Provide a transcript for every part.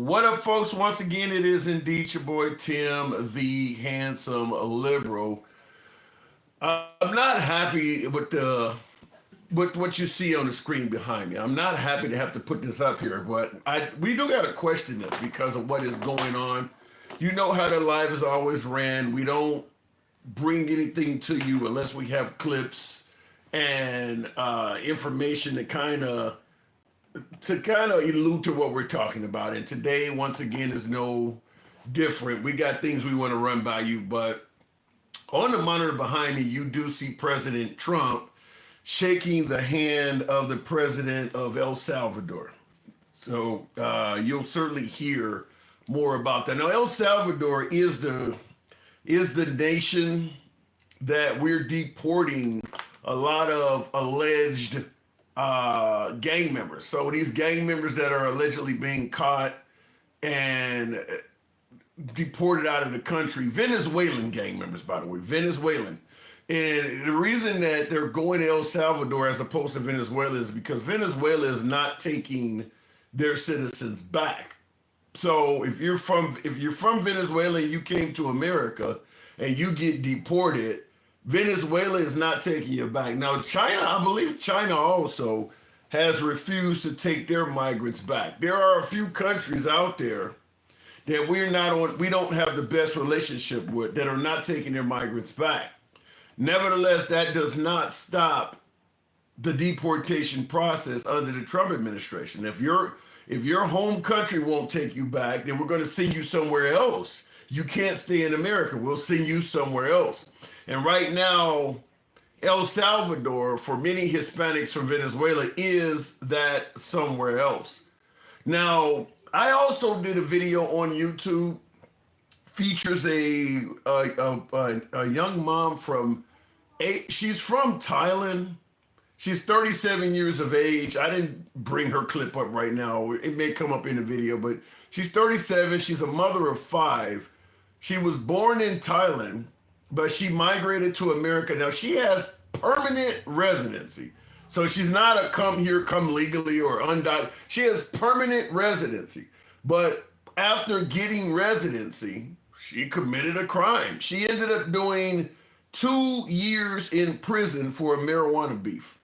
What up, folks? Once again, it is indeed your boy Tim, the handsome liberal. I'm not happy with what you see on the screen behind me. I'm not happy to have to put this up here, but we do got to question this because of what is going on. You know how the live is always ran. We don't bring anything to you unless we have clips and information to kind of allude to what we're talking about. And today, once again, is no different. We got things we want to run by you, but on the monitor behind me, you do see President Trump shaking the hand of the president of El Salvador. So you'll certainly hear more about that. Now, El Salvador is the nation that we're deporting a lot of alleged gang members. So these gang members that are allegedly being caught and deported out of the country, Venezuelan gang members, by the way, Venezuelan. And the reason that they're going to El Salvador as opposed to Venezuela is because Venezuela is not taking their citizens back. So if you're from Venezuela and you came to America and you get deported, Venezuela is not taking you back. Now, China, I believe China also has refused to take their migrants back. There are a few countries out there that we don't have the best relationship with that are not taking their migrants back. Nevertheless, that does not stop the deportation process under the Trump administration. If your home country won't take you back, then we're going to send you somewhere else. You can't stay in America. We'll send you somewhere else. And right now, El Salvador, for many Hispanics from Venezuela, is that somewhere else. Now, I also did a video on YouTube, features a young mom she's from Thailand. She's 37 years of age. I didn't bring her clip up right now. It may come up in the video, but she's 37. She's a mother of 5. She was born in Thailand, but she migrated to America. Now, she has permanent residency. So she's not a come legally or undocumented. She has permanent residency. But after getting residency, she committed a crime. She ended up doing 2 years in prison for a marijuana beef.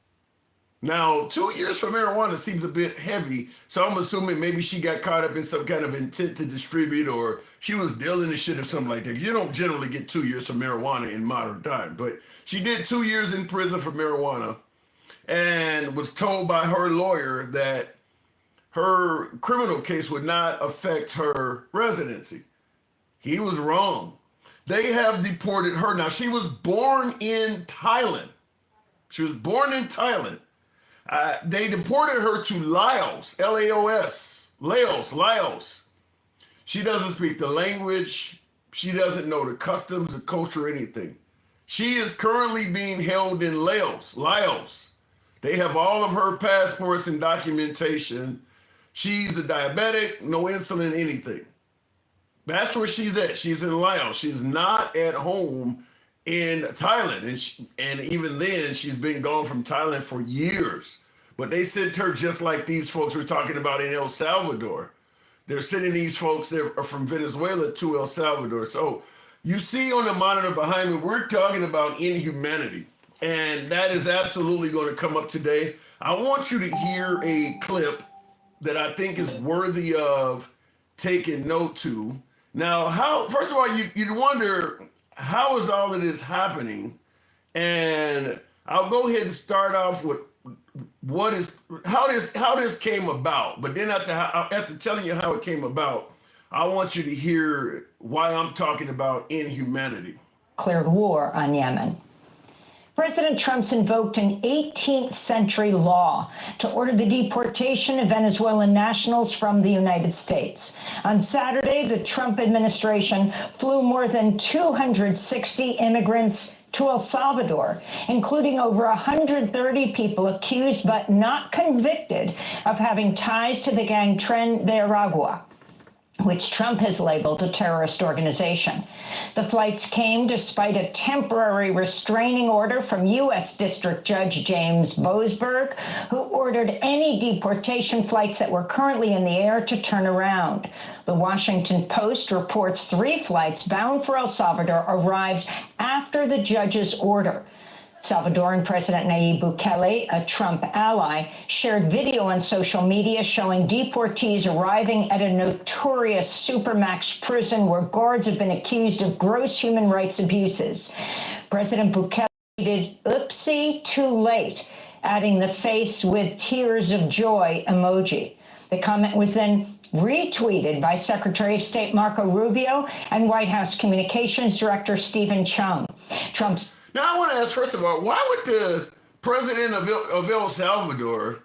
Now, 2 years for marijuana seems a bit heavy, so I'm assuming maybe she got caught up in some kind of intent to distribute, or she was dealing in shit or something like that. You don't generally get 2 years for marijuana in modern time, but she did 2 years in prison for marijuana and was told by her lawyer that her criminal case would not affect her residency. He was wrong. They have deported her. Now, she was born in Thailand. She was born in Thailand. They deported her to Laos, L-A-O-S, Laos. She doesn't speak the language. She doesn't know the customs, the culture, anything. She is currently being held in Laos. They have all of her passports and documentation. She's a diabetic, no insulin, anything. That's where she's at. She's in Laos. She's not at home in Thailand. And even then, she's been gone from Thailand for years. But they sent her just like these folks we're talking about in El Salvador. They're sending these folks that are from Venezuela to El Salvador. So you see on the monitor behind me, we're talking about inhumanity. And that is absolutely going to come up today. I want you to hear a clip that I think is worthy of taking note to. Now, first of all, you wonder, how is all of this happening? And I'll go ahead and start off with how this came about. But then after telling you how it came about, I want you to hear why I'm talking about inhumanity. Declared war on Yemen. President Trump's invoked an 18th century law to order the deportation of Venezuelan nationals from the United States. On Saturday, the Trump administration flew more than 260 immigrants to El Salvador, including over 130 people accused but not convicted of having ties to the gang Tren de Aragua. which Trump has labeled a terrorist organization. The flights came despite a temporary restraining order from U.S. District Judge James Boasberg, who ordered any deportation flights that were currently in the air to turn around. The Washington Post reports 3 flights bound for El Salvador arrived after the judge's order. Salvadoran President Nayib Bukele, a Trump ally, shared video on social media showing deportees arriving at a notorious supermax prison where guards have been accused of gross human rights abuses. President Bukele tweeted, "Oopsie, too late," adding the face with tears of joy emoji. The comment was then retweeted by Secretary of State Marco Rubio and White House Communications Director Stephen Chung. Trump's Now, I want to ask, first of all, why would the president of El Salvador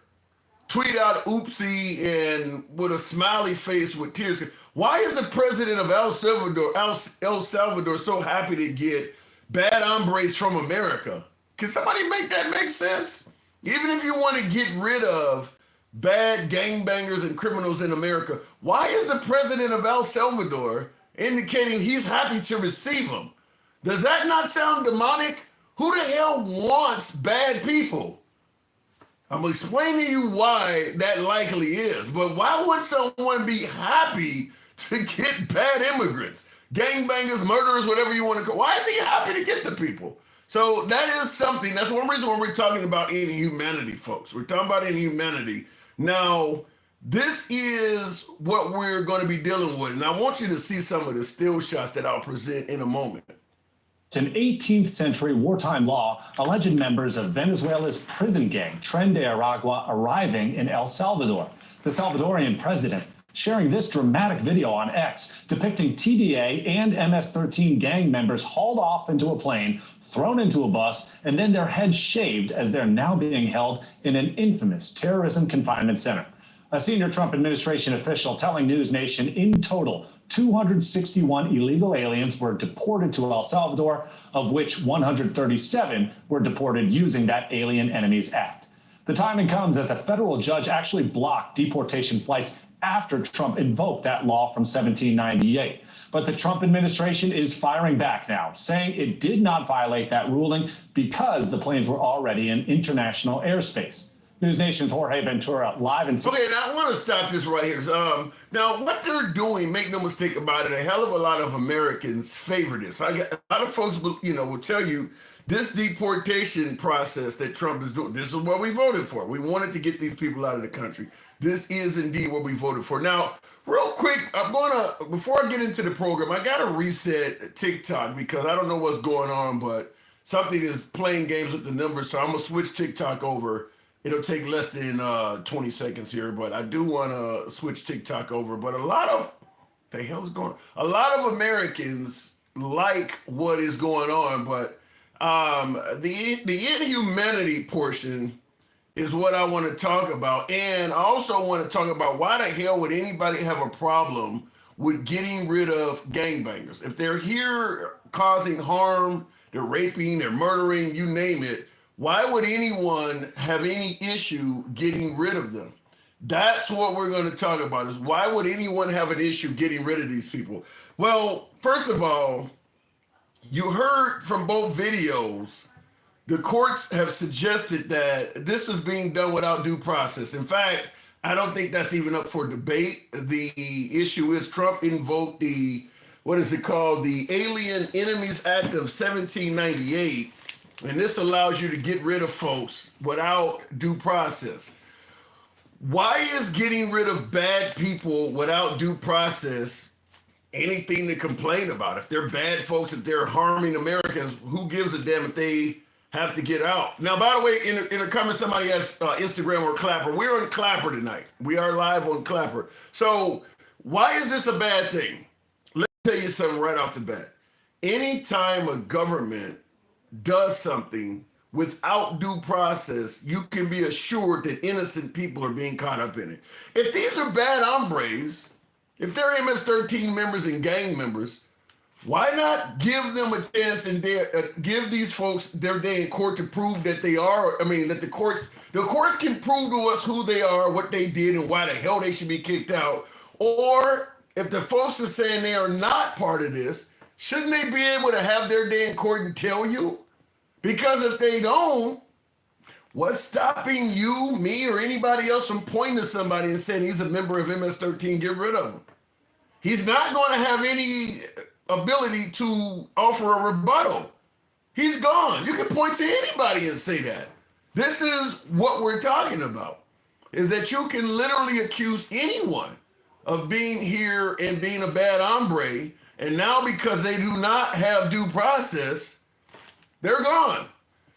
tweet out oopsie and with a smiley face with tears? Why is the president of El Salvador so happy to get bad hombres from America? Can somebody make that make sense? Even if you want to get rid of bad gangbangers and criminals in America, why is the president of El Salvador indicating he's happy to receive them? Does that not sound demonic? Who the hell wants bad people? I'm going to explain to you why that likely is, but why would someone be happy to get bad immigrants, gangbangers, murderers, whatever you want to call? Why is he happy to get the people? So that is something, that's one reason why we're talking about inhumanity, folks. We're talking about inhumanity. Now, this is what we're going to be dealing with, and I want you to see some of the still shots that I'll present in a moment. An 18th century wartime law, alleged members of Venezuela's prison gang, Tren de Aragua, arriving in El Salvador. The Salvadorian president sharing this dramatic video on X depicting TDA and MS-13 gang members hauled off into a plane, thrown into a bus, and then their heads shaved as they're now being held in an infamous terrorism confinement center. A senior Trump administration official telling News Nation in total, 261 illegal aliens were deported to El Salvador, of which 137 were deported using that Alien Enemies Act. The timing comes as a federal judge actually blocked deportation flights after Trump invoked that law from 1798. But the Trump administration is firing back now, saying it did not violate that ruling because the planes were already in international airspace. News Nation's Jorge Ventura live in... Okay, now I want to stop this right here. Now, what they're doing, make no mistake about it, a hell of a lot of Americans favor this. I got a lot of folks, will tell you this deportation process that Trump is doing, this is what we voted for. We wanted to get these people out of the country. This is indeed what we voted for. Now, real quick, before I get into the program, I got to reset TikTok because I don't know what's going on, but something is playing games with the numbers, so I'm going to switch TikTok over. It'll take less than 20 seconds here, but I do want to switch TikTok over. But a lot of Americans like what is going on, but the inhumanity portion is what I want to talk about. And I also want to talk about why the hell would anybody have a problem with getting rid of gangbangers? If they're here causing harm, they're raping, they're murdering, you name it, why would anyone have any issue getting rid of them? That's what we're going to talk about, is why would anyone have an issue getting rid of these people? Well, first of all, you heard from both videos, the courts have suggested that this is being done without due process. In fact, I don't think that's even up for debate. The issue is Trump invoked the Alien Enemies Act of 1798. And this allows you to get rid of folks without due process. Why is getting rid of bad people without due process anything to complain about? If they're bad folks, if they're harming Americans, who gives a damn if they have to get out? Now, by the way, in the comments, somebody asked Instagram or Clapper. We're on Clapper tonight. We are live on Clapper. So why is this a bad thing? Let me tell you something right off the bat. Anytime a government does something without due process, you can be assured that innocent people are being caught up in it. If these are bad hombres, if they're MS-13 members and gang members, why not give them a chance and give these folks their day in court to prove that they are, that the courts can prove to us who they are, what they did, and why the hell they should be kicked out, or if the folks are saying they are not part of this, shouldn't they be able to have their day in court and tell you? Because if they don't, what's stopping you, me, or anybody else from pointing to somebody and saying he's a member of MS-13, get rid of him? He's not going to have any ability to offer a rebuttal. He's gone. You can point to anybody and say that. This is what we're talking about, is that you can literally accuse anyone of being here and being a bad hombre, and now because they do not have due process, they're gone.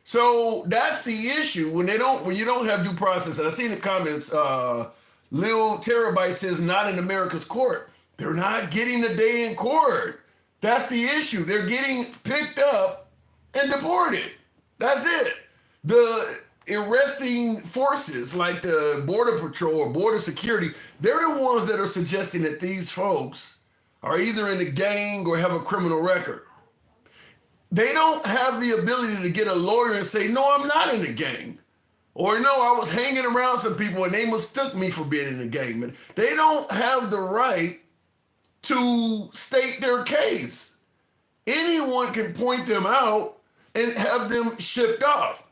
So that's the issue when you don't have due process. And I see in the comments, Lil Terabyte says not in America's court. They're not getting a day in court. That's the issue. They're getting picked up and deported. That's it. The arresting forces like the Border Patrol or Border Security, they're the ones that are suggesting that these folks are either in a gang or have a criminal record. They don't have the ability to get a lawyer and say, no, I'm not in a gang. Or no, I was hanging around some people and they mistook me for being in a gang. But they don't have the right to state their case. Anyone can point them out and have them shipped off.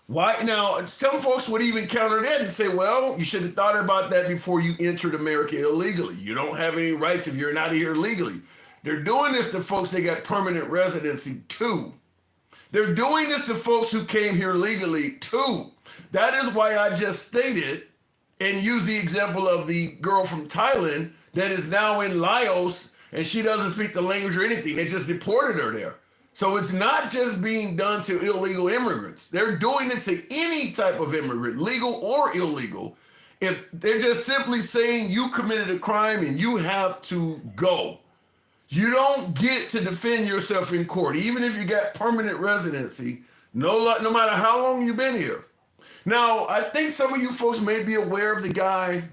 Why? Now, some folks would even counter that and say, well, you should have thought about that before you entered America illegally. You don't have any rights if you're not here legally. They're doing this to folks that got permanent residency too. They're doing this to folks who came here legally too. That is why I just stated and used the example of the girl from Thailand that is now in Laos and she doesn't speak the language or anything. They just deported her there. So it's not just being done to illegal immigrants. They're doing it to any type of immigrant, legal or illegal. If they're just simply saying you committed a crime and you have to go. You don't get to defend yourself in court, even if you got permanent residency, no matter how long you've been here. Now, I think some of you folks may be aware of the guy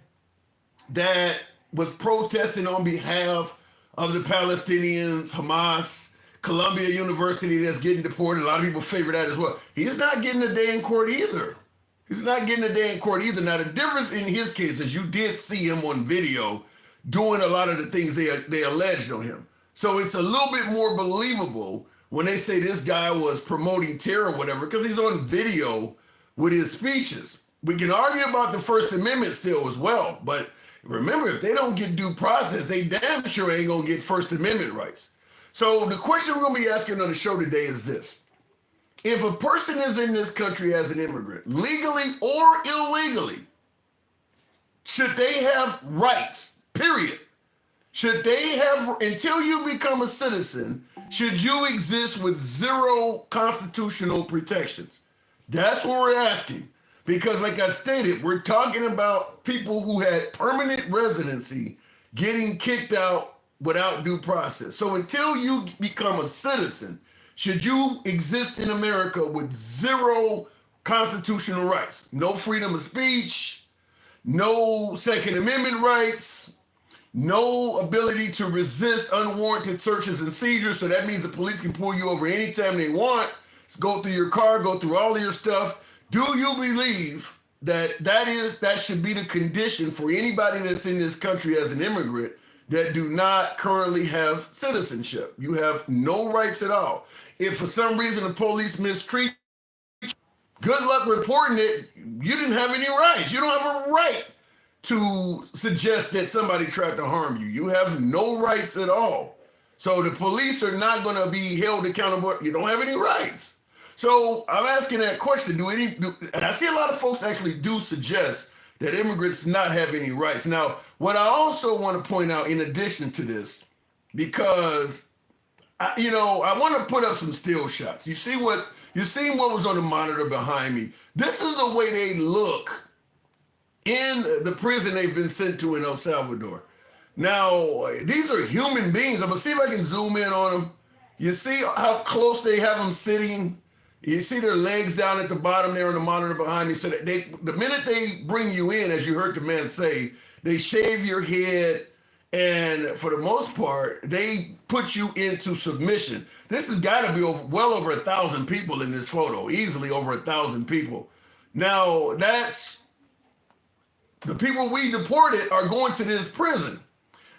that was protesting on behalf of the Palestinians, Hamas, Columbia University that's getting deported. A lot of people favor that as well. He's not getting a day in court either. He's not getting a day in court either. Now, the difference in his case is you did see him on video doing a lot of the things they alleged on him. So it's a little bit more believable when they say this guy was promoting terror or whatever, because he's on video with his speeches. We can argue about the First Amendment still as well, but remember, if they don't get due process, they damn sure ain't gonna get First Amendment rights. So the question we're gonna be asking on the show today is this. If a person is in this country as an immigrant, legally or illegally, should they have rights? Period. Should they have, until you become a citizen, should you exist with zero constitutional protections? That's what we're asking. Because like I stated, we're talking about people who had permanent residency getting kicked out without due process. So until you become a citizen, should you exist in America with zero constitutional rights? No freedom of speech, no Second Amendment rights, no ability to resist unwarranted searches and seizures. So that means the police can pull you over anytime they want, go through your car, go through all of your stuff. Do you believe that should be the condition for anybody that's in this country as an immigrant that do not currently have citizenship? You have no rights at all. If for some reason the police mistreat you, good luck reporting it. You didn't have any rights. You don't have a right to suggest that somebody tried to harm you. You have no rights at all. So the police are not going to be held accountable. You don't have any rights. So I'm asking that question. And I see a lot of folks actually do suggest that immigrants not have any rights. Now, what I also want to point out in addition to this, because I want to put up some still shots. You seen what was on the monitor behind me. This is the way they look in the prison they've been sent to in El Salvador. Now, these are human beings. I'm gonna see if I can zoom in on them. You see how close they have them sitting? You see their legs down at the bottom there on the monitor behind me. So that the minute they bring you in, as you heard the man say, they shave your head, and for the most part, they put you into submission. This has got to be well over 1,000 people in this photo, easily over 1,000 people. Now, that's the people we deported are going to this prison.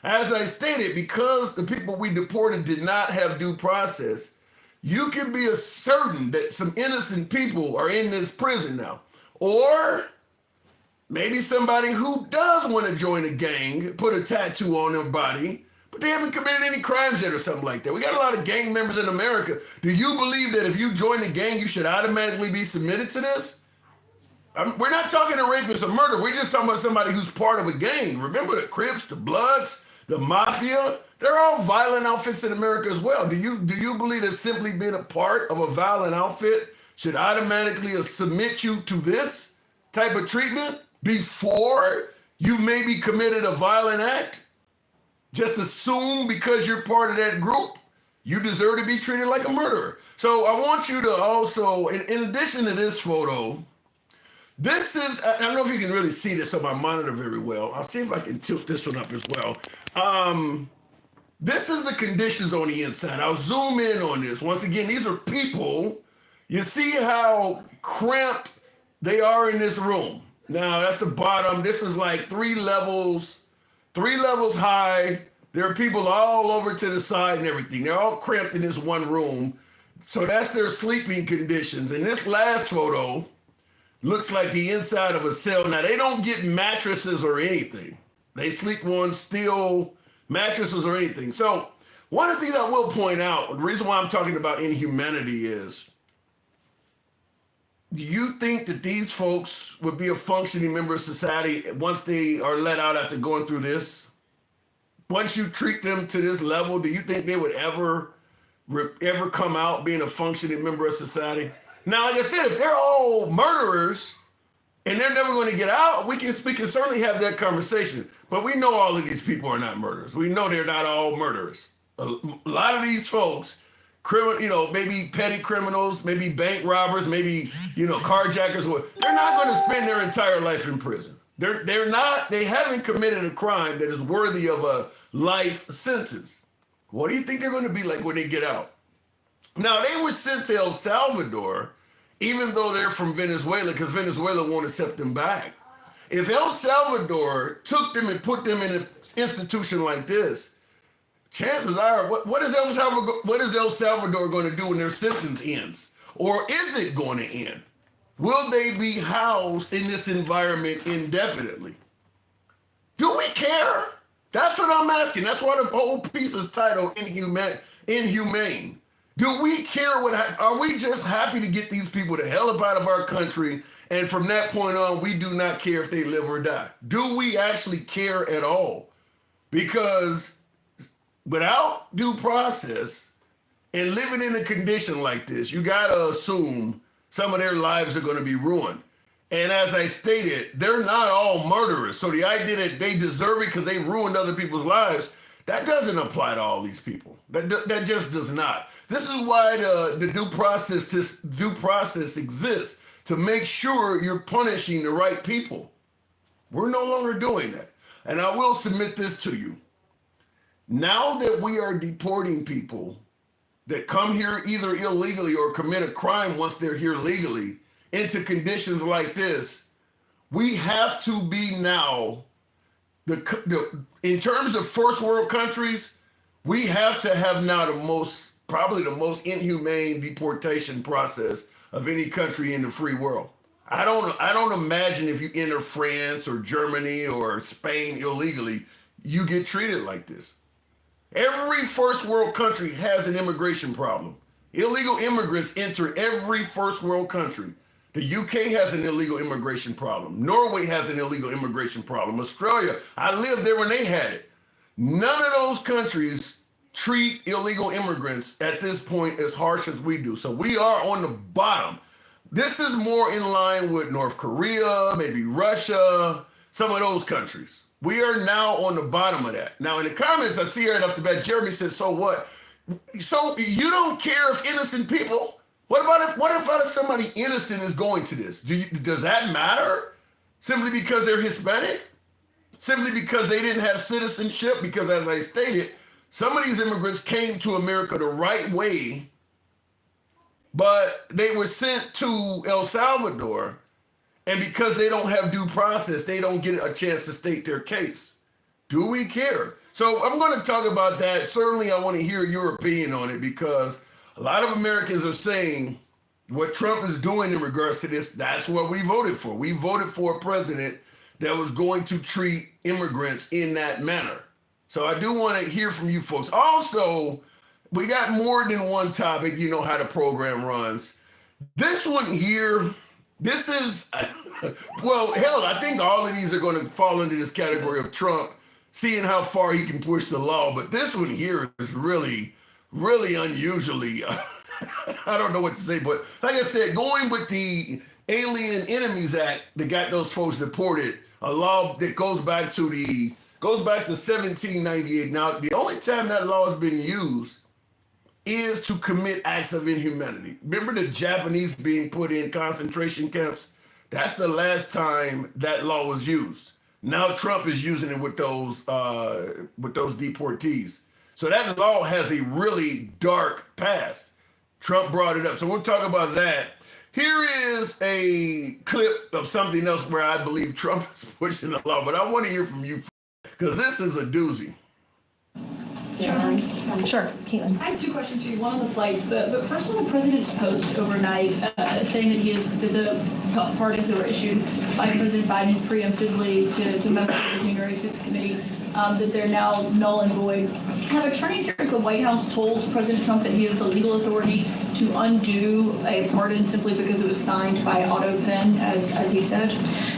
As I stated, because the people we deported did not have due process, you can be certain that some innocent people are in this prison now. Or maybe somebody who does want to join a gang, put a tattoo on their body, but they haven't committed any crimes yet or something like that. We got a lot of gang members in America. Do you believe that if you join a gang, you should automatically be submitted to this? We're not talking a rapist or murder. We're just talking about somebody who's part of a gang. Remember the Crips, the Bloods, the Mafia? They're all violent outfits in America as well. Do you believe that simply being a part of a violent outfit should automatically submit you to this type of treatment before you've maybe committed a violent act? Just assume because you're part of that group, you deserve to be treated like a murderer. So I want you to also, in addition to this photo, this is, I don't know if you can really see this on my monitor very well. I'll see if I can tilt this one up as well. This is the conditions on the inside. I'll zoom in on this. Once again, these are people. You see how cramped they are in this room. Now, that's the bottom. This is like 3 levels high. There are people all over to the side and everything. They're all cramped in this one room. So that's their sleeping conditions. And this last photo looks like the inside of a cell. Now, they don't get mattresses or anything. They sleep on steel mattresses or anything. So one of the things I will point out, the reason why I'm talking about inhumanity is, do you think that these folks would be a functioning member of society once they are let out after going through this? Once you treat them to this level, do you think they would ever come out being a functioning member of society? Now, like I said, if they're all murderers and they're never going to get out, we can certainly have that conversation. But we know all of these people are not murderers. We know they're not all murderers. A lot of these folks, maybe petty criminals, maybe bank robbers, maybe, carjackers, they're not going to spend their entire life in prison. They haven't committed a crime that is worthy of a life sentence. What do you think they're going to be like when they get out? Now, they were sent to El Salvador, even though they're from Venezuela, because Venezuela won't accept them back. If El Salvador took them and put them in an institution like this, chances are, what is El Salvador going to do when their sentence ends? Or is it going to end? Will they be housed in this environment indefinitely? Do we care? That's what I'm asking. That's why the whole piece is titled Inhumane. Do we care? Are we just happy to get these people the hell up out of our country, and from that point on, we do not care if they live or die? Do we actually care at all? Because without due process and living in a condition like this, you gotta assume some of their lives are gonna be ruined. And as I stated, they're not all murderers. So the idea that they deserve it because they ruined other people's lives, that doesn't apply to all these people. That just does not. This is why the due process exists, to make sure you're punishing the right people. We're no longer doing that. And I will submit this to you. Now that we are deporting people that come here either illegally or commit a crime once they're here legally into conditions like this, we have to be now, in terms of first world countries, we have to have now probably the most inhumane deportation process of any country in the free world. I don't imagine if you enter France or Germany or Spain illegally, you get treated like this. Every first world country has an immigration problem. Illegal immigrants enter every first world country. The UK has an illegal immigration problem. Norway has an illegal immigration problem. Australia, I lived there when they had it. None of those countries treat illegal immigrants at this point as harsh as we do. So we are on the bottom. This is more in line with North Korea, maybe Russia, some of those countries. We are now on the bottom of that. Now in the comments, I see right off the bat, Jeremy says, so what? So you don't care if innocent people? What if somebody innocent is going to this? Does that matter? Simply because they're Hispanic? Simply because they didn't have citizenship? Because as I stated, some of these immigrants came to America the right way, but they were sent to El Salvador, and because they don't have due process, they don't get a chance to state their case. Do we care? So I'm going to talk about that. Certainly, I want to hear your opinion on it because a lot of Americans are saying what Trump is doing in regards to this, that's what we voted for. We voted for a president that was going to treat immigrants in that manner. So I do want to hear from you folks. Also, we got more than one topic. You know how the program runs. This one here, this is, well, hell, I think all of these are going to fall into this category of Trump seeing how far he can push the law. But this one here is really, really unusually, I don't know what to say. But like I said, going with the Alien Enemies Act that got those folks deported, a law that goes back to 1798. Now, the only time that law has been used is to commit acts of inhumanity. Remember the Japanese being put in concentration camps? That's the last time that law was used. Now Trump is using it with those deportees. So that law has a really dark past. Trump brought it up. So we'll talk about that. Here is a clip of something else where I believe Trump is pushing the law, but I want to hear from you because this is a doozy. Sure, Caitlin. I have two questions for you. One on the flights, but first on the president's post overnight, saying that the pardons that were issued by President Biden preemptively to members of the January 6th committee, that they're now null and void. Have attorneys here at the White House told President Trump that he has the legal authority to undo a pardon simply because it was signed by auto pen, as he said?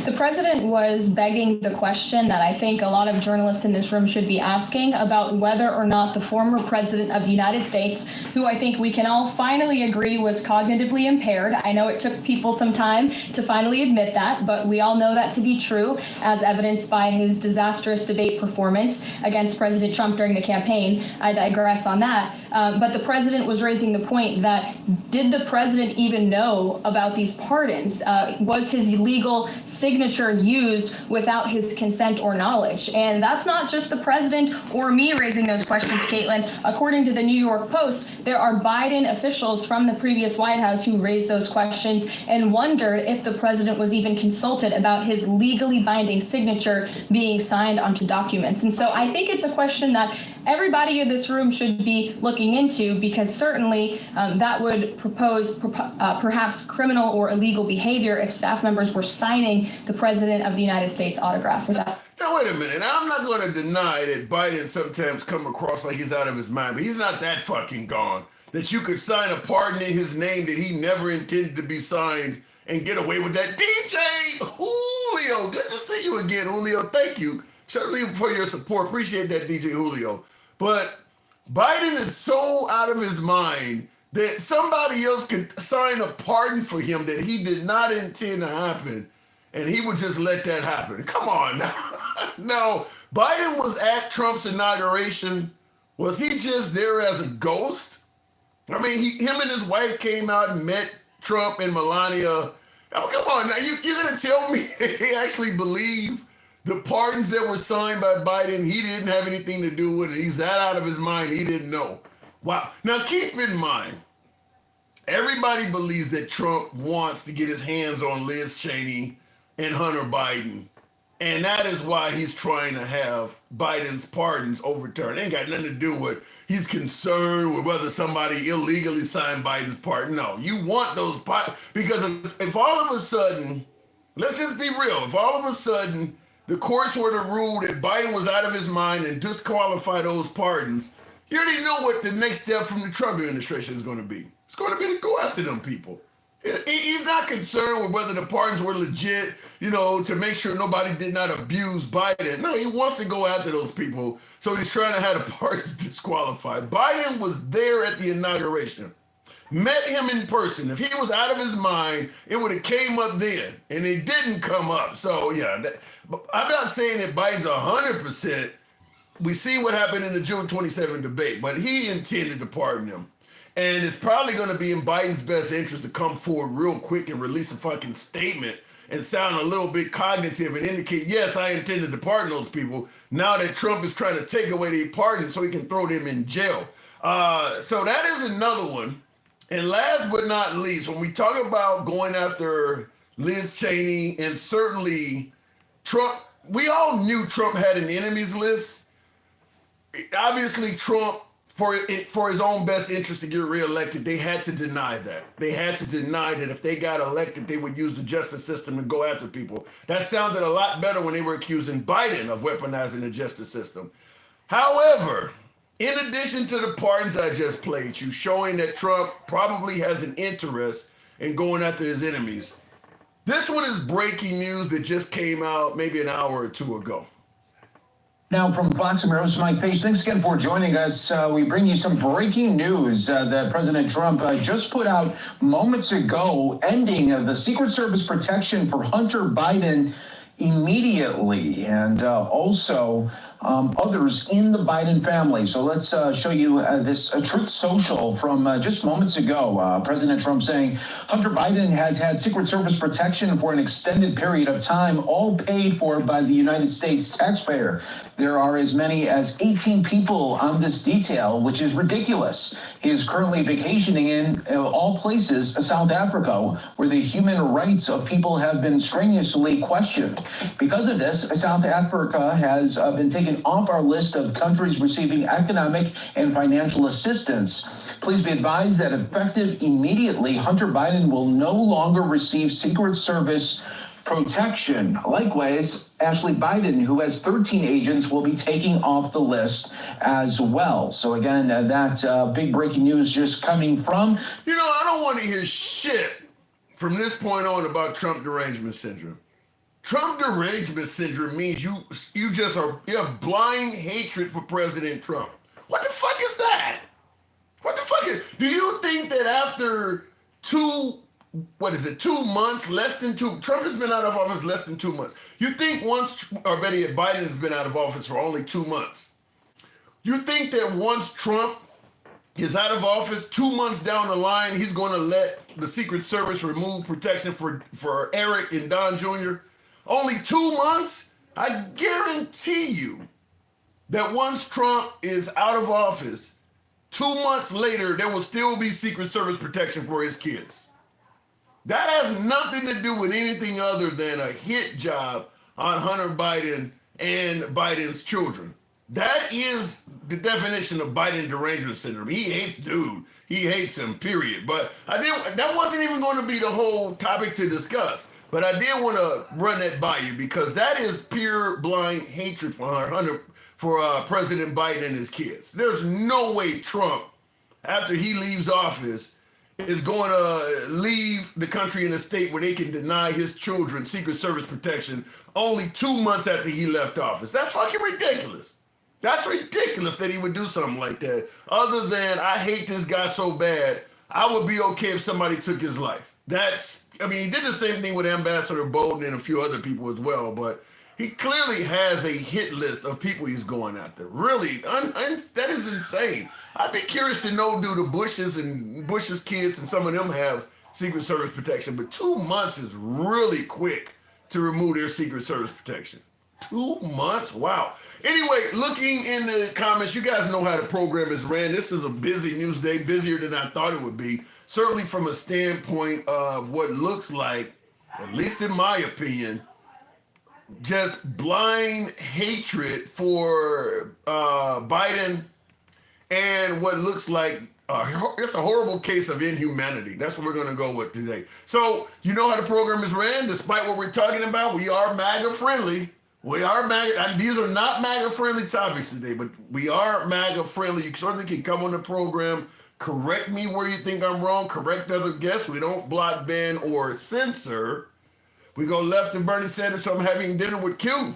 The president was begging the question that I think a lot of journalists in this room should be asking about whether or not the former president of the United States, who I think we can all finally agree was cognitively impaired. I know it took people some time to finally admit that, but we all know that to be true, as evidenced by his disastrous debate performance against President Trump during the campaign. I digress on that. But the president was raising the point that did the president even know about these pardons? Was his legal signature used without his consent or knowledge? And that's not just the president or me raising those questions, Caitlin. According to the New York Post, there are Biden officials from the previous White House who raised those questions and wondered if the president was even consulted about his legally binding signature being signed onto documents. And so I think it's a question that everybody in this room should be looking into, because certainly that would propose perhaps criminal or illegal behavior if staff members were signing the President of the United States autograph without. Now, wait a minute. I'm not going to deny that Biden sometimes come across like he's out of his mind, but he's not that fucking gone that you could sign a pardon in his name that he never intended to be signed and get away with that. DJ Julio, good to see you again, Julio. Thank you. Certainly for your support. Appreciate that, DJ Julio. But Biden is so out of his mind that somebody else could sign a pardon for him that he did not intend to happen, and he would just let that happen. Come on now. No, Biden was at Trump's inauguration. Was he just there as a ghost? I mean, him and his wife came out and met Trump and Melania. Oh, come on now. You're going to tell me they actually believe the pardons that were signed by Biden, he didn't have anything to do with it. He's that out of his mind, he didn't know. Wow. Now, keep in mind, everybody believes that Trump wants to get his hands on Liz Cheney and Hunter Biden. And that is why he's trying to have Biden's pardons overturned. It ain't got nothing to do with he's concerned with whether somebody illegally signed Biden's pardon. No, you want those pardons. Because if all of a sudden, let's just be real, if all of a sudden the courts were to rule that Biden was out of his mind and disqualify those pardons, you already know what the next step from the Trump administration is going to be. It's going to be to go after them people. He's not concerned with whether the pardons were legit, to make sure nobody did not abuse Biden. No, he wants to go after those people, so he's trying to have the pardons disqualified. Biden was there at the inauguration, met him in person. If he was out of his mind, it would have came up then, and it didn't come up. So, yeah, I'm not saying that Biden's 100%. We see what happened in the June 27 debate, but he intended to pardon him. And it's probably going to be in Biden's best interest to come forward real quick and release a fucking statement and sound a little bit cognitive and indicate, yes, I intended to pardon those people, now that Trump is trying to take away the pardon so he can throw them in jail. So that is another one. And last but not least, when we talk about going after Liz Cheney and certainly Trump, we all knew Trump had an enemies list. obviously Trump, for his own best interest to get reelected, they had to deny that. They had to deny that if they got elected, they would use the justice system to go after people. That sounded a lot better when they were accusing Biden of weaponizing the justice system. However, in addition to the pardons I just played you, showing that Trump probably has an interest in going after his enemies, this one is breaking news that just came out maybe an hour or two ago. Now from Fox America's Mike Page, thanks again for joining us. We bring you some breaking news that President Trump just put out moments ago, ending the Secret Service protection for Hunter Biden immediately, and also others in the Biden family. So let's show you this Truth Social from just moments ago. President Trump saying Hunter Biden has had Secret Service protection for an extended period of time, all paid for by the United States taxpayer. There are as many as 18 people on this detail, which is ridiculous. He is currently vacationing in all places, South Africa, where the human rights of people have been strenuously questioned. Because of this, South Africa has been taken off our list of countries receiving economic and financial assistance. Please be advised that effective immediately, Hunter Biden will no longer receive Secret Service protection. Likewise, Ashley Biden, who has 13 agents, will be taking off the list as well. So again, that's big breaking news just coming from. You know, I don't want to hear shit from this point on about Trump derangement syndrome. Trump derangement syndrome means you have blind hatred for President Trump. What the fuck is that? What the fuck is? Do you think that after 2 months, Trump has been out of office less than 2 months. You think better yet, Biden has been out of office for only 2 months. You think that once Trump is out of office, 2 months down the line, he's going to let the Secret Service remove protection for Eric and Don Jr.? Only 2 months? I guarantee you that once Trump is out of office, 2 months later, there will still be Secret Service protection for his kids. That has nothing to do with anything other than a hit job on Hunter Biden and Biden's children. That is the definition of Biden derangement syndrome. He hates dude. He hates him, period. But that wasn't even going to be the whole topic to discuss. But I did want to run that by you because that is pure blind hatred for President Biden and his kids. There's no way Trump, after he leaves office, is going to leave the country in a state where they can deny his children Secret Service protection only 2 months after he left office. That's fucking ridiculous. That's ridiculous that he would do something like that. Other than, I hate this guy so bad, I would be okay if somebody took his life. He did the same thing with Ambassador Bolton and a few other people as well, but he clearly has a hit list of people he's going after. Really, that is insane. I'd be curious to know, do the Bushes and Bush's kids and some of them have Secret Service protection, but 2 months is really quick to remove their Secret Service protection. 2 months? Wow. Anyway, looking in the comments, you guys know how the program is ran. This is a busy news day, busier than I thought it would be. Certainly from a standpoint of what looks like, at least in my opinion, just blind hatred for Biden and what looks like it's a horrible case of inhumanity. That's what we're going to go with today. So you know how the program is ran. Despite what we're talking about, we are MAGA friendly. We are MAGA. These are not MAGA friendly topics today, but we are MAGA friendly. You certainly can come on the program, correct me where you think I'm wrong, correct other guests. We don't block, ban, or censor. We go left of Bernie Sanders, so I'm having dinner with Q.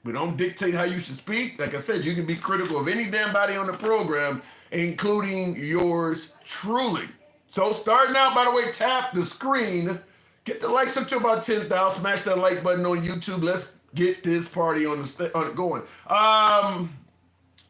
We don't dictate how you should speak. Like I said, you can be critical of any damn body on the program, including yours truly. So starting out, by the way, tap the screen. Get the likes up to about 10,000. Smash that like button on YouTube. Let's get this party on it going.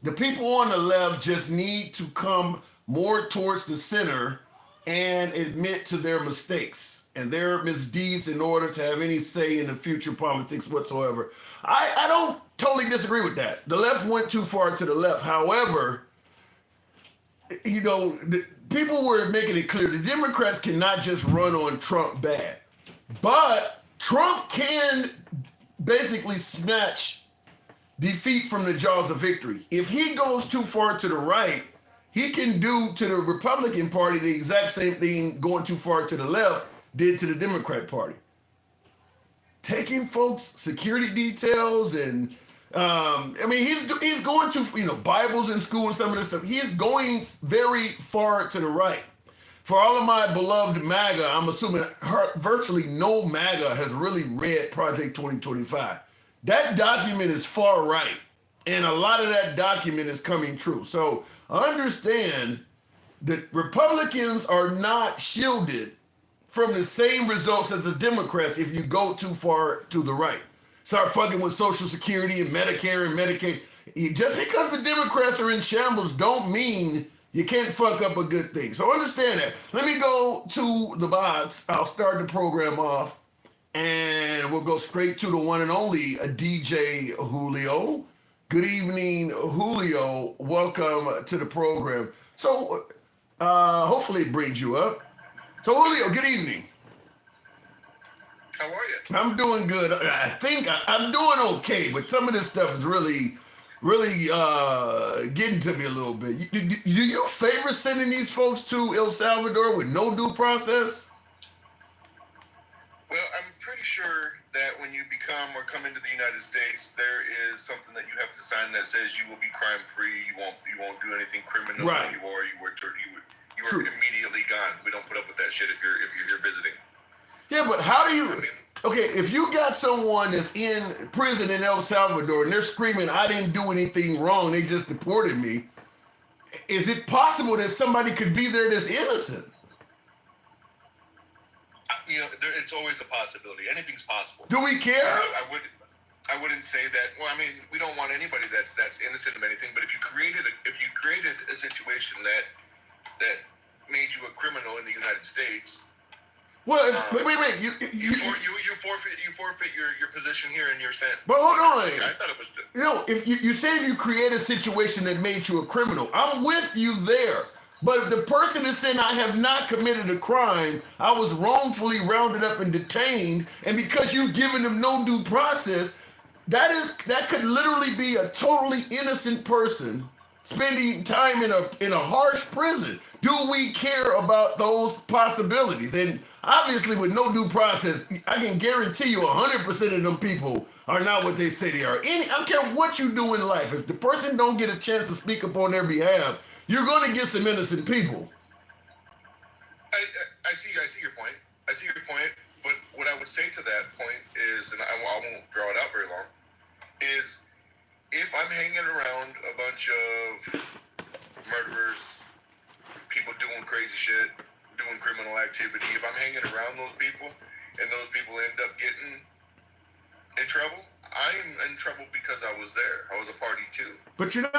The people on the left just need to come more towards the center and admit to their mistakes and their misdeeds in order to have any say in the future politics whatsoever. I don't totally disagree with that. The left went too far to the left. However, you know, people were making it clear the Democrats cannot just run on Trump bad. But Trump can basically snatch defeat from the jaws of victory. If he goes too far to the right, he can do to the Republican Party the exact same thing going too far to the left did to the Democrat Party. Taking folks' security details and I mean, he's going to, Bibles in school and some of this stuff. He is going very far to the right. For all of my beloved MAGA, I'm assuming virtually no MAGA has really read Project 2025. That document is far right, and a lot of that document is coming true. So understand that Republicans are not shielded from the same results as the Democrats if you go too far to the right. Start fucking with Social Security and Medicare and Medicaid. Just because the Democrats are in shambles don't mean you can't fuck up a good thing. So understand that. Let me go to the box. I'll start the program off, and we'll go straight to the one and only DJ Julio. Good evening, Julio. Welcome to the program. So hopefully it brings you up. So Julio, good evening. How are you? I'm doing good. I think I'm doing okay, but some of this stuff is really getting to me a little bit. Do you favor sending these folks to El Salvador with no due process? Well, I'm pretty sure that when you become or come into the United States, there is something that you have to sign that says you will be crime free. You won't do anything criminal. Right. You are immediately gone. We don't put up with that shit if you're here visiting. Yeah, but how do you? Okay, if you got someone that's in prison in El Salvador and they're screaming, "I didn't do anything wrong, they just deported me," is it possible that somebody could be there that's innocent? It's always a possibility. Anything's possible. Do we care? I wouldn't say that. Well, I mean, we don't want anybody that's innocent of anything. But if you created a situation that made you a criminal in the United States. Well, wait. You forfeit your position here and you're sent. But hold on. I thought it was. If you say if you create a situation that made you a criminal, I'm with you there. But if the person is saying I have not committed a crime, I was wrongfully rounded up and detained, and because you've given them no due process, that could literally be a totally innocent person spending time in a harsh prison. Do we care about those possibilities? And obviously, with no due process, I can guarantee you 100% of them people are not what they say they are. I don't care what you do in life. If the person don't get a chance to speak up on their behalf, you're going to get some innocent people. I see your point. I see your point. But what I would say to that point is, and I won't draw it out very long, is if I'm hanging around a bunch of murderers, people doing crazy shit, doing criminal activity, if I'm hanging around those people and those people end up getting in trouble, I'm in trouble because I was there. I was a party too. But you're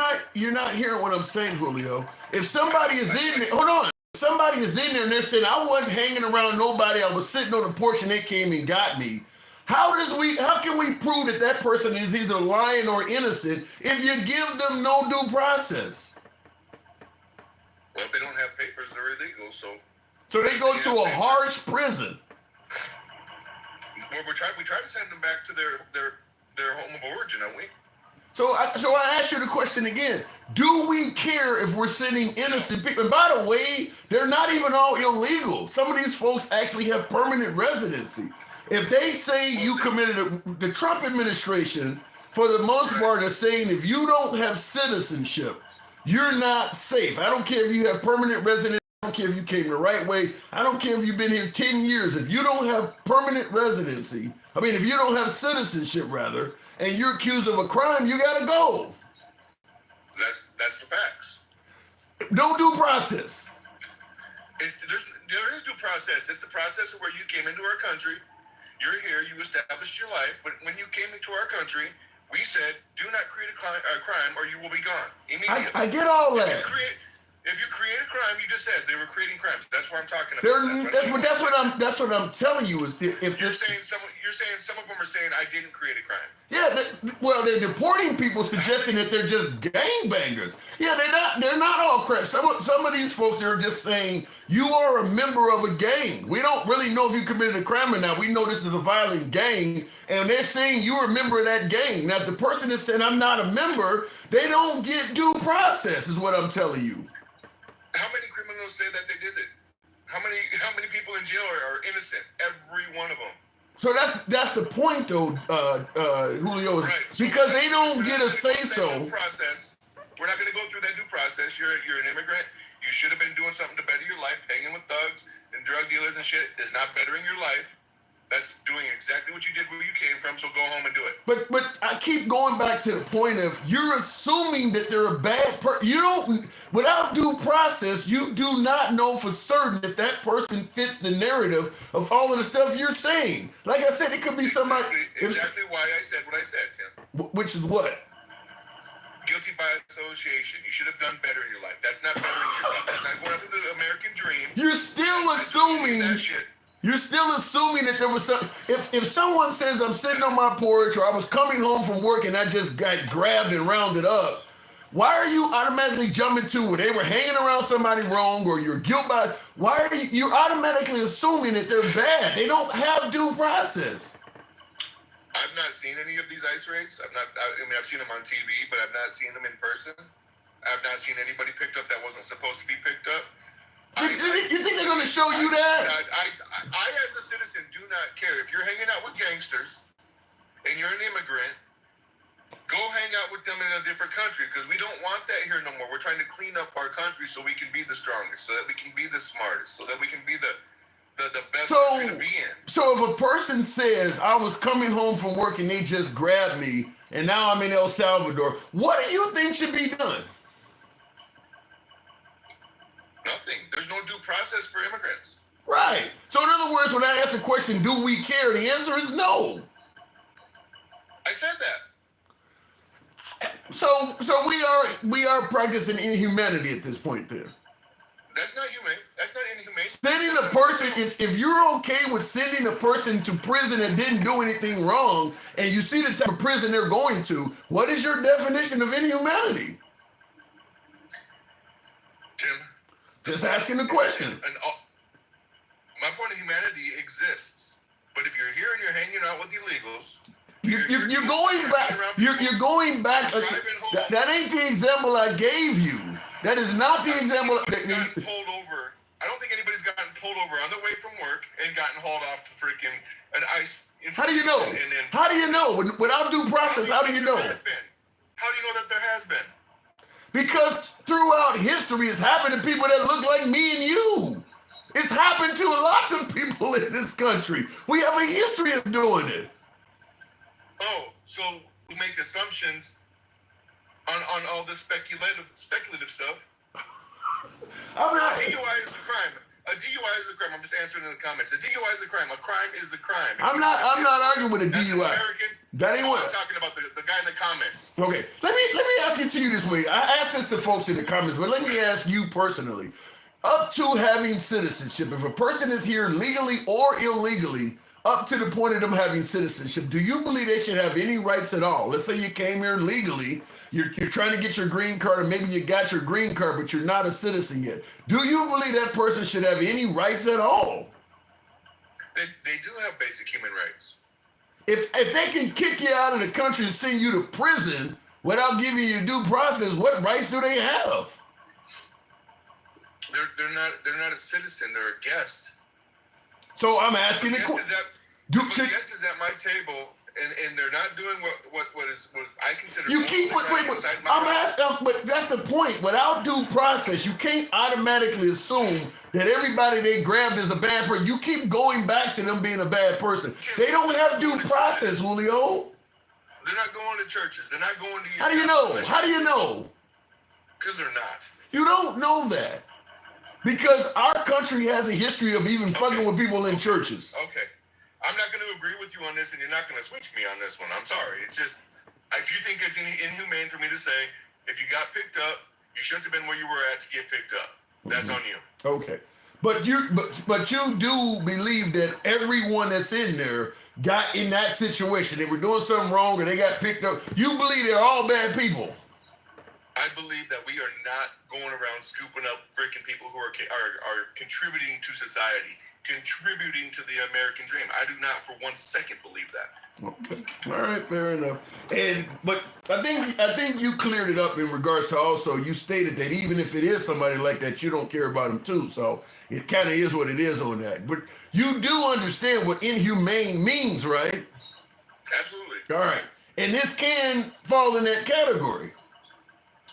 not hearing what I'm saying, Julio. If somebody is in there, hold on. If somebody is in there and they're saying, I wasn't hanging around nobody, I was sitting on the porch and they came and got me. How can we prove that person is either lying or innocent if you give them no due process? Well, if they don't have papers, they're illegal, so they go to a harsh prison. Well, we try to send them back to their home of origin, don't we? So I ask you the question again. Do we care if we're sending innocent people? And by the way, they're not even all illegal. Some of these folks actually have permanent residency. If they say you committed the Trump administration, for the most part, are saying if you don't have citizenship, you're not safe. I don't care if you have permanent residency. I don't care if you came the right way. I don't care if you've been here 10 years. If you don't have permanent residency, if you don't have citizenship, rather, and you're accused of a crime, you got to go. That's the facts. No due process. There is due process. It's the process of where you came into our country. You're here. You established your life. But when you came into our country, we said, do not create a crime or you will be gone immediately. I get all that. If you create a crime, crime. You just said they were creating crimes. That's what I'm talking about. That's what I'm telling you is if you're saying some of them are saying I didn't create a crime. Yeah, well, they're deporting people, suggesting that they're just gangbangers. Yeah, they're not all crap. Some of these folks are just saying you are a member of a gang. We don't really know if you committed a crime or not. We know this is a violent gang, and they're saying you're a member of that gang. Now, if the person is saying I'm not a member, they don't get due process, is what I'm telling you. How many criminals say that they did it? How many people in jail are innocent? Every one of them. So that's the point, though, Julio, right. because they don't get a say-so. We're not going to go through that due process. You're an immigrant. You should have been doing something to better your life. Hanging with thugs and drug dealers and shit is not bettering your life. That's doing exactly what you did where you came from, so go home and do it. But I keep going back to the point of you're assuming that they're a bad person. You don't, without due process, you do not know for certain if that person fits the narrative of all of the stuff you're saying. Like I said, it could be somebody. Exactly why I said what I said, Tim. Which is what? Guilty by association. You should have done better in your life. That's not bettering your life. That's not going after the American dream. You're still assuming that shit. You're still assuming that there was some. If someone says I'm sitting on my porch or I was coming home from work and I just got grabbed and rounded up, why are you automatically jumping to where they were hanging around somebody wrong or you're guilt by? Why are you automatically assuming that they're bad? They don't have due process. I've not seen any of these ICE raids. I've seen them on TV, but I've not seen them in person. I've not seen anybody picked up that wasn't supposed to be picked up. You think they're going to show you that? I, as a citizen, do not care. If you're hanging out with gangsters and you're an immigrant, go hang out with them in a different country because we don't want that here no more. We're trying to clean up our country so we can be the strongest, so that we can be the smartest, so that we can be the best country to be in. So if a person says, I was coming home from work and they just grabbed me and now I'm in El Salvador, what do you think should be done? Nothing. There's no due process for immigrants. Right. So in other words, when I ask the question, do we care? The answer is no. I said that. So we are practicing inhumanity at this point then. That's not humane. That's not inhumane. Sending a person, if you're okay with sending a person to prison that didn't do anything wrong, and you see the type of prison they're going to, what is your definition of inhumanity? Tim. Just asking the question. My point of humanity exists, but if you're here and you're hanging out with illegals, you're going back. You're going back. That ain't the example I gave you. That is not the example. Gotten pulled over. I don't think anybody's gotten pulled over on the way from work and gotten hauled off to freaking an ICE. How do you know? How do you know? Without due process, how do you know? How do you know that there has been? Because throughout history, it's happened to people that look like me and you. It's happened to lots of people in this country. We have a history of doing it. Oh, so we make assumptions on all this speculative stuff. I'm not. A DUI is a crime. A DUI is a crime. I'm just answering in the comments. A DUI is a crime. A crime is a crime. I'm not arguing with a DUI. That ain't what I'm talking about. The guy in the comments. Okay, let me ask it to you this way. I asked this to folks in the comments, but let me ask you personally. Up to having citizenship, if a person is here legally or illegally, up to the point of them having citizenship, do you believe they should have any rights at all? Let's say you came here legally, you're trying to get your green card, or maybe you got your green card, but you're not a citizen yet. Do you believe that person should have any rights at all? They do have basic human rights. If they can kick you out of the country and send you to prison without giving you due process, what rights do they have? They're not a citizen. They're a guest. So I'm asking the question. The guest is at my table, and they're not doing what I consider. You keep wait. I'm asking, but that's the point. Without due process, you can't automatically assume that everybody they grabbed is a bad person. You keep going back to them being a bad person. They don't have due process, Julio. They're not going to churches. They're not going to. How do you know? How do you know? Because they're not. You don't know that. Because our country has a history of even fucking with people in churches. Okay. I'm not going to agree with you on this, and you're not going to switch me on this one. I'm sorry. It's just, if you think it's inhumane for me to say, if you got picked up, you shouldn't have been where you were at to get picked up. That's on you. Okay. But you do believe that everyone that's in there got in that situation. They were doing something wrong or they got picked up. You believe they're all bad people. I believe that we are not going around scooping up freaking people who are contributing to society, contributing to the American dream. I do not for 1 second believe that. Okay. All right, fair enough. But I think you cleared it up in regards to also you stated that even if it is somebody like that, you don't care about them too. So it kind of is what it is on that. But you do understand what inhumane means, right? Absolutely. All right. And this can fall in that category.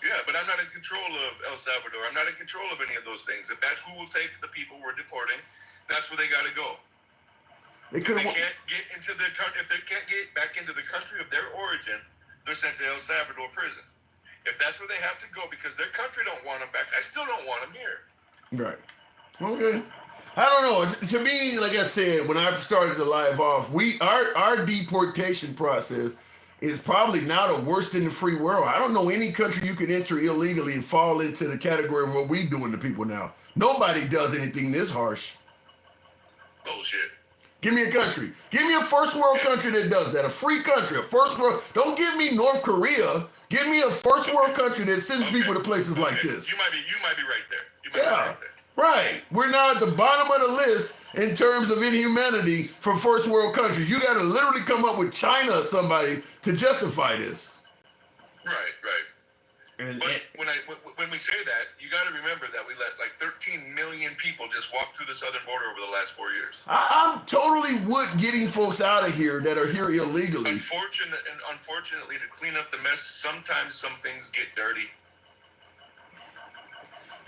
Yeah, but I'm not in control of El Salvador. I'm not in control of any of those things. If that's who will take the people we're deporting, that's where they got to go. They If they can't get into the country, if they can't get back into the country of their origin, they're sent to El Salvador prison. If that's where they have to go because their country don't want them back, I still don't want them here. Right. Okay. I don't know. To me, like I said, when I started the live off, our deportation process is probably now the worst in the free world. I don't know any country you could enter illegally and fall into the category of what we doing to people now. Nobody does anything this harsh. Bullshit. Give me a country. Give me a first world country that does that. A free country. A first world. Don't give me North Korea. Give me a first world country that sends people to places like this. You might be right there. You might be Yeah. right there. Right. We're now at the bottom of the list in terms of inhumanity for first world countries. You got to literally come up with China or somebody to justify this. Right. And, But when we say that, you got to remember that we let like 13 million people just walk through the southern border over the last 4 years. I'm totally with getting folks out of here that are here illegally. Unfortunately, to clean up the mess, sometimes some things get dirty.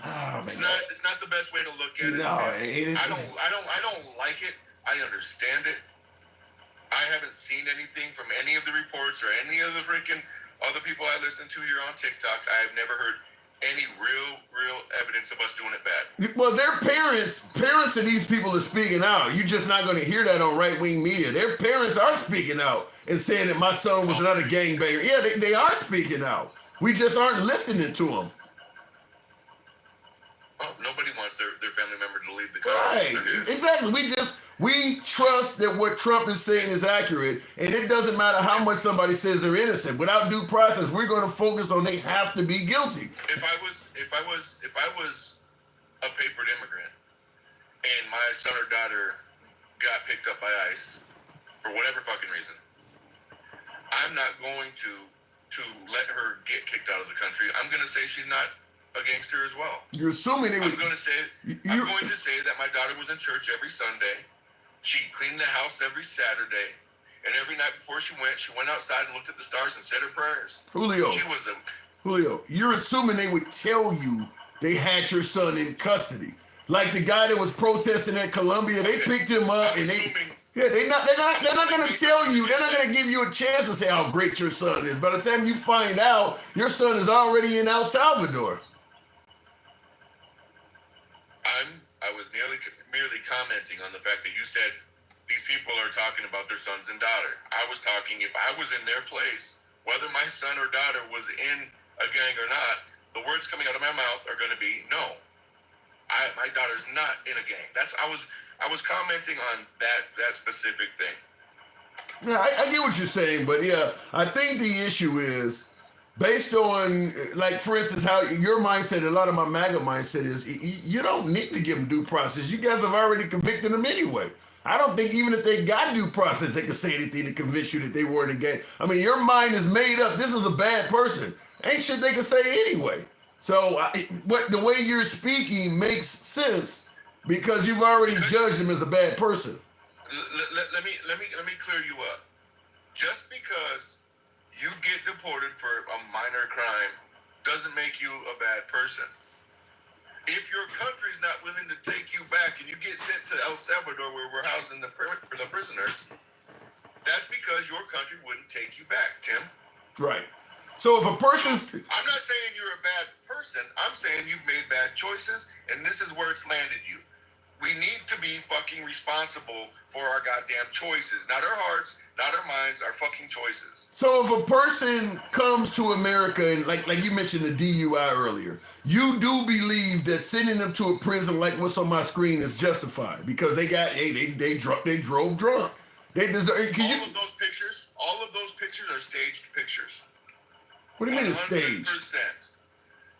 Oh, It's not the best way to look at it. No, I don't like it. I understand it. I haven't seen anything from any of the reports or any of the freaking other people I listen to here on TikTok. I have never heard any real evidence of us doing it bad. Well, their parents of these people are speaking out. You're just not going to hear that on right-wing media. Their parents are speaking out and saying that my son was not a gangbanger. Yeah, they are speaking out. We just aren't listening to them. Well, nobody wants their family member to leave the country. Right, exactly. We trust that what Trump is saying is accurate, and it doesn't matter how much somebody says they're innocent. Without due process, we're going to focus on they have to be guilty. If I was a papered immigrant and my son or daughter got picked up by ICE for whatever fucking reason, I'm not going to let her get kicked out of the country. I'm going to say she's not a gangster as well. You're assuming I'm going to say that my daughter was in church every Sunday. She cleaned the house every Saturday, and every night before she went outside and looked at the stars and said her prayers. Julio, you're assuming they would tell you they had your son in custody. Like the guy that was protesting at Columbia, they picked him up they're not going to tell you. They're not going to give you a chance to say how great your son is. By the time you find out, your son is already in El Salvador. I was merely commenting on the fact that you said these people are talking about their sons and daughter. I was talking if I was in their place, whether my son or daughter was in a gang or not, the words coming out of my mouth are going to be no. My daughter's not in a gang. I was commenting on that specific thing. Yeah, I get what you're saying, but yeah, I think the issue is based on, like, for instance, how your mindset, a lot of my MAGA mindset is, you don't need to give them due process. You guys have already convicted them anyway. I don't think even if they got due process, they could say anything to convince you that they weren't a gang. I mean, your mind is made up. This is a bad person. Ain't shit they can say anyway. So the way you're speaking makes sense because you've already judged him as a bad person. Let me clear you up. Just because you get deported for a minor crime doesn't make you a bad person. If your country's not willing to take you back and you get sent to El Salvador where we're housing the prisoners, that's because your country wouldn't take you back, Tim. Right. So if a person's... I'm not saying you're a bad person. I'm saying you've made bad choices and this is where it's landed you. We need to be fucking responsible for our goddamn choices. Not our hearts, not our minds, our fucking choices. So if a person comes to America and like you mentioned the DUI earlier, you do believe that sending them to a prison like what's on my screen is justified because they drove drunk. They deserve. All of those pictures are staged pictures. What do you mean it's staged? 100%.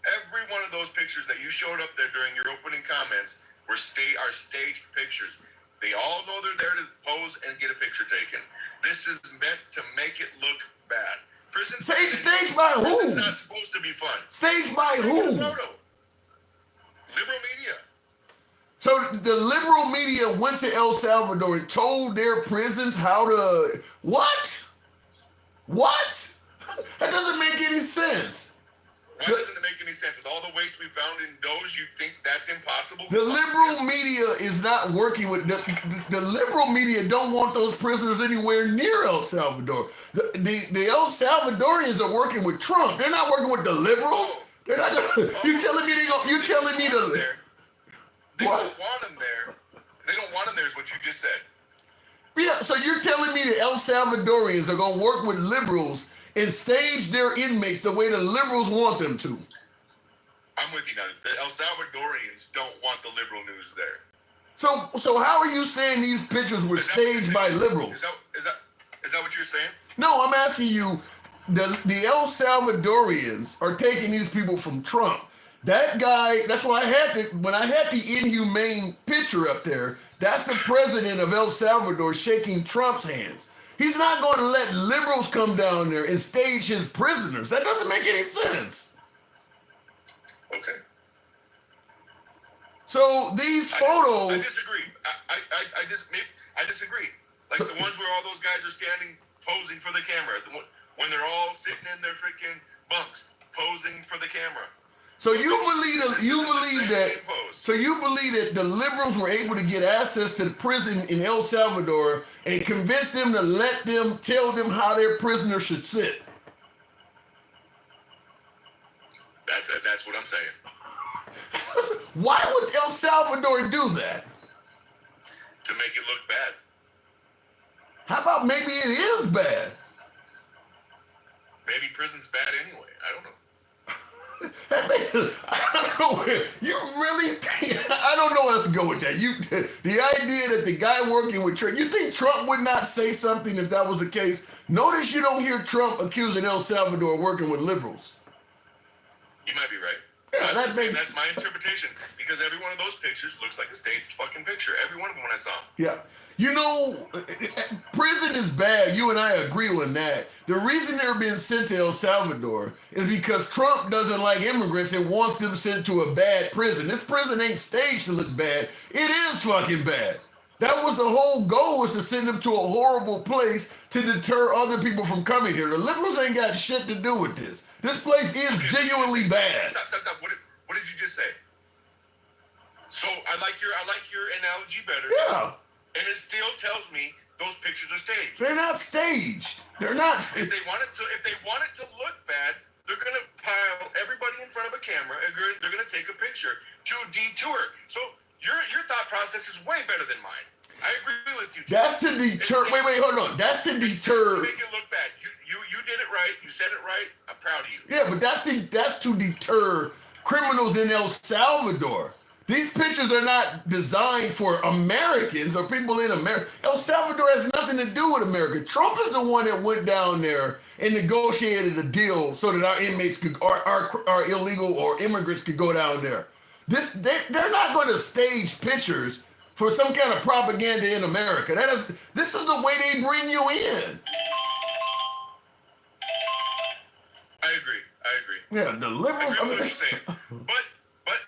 Every one of those pictures that you showed up there during your opening comments are staged pictures. They all know they're there to pose and get a picture taken. This is meant to make it look bad. Staged by who? It's not supposed to be fun. Staged by who? Liberal media. So the liberal media went to El Salvador and told their prisons how to what? What? That doesn't make any sense. Why doesn't it make any sense? With all the waste we found in those, you think that's impossible? The liberal media is not working with the liberal media. Don't want those prisoners anywhere near El Salvador. The El Salvadorians are working with Trump. They're not working with the liberals. They're not. You telling me you telling me to? They don't want them there. They don't want them there. Is what you just said. Yeah. So you're telling me the El Salvadorians are going to work with liberals and stage their inmates the way the liberals want them to? I'm with you now. The El Salvadorians don't want the liberal news there. So how are you saying these pictures were staged by liberals? Is that what you're saying? No, I'm asking you. The El Salvadorians are taking these people from Trump. That guy. That's why when I had the Inhumane picture up there. That's the president of El Salvador shaking Trump's hands. He's not going to let liberals come down there and stage his prisoners. That doesn't make any sense. Okay. So these photos. I disagree. I disagree. Like the ones where all those guys are standing, posing for the camera. When they're all sitting in their freaking bunks, posing for the camera. So you believe that the liberals were able to get access to the prison in El Salvador and convince them to tell them how their prisoners should sit. That's what I'm saying. Why would El Salvador do that? To make it look bad. How about maybe it is bad? Maybe prison's bad anyway. I don't know. I don't know where you really. I don't know where else to go with that. The idea that the guy working with Trump. You think Trump would not say something if that was the case? Notice you don't hear Trump accusing El Salvador of working with liberals. You might be right. Yeah, that's my interpretation because every one of those pictures looks like a staged fucking picture. Every one of them when I saw them. Yeah. You know, prison is bad. You and I agree on that. The reason they're being sent to El Salvador is because Trump doesn't like immigrants and wants them sent to a bad prison. This prison ain't staged to look bad. It is fucking bad. That was the whole goal, was to send them to a horrible place to deter other people from coming here. The liberals ain't got shit to do with this. This place is genuinely bad. Stop. What did you just say? So I like your analogy better. Yeah. And it still tells me those pictures are staged. They're not staged. They're not. If they want it to look bad, they're gonna pile everybody in front of a camera and they're gonna take a picture to detour. So your thought process is way better than mine. I agree with you. That's to deter. Wait, hold on. That's to deter. To make it look bad. You did it right. You said it right. I'm proud of you. Yeah, but that's to deter criminals in El Salvador. These pictures are not designed for Americans or people in America. El Salvador has nothing to do with America. Trump is the one that went down there and negotiated a deal so that our inmates could, our illegal or immigrants could go down there. They're not going to stage pictures for some kind of propaganda in America. This is the way they bring you in. I agree. Yeah, the liberals. I agree with what you're saying. But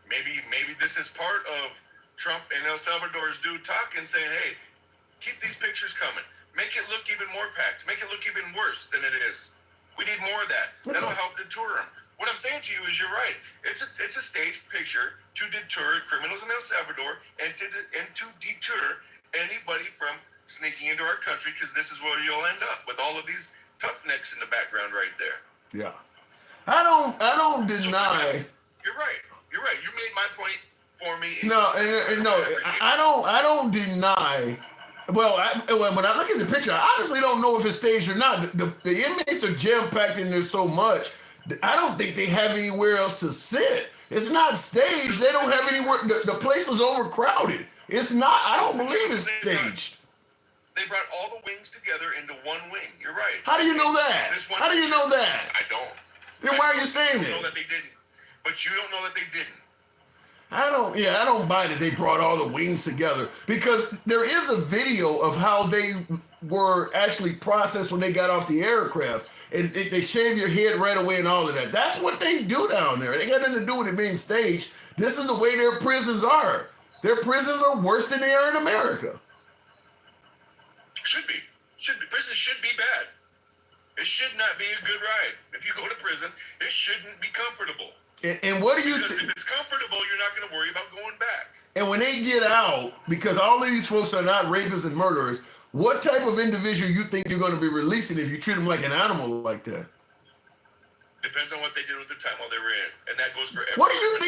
maybe this is part of Trump and El Salvador's dude talking, saying, hey, keep these pictures coming. Make it look even more packed. Make it look even worse than it is. We need more of that. That'll help deter them. What I'm saying to you is you're right. It's a staged picture to deter criminals in El Salvador and to deter anybody from sneaking into our country, because this is where you'll end up with all of these tough necks in the background right there. Yeah. I don't deny. You're right. You made my point for me. No, no, I don't deny. Well, when I look at the picture, I honestly don't know if it's staged or not. The inmates are jam packed in there so much. I don't think they have anywhere else to sit. It's not staged. They don't have anywhere. The place is overcrowded. It's not. I don't believe it's staged. They brought all the wings together into one wing. You're right. How do you know that? How do you know that? I don't. Then why are you saying I don't know that? that they didn't. But you don't know that they didn't. I don't buy that they brought all the wings together, because there is a video of how they were actually processed when they got off the aircraft, and they shave your head right away and all of that. That's what they do down there. They got nothing to do with it being staged. This is the way their prisons are. Their prisons are worse than they are in America. Should be. Prison should be bad. It should not be a good ride. If you go to prison, it shouldn't be comfortable. And what do you Because if it's comfortable, you're not going to worry about going back. And when they get out, because all of these folks are not rapists and murderers, what type of individual you think you're going to be releasing if you treat them like an animal like that? Depends on what they did with their time while they were in, and that goes for every. What do you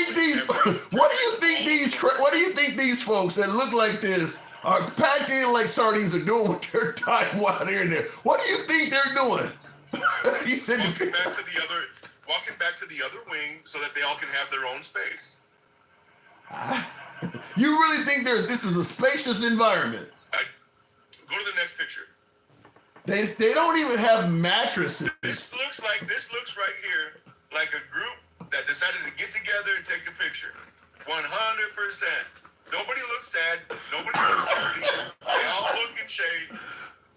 think these folks that look like this are packed in like sardines are doing with their time while they're in there? What do you think they're doing? He said walking back to the other wing so that they all can have their own space. You really think this is a spacious environment? Go to the next picture. They don't even have mattresses. This looks right here like a group that decided to get together and take a picture. 100%. Nobody looks sad. Nobody looks dirty. They all look in shade.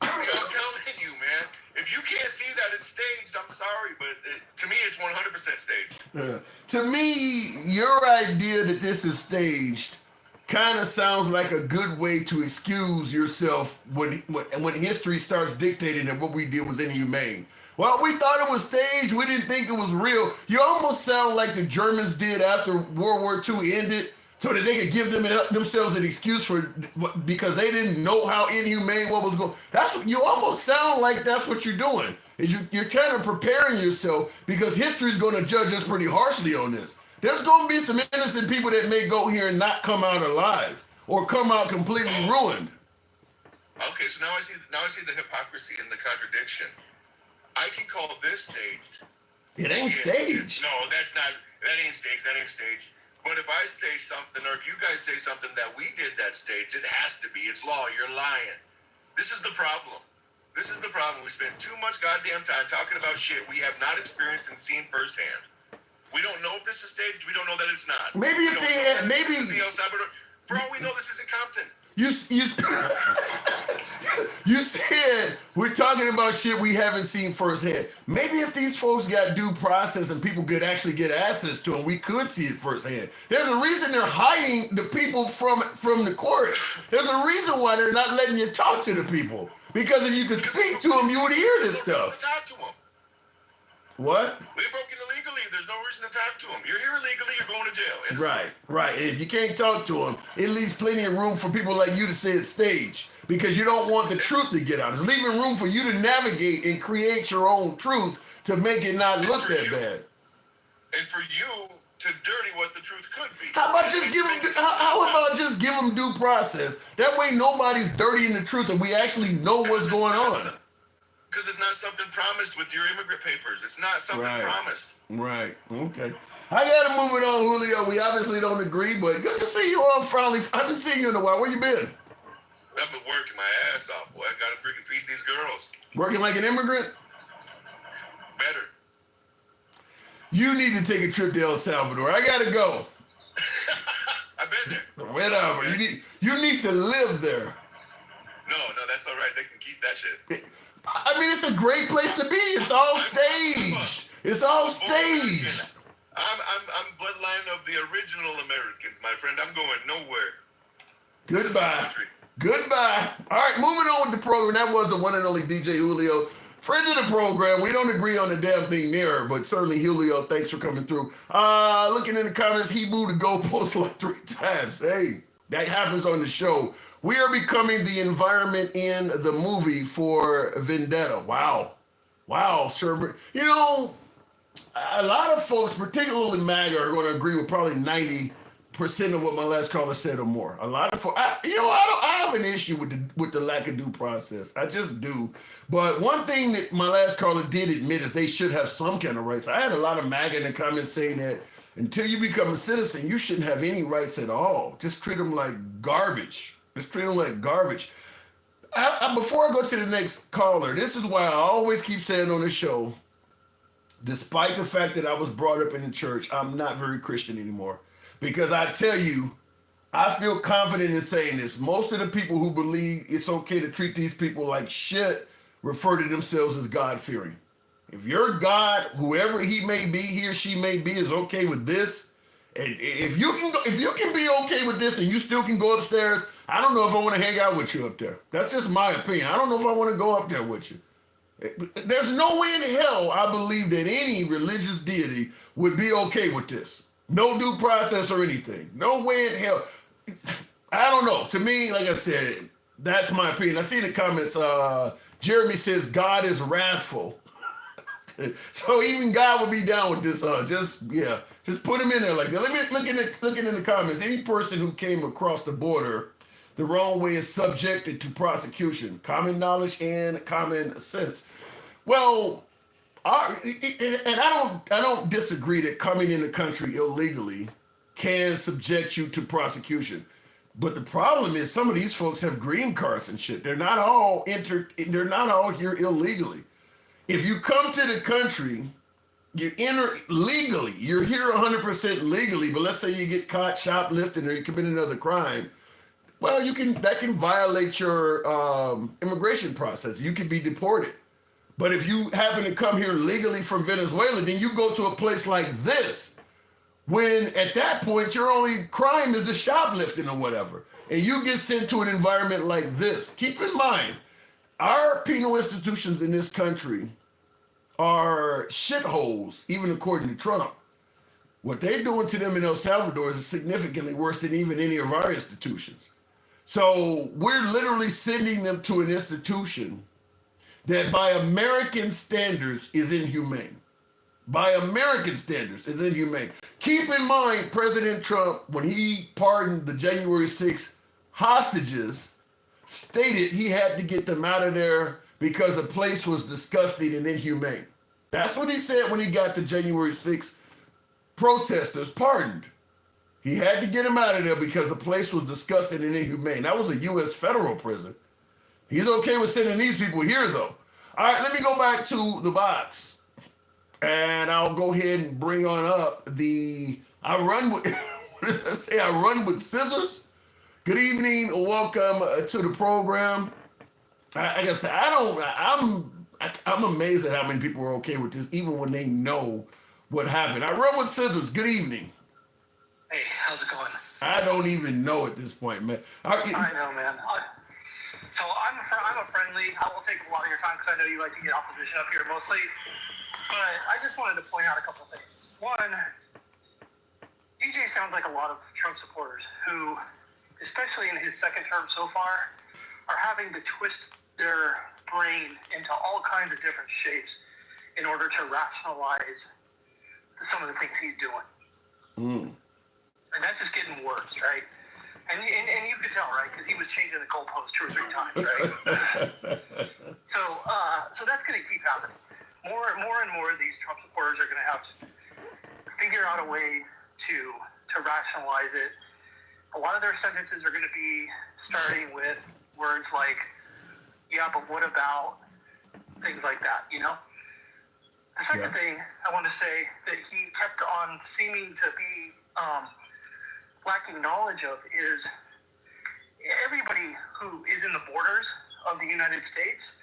I'm telling you, man. If you can't see that it's staged, I'm sorry, but to me, it's 100% staged. To me, your idea that this is staged kind of sounds like a good way to excuse yourself when history starts dictating that what we did was inhumane. Well, we thought it was staged. We didn't think it was real. You almost sound like the Germans did after World War II ended, so that they could give themselves an excuse because they didn't know how inhumane what was going. That's what you almost sound like. That's what you're doing. Is you're trying to preparing yourself because history is going to judge us pretty harshly on this. There's going to be some innocent people that may go here and not come out alive or come out completely ruined. Okay, so now I see the hypocrisy and the contradiction. I can call this staged. It ain't staged. No, that ain't staged. But if I say something, or if you guys say something that we did that stage, it has to be. It's law. You're lying. This is the problem. We spend too much goddamn time talking about shit we have not experienced and seen firsthand. We don't know if this is staged. We don't know that it's not. Maybe if they had, maybe this is the El Salvador. For all we know, this isn't Compton. You said we're talking about shit we haven't seen firsthand. Maybe if these folks got due process and people could actually get access to them, we could see it firsthand. There's a reason they're hiding the people from the court. There's a reason why they're not letting you talk to the people. Because if you could speak to them, you would hear this stuff. Talk to them. What? They broke in illegally. There's no reason to talk to them. You're here illegally. You're going to jail. Right. If you can't talk to them, it leaves plenty of room for people like you to say it's staged because you don't want the truth to get out. It's leaving room for you to navigate and create your own truth to make it not look that bad. And for you to dirty what the truth could be. How about just give them due process? That way nobody's dirtying the truth and we actually know what's going on. Because it's not something promised with your immigrant papers. It's not something promised. Right. Okay. I gotta move it on, Julio. We obviously don't agree, but good to see you on finally. I haven't seen you in a while. Where you been? I've been working my ass off, boy. I gotta freaking feed these girls. Working like an immigrant? Better. You need to take a trip to El Salvador. I gotta go. I've been there. Whatever. You need to live there. No, that's all right. They can keep that shit. I mean, it's a great place to be. It's all staged. It's all staged. I'm bloodline of the original Americans, my friend. I'm going nowhere. Goodbye. All right, moving on with the program. That was the one and only DJ Julio. Friend of the program. We don't agree on the damn thing there, but certainly Julio, thanks for coming through. Looking in the comments, he moved the goalpost like 3 times. Hey, that happens on the show. We are becoming the environment in the movie for Vendetta. Wow, sir. You know, a lot of folks, particularly MAGA, are going to agree with probably 90% percent of what my last caller said or more. A lot of, I have an issue with the lack of due process. I just do. But one thing that my last caller did admit is they should have some kind of rights. I had a lot of MAGA in the comments saying that until you become a citizen, you shouldn't have any rights at all. Just treat them like garbage. Just treat them like garbage. Before I go to the next caller, this is why I always keep saying on the show, despite the fact that I was brought up in the church, I'm not very Christian anymore. Because I tell you, I feel confident in saying this. Most of the people who believe it's okay to treat these people like shit refer to themselves as God-fearing. If your God, whoever he or she may be, is okay with this, and if you can be okay with this and you still can go upstairs, I don't know if I want to hang out with you up there. That's just my opinion. I don't know if I want to go up there with you. There's no way in hell I believe that any religious deity would be okay with this. No due process or anything. No way in hell. I don't know. To me, like I said, that's my opinion. I see in the comments, Jeremy says God is wrathful. So even God would be down with this. Just put him in there like that. Let me looking in the comments. Any person who came across the border the wrong way is subjected to prosecution. Common knowledge and common sense. Well, I don't disagree that coming in the country illegally can subject you to prosecution. But the problem is some of these folks have green cards and shit. They're not all here illegally. If you come to the country, you enter legally. You're here 100% legally, but let's say you get caught shoplifting or you commit another crime. Well, that can violate your immigration process. You can be deported. But if you happen to come here legally from Venezuela, then you go to a place like this, when at that point your only crime is the shoplifting or whatever, and you get sent to an environment like this. Keep in mind, our penal institutions in this country are shitholes, even according to Trump. What they're doing to them in El Salvador is significantly worse than even any of our institutions. So we're literally sending them to an institution that by American standards is inhumane. By American standards is inhumane. Keep in mind, President Trump, when he pardoned the January 6th hostages, stated he had to get them out of there because the place was disgusting and inhumane. That's what he said when he got the January 6th protesters pardoned. He had to get them out of there because the place was disgusting and inhumane. That was a U.S. federal prison. He's okay with sending these people here, though. All right, let me go back to the box. And I'll go ahead and bring on up I run with scissors. Good evening, welcome to the program. Like I said, I'm amazed at how many people are okay with this, even when they know what happened. I run with scissors. Good evening. Hey, how's it going? I don't even know at this point, man. I know, man. So I'm a friendly. I will take a lot of your time because I know you like to get opposition up here mostly. But I just wanted to point out a couple things. One, DJ sounds like a lot of Trump supporters who, especially in his second term so far, are having to twist their brain into all kinds of different shapes in order to rationalize some of the things he's doing. And that's just getting worse, right? And you could tell, right? Because he was changing the goalpost 2 or 3 times, right? So that's going to keep happening. More and more of these Trump supporters are going to have to figure out a way to rationalize it. A lot of their sentences are going to be starting with words like, yeah, but what about things like that, you know? The second thing I want to say that he kept on seeming to be lacking knowledge of is everybody who is in the borders of the United States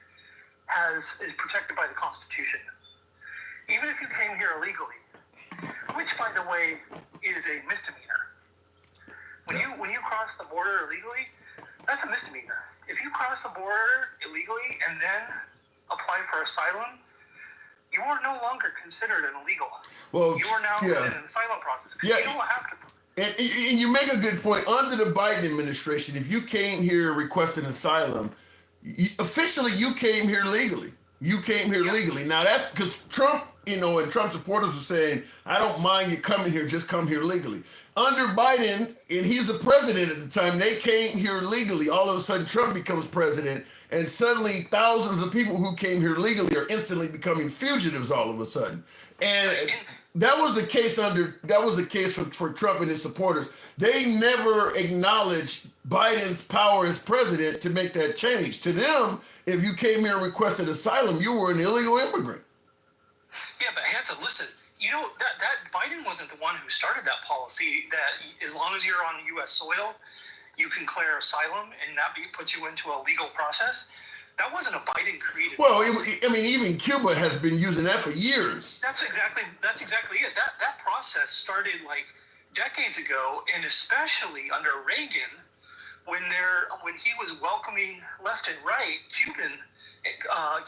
is protected by the Constitution. Even if you came here illegally, which, by the way, is a misdemeanor. When you cross the border illegally, that's a misdemeanor. If you cross the border illegally and then apply for asylum, you are no longer considered an illegal. Well, you are now in an asylum process. You don't have to. And you make a good point. Under the Biden administration, if you came here requesting asylum, officially you came here legally. You came here legally. Now that's because Trump, and Trump supporters were saying, I don't mind you coming here, just come here legally. under Biden, and he's the president at the time, they came here legally. All of a sudden, Trump becomes president, and suddenly thousands of people who came here legally are instantly becoming fugitives all of a sudden. And that was the case for Trump and his supporters. They never acknowledged Biden's power as president to make that change. To them, if you came here and requested asylum, you were an illegal immigrant. Yeah, but Hanson, listen, you know, that Biden wasn't the one who started that policy that as long as you're on U.S. soil, you can clear asylum and that puts you into a legal process. That wasn't a Biden created policy. I mean, even Cuba has been using that for years. That's exactly it. That process started like decades ago, and especially under Reagan, when he was welcoming left and right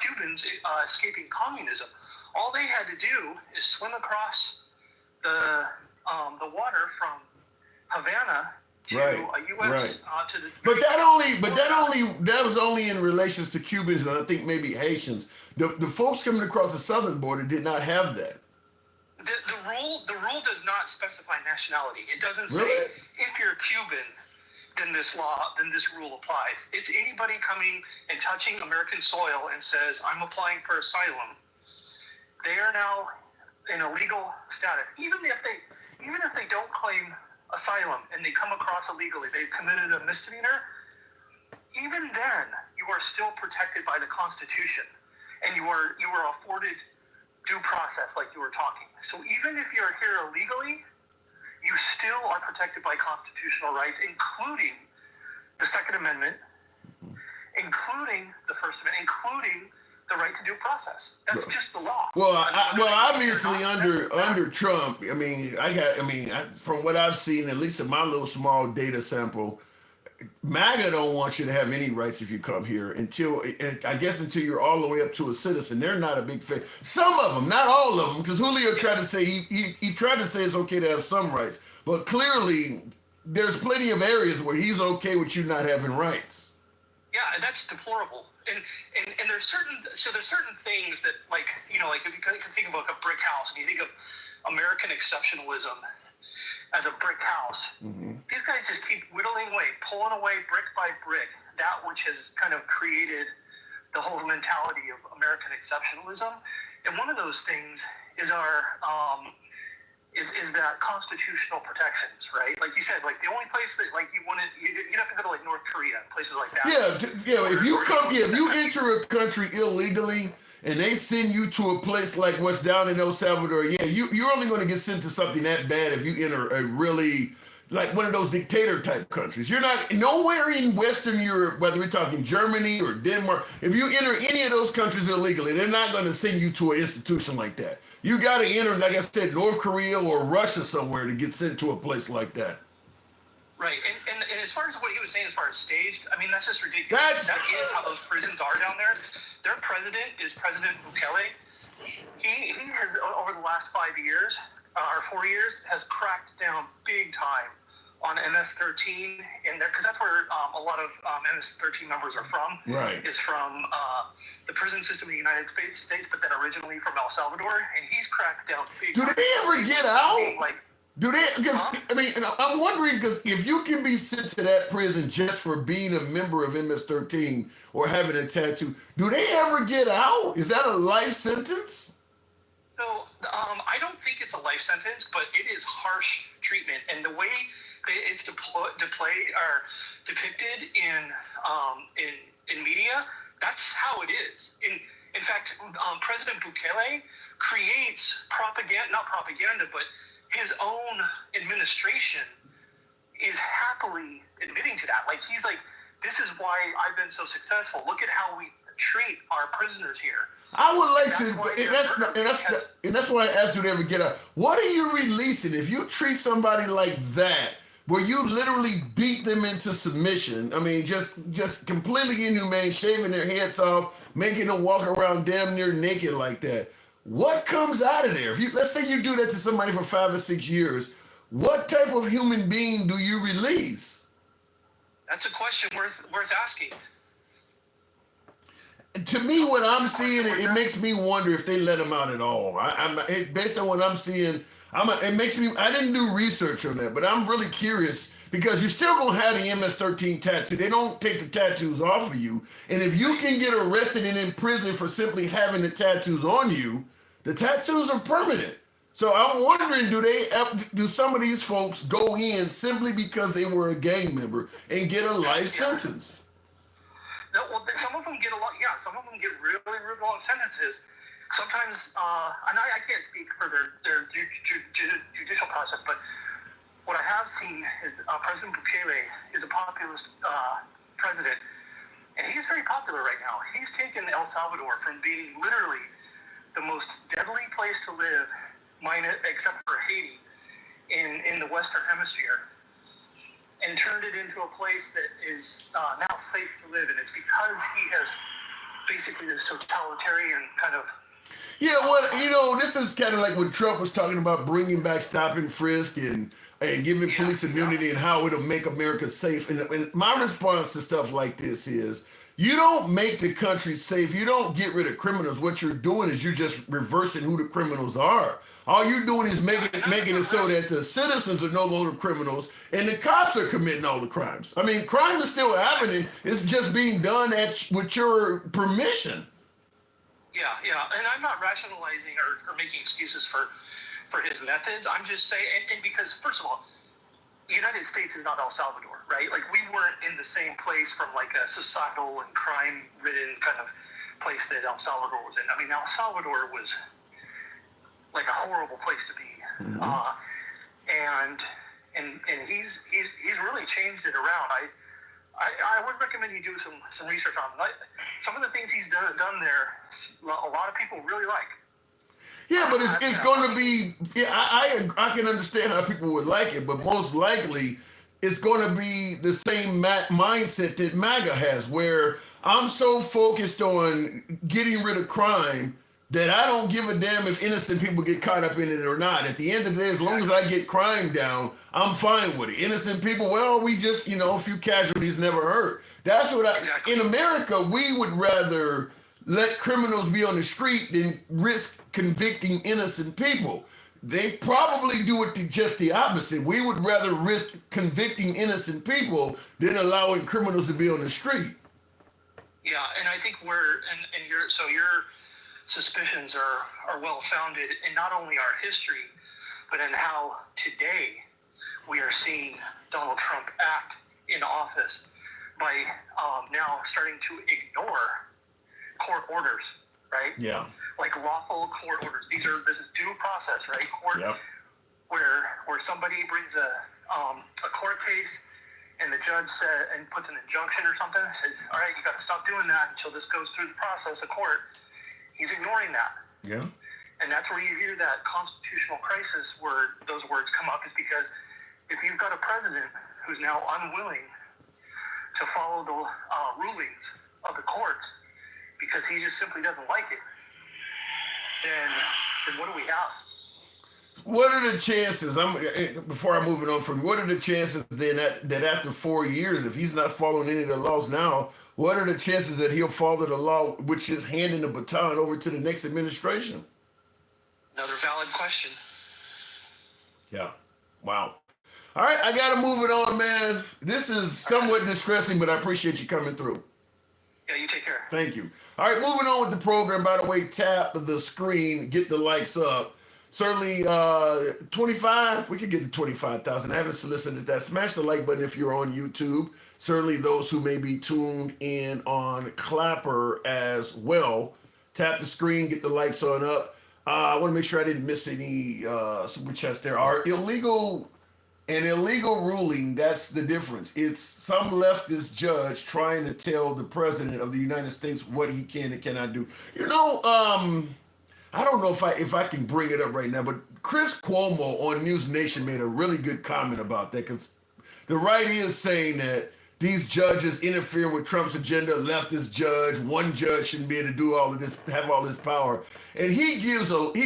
Cubans escaping communism. All they had to do is swim across the water from Havana to a U.S. To the. But that was only in relations to Cubans and I think maybe Haitians. The folks coming across the southern border did not have that. The rule does not specify nationality. It doesn't say Really? if you're Cuban, then this rule applies. It's anybody coming and touching American soil and says, I'm applying for asylum. They are now in a legal status. Even if they don't claim asylum and they come across illegally, they've committed a misdemeanor, even then you are still protected by the Constitution and you are afforded due process like you were talking. So even if you're here illegally, you still are protected by constitutional rights, including the Second Amendment, including the First Amendment, including the right to due process. That's just the law. Well, obviously under Trump, from what I've seen, at least in my little small data sample, MAGA don't want you to have any rights if you come here until you're all the way up to a citizen. They're not a big fan. Some of them, not all of them, because Julio tried to say he tried to say it's okay to have some rights, but clearly there's plenty of areas where he's okay with you not having rights. Yeah, and that's deplorable. And there's certain things that like if you can think of like a brick house and you think of American exceptionalism as a brick house, these guys just keep whittling away, pulling away brick by brick, that which has kind of created the whole mentality of American exceptionalism. And one of those things is our is that constitutional protections, right? Like you said, like the only place that like you'd have to go to like North Korea, places like that. If you enter a country illegally and they send you to a place like what's down in El Salvador, you're only going to get sent to something that bad if you enter a really like one of those dictator type countries. You're not nowhere in Western Europe, whether we're talking Germany or Denmark. If you enter any of those countries illegally, they're not going to send you to an institution like that. You got to enter, like I said, North Korea or Russia somewhere to get sent to a place like that. Right, and as far as what he was saying, as far as staged, I mean, that's just ridiculous. That is how those prisons are down there. Their president is President Bukele. He has, over the last 5 years, or 4 years, has cracked down big time on MS-13 in there, because that's where a lot of MS-13 members are from. Right. Is from the prison system in the United States, but then originally from El Salvador, and he's cracked down big time. Do they ever get out? Do they? I'm wondering, because if you can be sent to that prison just for being a member of MS-13 or having a tattoo, do they ever get out? Is that a life sentence? So I don't think it's a life sentence, but it is harsh treatment, and the way it's depicted in media, that's how it is. In fact, President Bukele creates not propaganda, but his own administration is happily admitting to that. Like, he's like, this is why I've been so successful. Look at how we treat our prisoners here. I would like and that's why I asked you to ever get out. What are you releasing if you treat somebody like that, where you literally beat them into submission? I mean, just completely inhumane, shaving their heads off, making them walk around damn near naked like that. What comes out of there? Let's say you do that to somebody for 5 or 6 years, what type of human being do you release? That's a question worth asking. To me, what I'm seeing, it makes me wonder if they let him out at all. Based on what I'm seeing, It makes me. I didn't do research on that, but I'm really curious because you're still gonna have the MS-13 tattoo. They don't take the tattoos off of you, and if you can get arrested and in prison for simply having the tattoos on you, the tattoos are permanent. So I'm wondering, do some of these folks go in simply because they were a gang member and get a life sentence? No, well, some of them get a lot. Yeah, some of them get really, really long sentences. Sometimes, and I can't speak for their judicial process, but what I have seen is President Bukele is a populist president, and he's very popular right now. He's taken El Salvador from being literally the most deadly place to live, except for Haiti, in the Western Hemisphere, and turned it into a place that is now safe to live in. It's because he has basically this totalitarian kind of. Yeah, well, this is kind of like when Trump was talking about bringing back stop and frisk and giving police immunity and how it'll make America safe. And my response to stuff like this is, you don't make the country safe. You don't get rid of criminals. What you're doing is you're just reversing who the criminals are. All you're doing is making it so that the citizens are no longer criminals and the cops are committing all the crimes. I mean, crime is still happening. It's just being done with your permission. Yeah, and I'm not rationalizing or making excuses for his methods. I'm just saying, and because, first of all, the United States is not El Salvador, right? Like, we weren't in the same place from, like, a societal and crime-ridden kind of place that El Salvador was in. I mean, El Salvador was, like, a horrible place to be. Mm-hmm. And he's really changed it around. I would recommend you do some research on it. Some of the things he's done there, a lot of people really like. Yeah, but it's going to be. Yeah, I can understand how people would like it, but most likely it's going to be the same mindset that MAGA has, where I'm so focused on getting rid of crime that I don't give a damn if innocent people get caught up in it or not. At the end of the day, as long as I get crime down, I'm fine with it. Innocent people, well, we just, a few casualties never hurt. That's what in America, we would rather let criminals be on the street than risk convicting innocent people. They probably do it just the opposite. We would rather risk convicting innocent people than allowing criminals to be on the street. Yeah, and I think your suspicions are well founded in not only our history, but in how today we are seeing Donald Trump act in office by now starting to ignore court orders, right? Yeah. Like lawful court orders. This is due process, right? Court, yep. where somebody brings a court case and the judge puts an injunction or something, says, all right, you got to stop doing that until this goes through the process of court. He's ignoring that. Yeah. And that's where you hear that constitutional crisis where those words come up, is because if you've got a president who's now unwilling to follow the rulings of the courts because he just simply doesn't like it, then what do we have? What are the chances, before I'm moving on from, what are the chances then that after 4 years, if he's not following any of the laws now, what are the chances that he'll follow the law, which is handing the baton over to the next administration? Another valid question. Yeah. Wow. All right, I got to move it on, man. This is somewhat distressing, but I appreciate you coming through. Yeah, you take care. Thank you. All right, moving on with the program. By the way, tap the screen, get the likes up. Certainly, 25, we could get to 25,000. I haven't solicited that. Smash the like button if you're on YouTube. Certainly those who may be tuned in on Clapper as well. Tap the screen, get the lights on up. I want to make sure I didn't miss any super chats there. An illegal ruling, that's the difference. It's some leftist judge trying to tell the president of the United States what he can and cannot do. I don't know if I can bring it up right now, but Chris Cuomo on News Nation made a really good comment about that, because the right is saying that these judges interfere with Trump's agenda. Leftist judge, one judge shouldn't be able to do all of this, have all this power. And he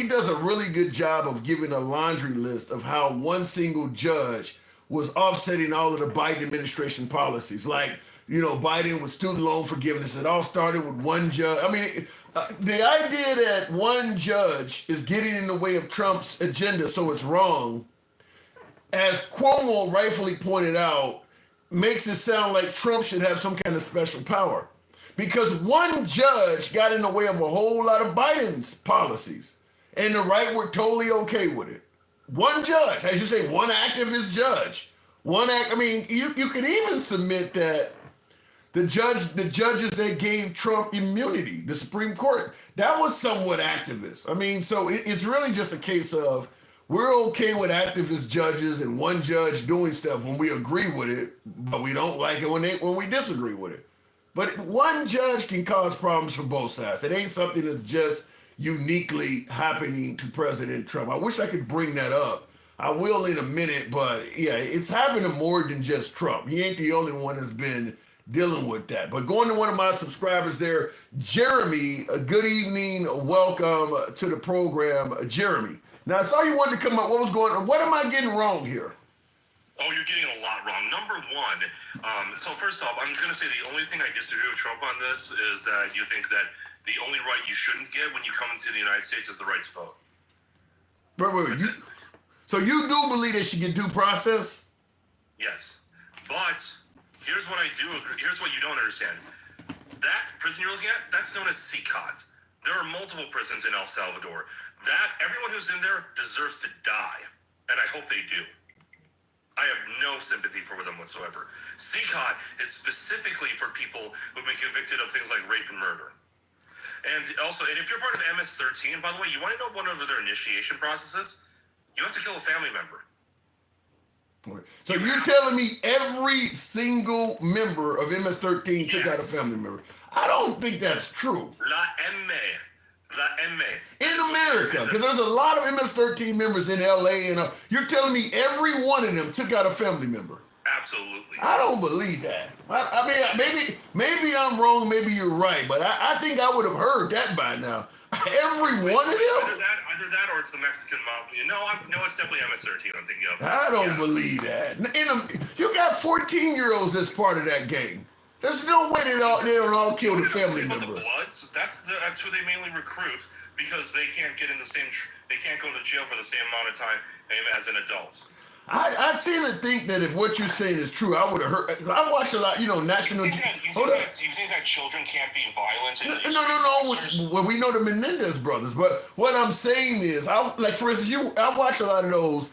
does a really good job of giving a laundry list of how one single judge was offsetting all of the Biden administration policies. Like, Biden with student loan forgiveness. It all started with one judge. I mean, the idea that one judge is getting in the way of Trump's agenda, so it's wrong, as Cuomo rightfully pointed out, makes it sound like Trump should have some kind of special power. Because one judge got in the way of a whole lot of Biden's policies. And the right were totally okay with it. One judge, as you say, one activist judge. You could even submit that the judges that gave Trump immunity, the Supreme Court, that was somewhat activist. So it's really just a case of we're okay with activist judges and one judge doing stuff when we agree with it, but we don't like it when we disagree with it. But one judge can cause problems for both sides. It ain't something that's just uniquely happening to President Trump. I wish I could bring that up. I will in a minute, but yeah, it's happening to more than just Trump. He ain't the only one that's been dealing with that. But going to one of my subscribers there, Jeremy, good evening, welcome to the program, Jeremy. Now, I saw you wanted to come up. What was going on? What am I getting wrong here? Oh, you're getting a lot wrong. Number one, so first off, I'm going to say the only thing I disagree with Trump on this is that you think that the only right you shouldn't get when you come into the United States is the right to vote. Wait. So you do believe they should get due process? Yes. But here's what I do agree. Here's what you don't understand. That prison you're looking at, that's known as CCOT. There are multiple prisons in El Salvador. Everyone who's in there deserves to die. And I hope they do. I have no sympathy for them whatsoever. CCOT is specifically for people who've been convicted of things like rape and murder. And also, if you're part of MS-13, by the way, you want to know one of their initiation processes? You have to kill a family member. So you're telling me every single member of MS-13 took out a family member? I don't think that's true. La M. In America, because there's a lot of MS-13 members in LA, and you're telling me every one of them took out a family member? Absolutely. I don't believe that. Maybe I'm wrong, maybe you're right, but I think I would have heard that by now. Every one of them? Either that or it's the Mexican mafia. No, it's definitely MS-13 I'm thinking of. I don't believe that. You got 14-year-olds that's part of that gang. There's no way they don't all kill the family member. The Bloods, that's who they mainly recruit because they can't get in they can't go to jail for the same amount of time as an adult. I tend to think that if what you're saying is true, I would have heard. I watch a lot, national. Do you think that children can't be violent? No. Well, we know the Menendez brothers, but what I'm saying is, for instance, I watch a lot of those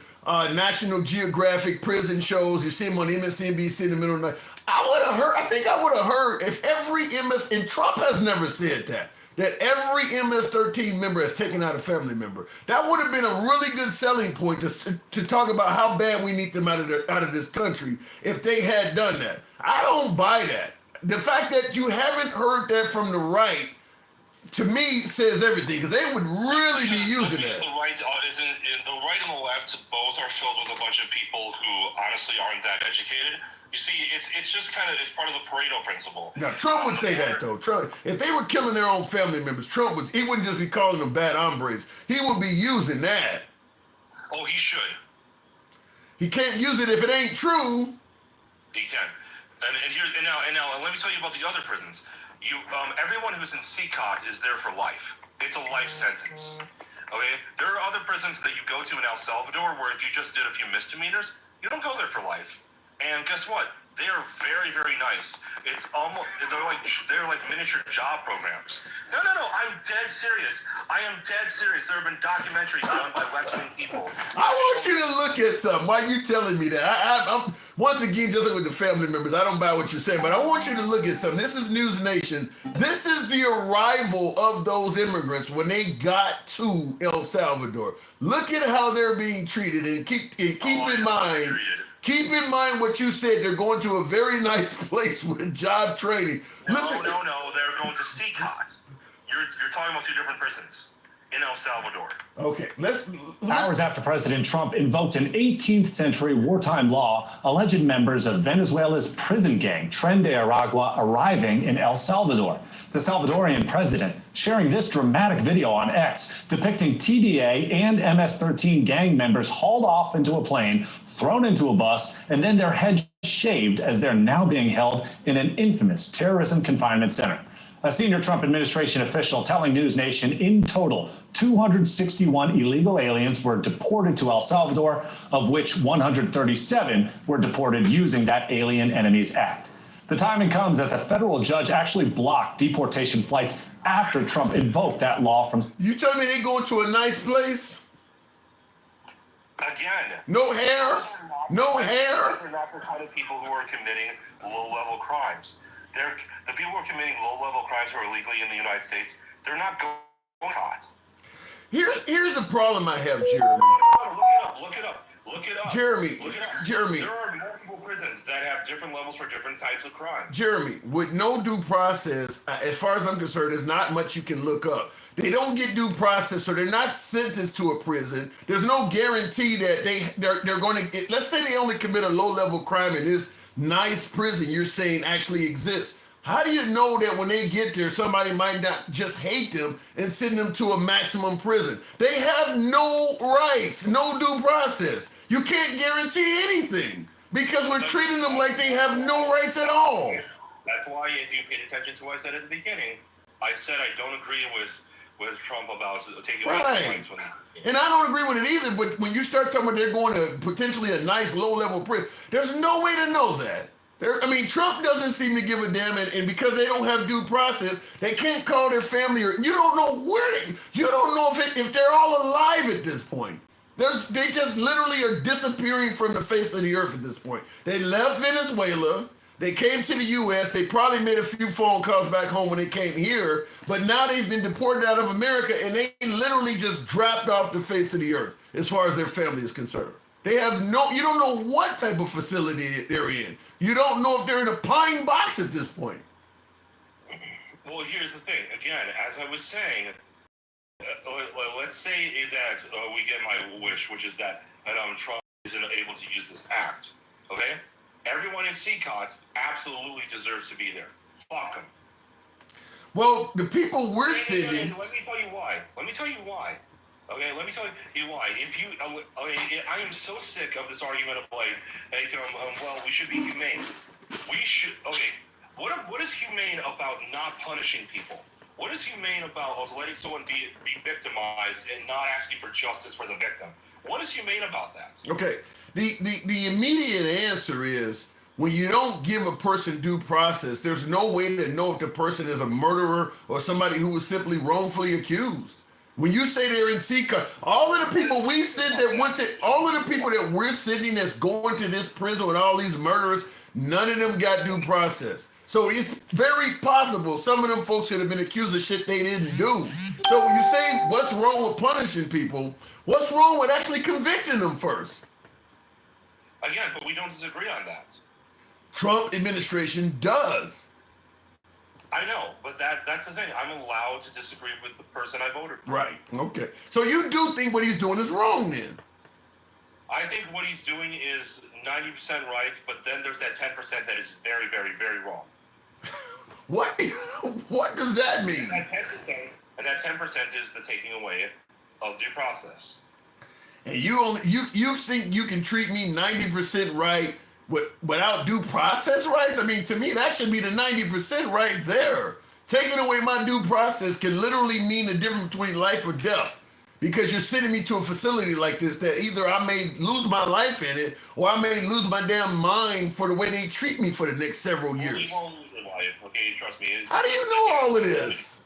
National Geographic prison shows. You see them on MSNBC in the middle of the night. I think I would have heard if every and Trump has never said that every MS-13 member has taken out a family member. That would have been a really good selling point to talk about how bad we need them out of this country if they had done that. I don't buy that. The fact that you haven't heard that from the right, to me, says everything, because they would really be using that. The right and the left both are filled with a bunch of people who honestly aren't that educated. You see, it's just it's part of the Pareto principle. Now, Trump would say that, though. Trump, if they were killing their own family members, he wouldn't just be calling them bad hombres. He would be using that. Oh, he should. He can't use it if it ain't true. He can. And now, let me tell you about the other prisons. Everyone who's in CCOT is there for life. It's a life sentence. Okay? There are other prisons that you go to in El Salvador where if you just did a few misdemeanors, you don't go there for life. And guess what? They are very, very nice. It's almost they're like miniature job programs. No. I'm dead serious. I am dead serious. There have been documentaries done by left-wing people. I want you to look at something. Why are you telling me that? I'm once again, just like with the family members, I don't buy what you're saying, but I want you to look at something. This is News Nation. This is the arrival of those immigrants when they got to El Salvador. Look at how they're being treated, and keep in mind. Keep in mind what you said. They're going to a very nice place with job training. No. They're going to CCOT. You're talking about two different prisons in El Salvador. Okay, Hours after President Trump invoked an 18th century wartime law, alleged members of Venezuela's prison gang Tren de Aragua arriving in El Salvador. The Salvadorian president sharing this dramatic video on X depicting TDA and MS-13 gang members hauled off into a plane, thrown into a bus, and then their heads shaved as they're now being held in an infamous terrorism confinement center. A senior Trump administration official telling News Nation in total, 261 illegal aliens were deported to El Salvador, of which 137 were deported using that Alien Enemies Act. The timing comes as a federal judge actually blocked deportation flights after Trump invoked that law from... You tell me they going to a nice place? Again, No hair? No hair? they're not the kind of people who are committing low-level crimes. They're the people who are committing low-level crimes who are illegally in the United States. They're not going caught. Here's the problem I have, Jeremy. Look it up. Jeremy, Look it up. Jeremy. There are multiple prisons that have different levels for different types of crimes. Jeremy, with no due process, as far as I'm concerned, there's not much you can look up. They don't get due process, so they're not sentenced to a prison. There's no guarantee that they're going to get, let's say they only commit a low-level crime in this nice prison you're saying actually exists. How do you know that when they get there, somebody might not just hate them and send them to a maximum prison? They have no rights, no due process. You can't guarantee anything because we're treating them like they have no rights at all. That's why, if you paid attention to what I said at the beginning, I said I don't agree with Trump about taking away the rights. And I don't agree with it either, but when you start talking about they're going to potentially a nice low-level prison, there's no way to know that. Trump doesn't seem to give a damn, and because they don't have due process, they can't call their family, or you don't know you don't know if they're all alive at this point. They just literally are disappearing from the face of the earth at this point. They left Venezuela. They came to the U.S. They probably made a few phone calls back home when they came here, but now they've been deported out of America, and they literally just dropped off the face of the earth as far as their family is concerned. They have you don't know what type of facility they're in. You don't know if they're in a pine box at this point. Well, here's the thing. Again, as I was saying, let's say that we get my wish, which is that Trump isn't able to use this act, okay? Everyone in CCOT absolutely deserves to be there. Fuck them. Well, the people we're sending... Let me tell you why. Okay, let me tell you why. I am so sick of this argument of well, we should be humane. What is humane about not punishing people? What is humane about letting someone be victimized and not asking for justice for the victim? What is humane about that? Okay, the immediate answer is when you don't give a person due process, there's no way to know if the person is a murderer or somebody who was simply wrongfully accused. When you say they're in CCOT, all of the people we sent all of the people that we're sending that's going to this prison with all these murderers, none of them got due process. So it's very possible some of them folks should have been accused of shit they didn't do. So when you say what's wrong with punishing people, what's wrong with actually convicting them first? Again, but we don't disagree on that. Trump administration does. I know, but that's the thing. I'm allowed to disagree with the person I voted for. Right. Okay. So you do think what he's doing is wrong then? I think what he's doing is 90% right, but then there's that 10% that is very, very, very wrong. What does that mean? And that 10% is the taking away of due process. And you think you can treat me 90% right without due process rights? I mean, to me, that should be the 90% right there. Taking away my due process can literally mean the difference between life or death. Because you're sending me to a facility like this that either I may lose my life in it or I may lose my damn mind for the way they treat me for the next several years. You won't lose your life, okay? Trust me. How do you know all of this?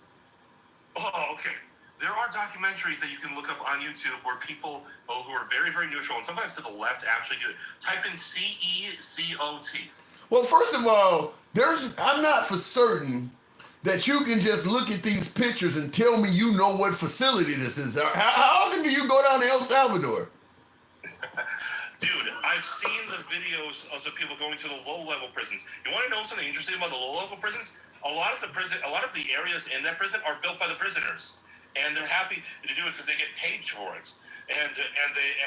Oh, okay. There are documentaries that you can look up on YouTube where people who are very, very neutral and sometimes to the left actually do it. Type in CECOT. Well, first of all, I'm not for certain that you can just look at these pictures and tell me you know what facility this is. How often do you go down to El Salvador? Dude, I've seen the videos of some people going to the low-level prisons. You want to know something interesting about the low-level prisons? A lot of the areas in that prison are built by the prisoners, and they're happy to do it because they get paid for it. And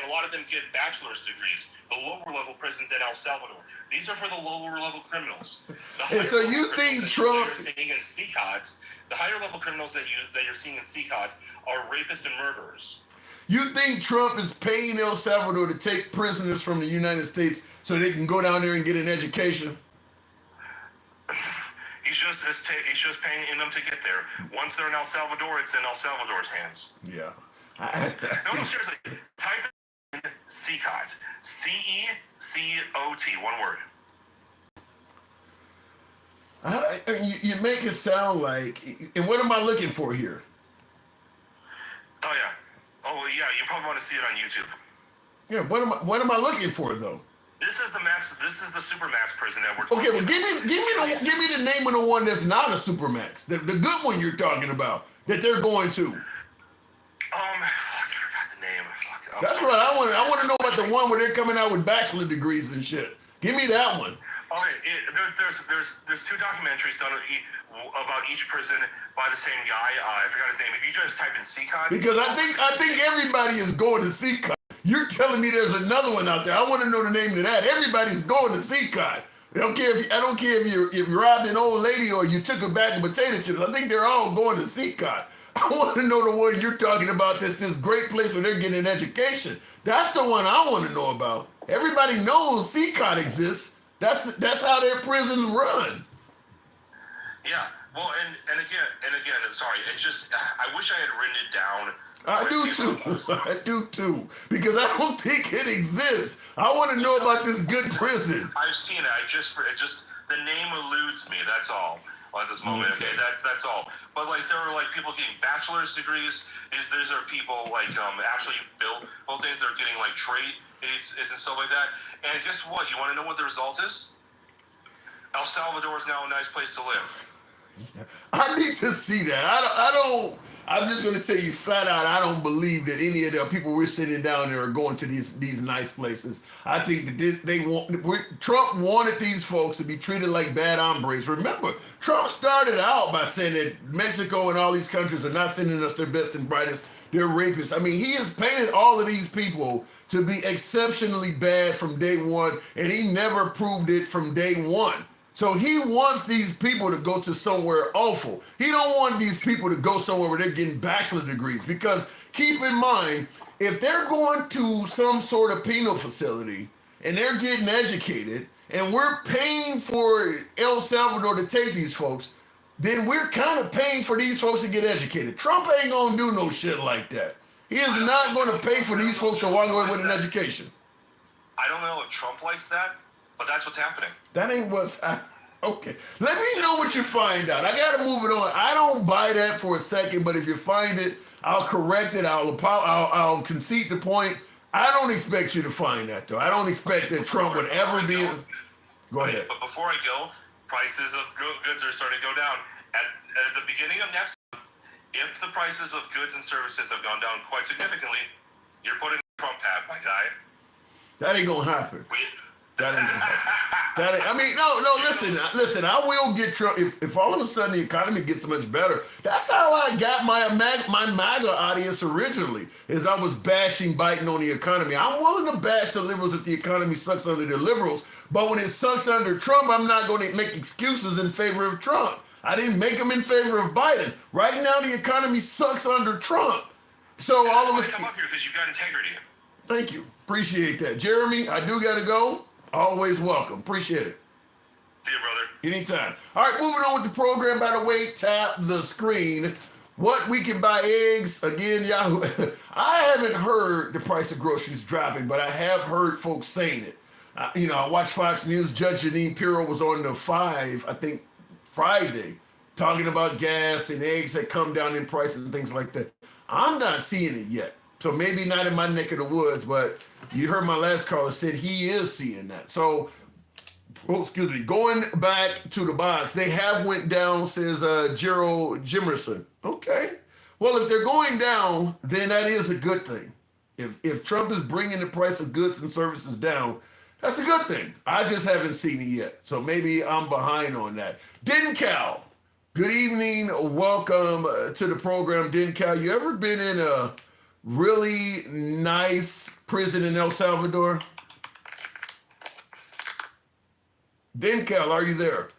a lot of them get bachelor's degrees. The lower-level prisons in El Salvador. These are for the lower-level criminals. And so you think Trump? The higher-level criminals that you're seeing in CCOT are rapists and murderers. You think Trump is paying El Salvador to take prisoners from the United States so they can go down there and get an education? He's just paying them to get there. Once they're in El Salvador, it's in El Salvador's hands. Yeah. No, seriously. Type in CECOT. CECOT. One word. You make it sound like, and what am I looking for here? Oh yeah. Oh well, yeah. You probably want to see it on YouTube. Yeah. What am I looking for though? This is the max. This is the supermax prison that we're talking Okay, well, about. give me the name of the one that's not a supermax, the good one you're talking about that they're going to. Fuck, I forgot the name. Fuck. That's right. I want to know about the one where they're coming out with bachelor degrees and shit. Give me that one. Okay, there's two documentaries done about each prison by the same guy. I forgot his name. If you just type in CECOT. Because I think everybody is going to CECOT. You're telling me there's another one out there. I want to know the name of that. Everybody's going to CECOT. I don't care if you robbed an old lady or you took her back to potato chips. I think they're all going to CECOT. I want to know the one you're talking about. This great place where they're getting an education. That's the one I want to know about. Everybody knows CECOT exists. That's how their prisons run. Yeah. Well, and again, sorry. It's just I wish I had written it down. I do too. I do too. Because I don't think it exists. I want to know about this good prison. I've seen it. It just the name eludes me. That's all. At this moment, okay, that's all. But like, there are like people getting bachelor's degrees. These are people like actually built whole things. They're getting like trade aids and stuff like that. And guess what? You want to know what the result is? El Salvador is now a nice place to live. I need to see that. I'm just going to tell you flat out, I don't believe that any of the people we're sitting down there are going to these nice places. I think that Trump wanted these folks to be treated like bad hombres. Remember, Trump started out by saying that Mexico and all these countries are not sending us their best and brightest. They're rapists. I mean, he has painted all of these people to be exceptionally bad from day one, and he never proved it from day one. So he wants these people to go to somewhere awful. He don't want these people to go somewhere where they're getting bachelor degrees. Because keep in mind, if they're going to some sort of penal facility and they're getting educated and we're paying for El Salvador to take these folks, then we're kind of paying for these folks to get educated. Trump ain't gonna do no shit like that. He is not gonna pay for these folks to walk away with an education. I don't know if Trump likes that, but that's what's happening. That ain't what's okay. Let me know what you find out. I gotta move it on. I don't buy that for a second, but if you find it, I'll correct it. I'll concede the point. I don't expect you to find that though. I don't expect that Trump would ever be. Go ahead. But before I go, prices of goods are starting to go down. At the beginning of next month, if the prices of goods and services have gone down quite significantly, you're putting a Trump hat, my guy. That ain't gonna happen. That ain't gonna happen. I mean, no, listen, I will get Trump. If all of a sudden the economy gets much better, that's how I got my MAGA audience originally, is I was bashing Biden on the economy. I'm willing to bash the liberals if the economy sucks under the liberals, but when it sucks under Trump, I'm not going to make excuses in favor of Trump. I didn't make them in favor of Biden. Right now, the economy sucks under Trump. So all of us come up here because you've got integrity. Thank you. Appreciate that. Jeremy, I do got to go. Always welcome. Appreciate it. See you, brother. Anytime. All right, moving on with the program. By the way, tap the screen. What we can buy eggs. Again, Yahoo. I haven't heard the price of groceries dropping, but I have heard folks saying it. I watched Fox News. Judge Jeanine Pirro was on the 5, I think, Friday, talking about gas and eggs that come down in price and things like that. I'm not seeing it yet. So maybe not in my neck of the woods, but you heard my last caller said he is seeing that. So, going back to the box, they have went down, says Gerald Jimerson. Okay. Well, if they're going down, then that is a good thing. If Trump is bringing the price of goods and services down, that's a good thing. I just haven't seen it yet. So maybe I'm behind on that. Dencal, good evening. Welcome to the program. Dencal, you ever been in a really nice prison in El Salvador? Dencal, are you there?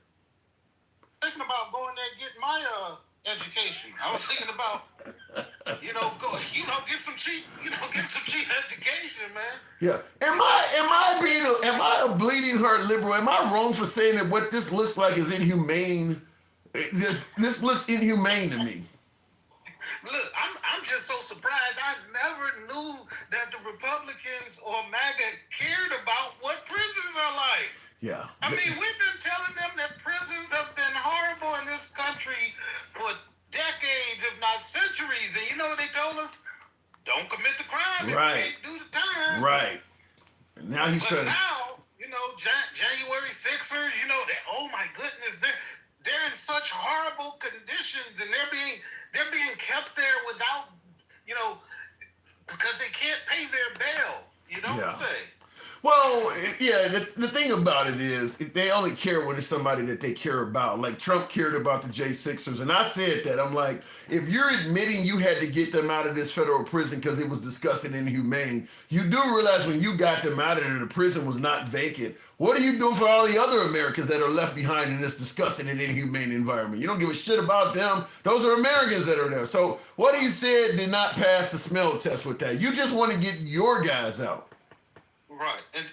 Thinking about going there and getting my education. I was thinking about Get some cheap, education, man. Yeah. Am I a bleeding heart liberal? Am I wrong for saying that what this looks like is inhumane? This looks inhumane to me. Look, I'm just so surprised. I never knew that the Republicans or MAGA cared about what prisons are like. Yeah. I mean, we've been telling them that prisons have been horrible in this country for decades, if not centuries. And you know what they told us? Don't commit the crime if you can't do the time. Right. Now he's But trying. now, January 6ers, oh my goodness, they're in such horrible conditions, and they're being kept there without, because they can't pay their bail. You know what I'm saying? Well, yeah, the thing about it is they only care when it's somebody that they care about. Like Trump cared about the J6ers, and I said that. I'm like, if you're admitting you had to get them out of this federal prison because it was disgusting and inhumane, you do realize when you got them out of there, the prison was not vacant. What are you doing for all the other Americans that are left behind in this disgusting and inhumane environment? You don't give a shit about them. Those are Americans that are there. So what he said did not pass the smell test with that. You just want to get your guys out. Right, and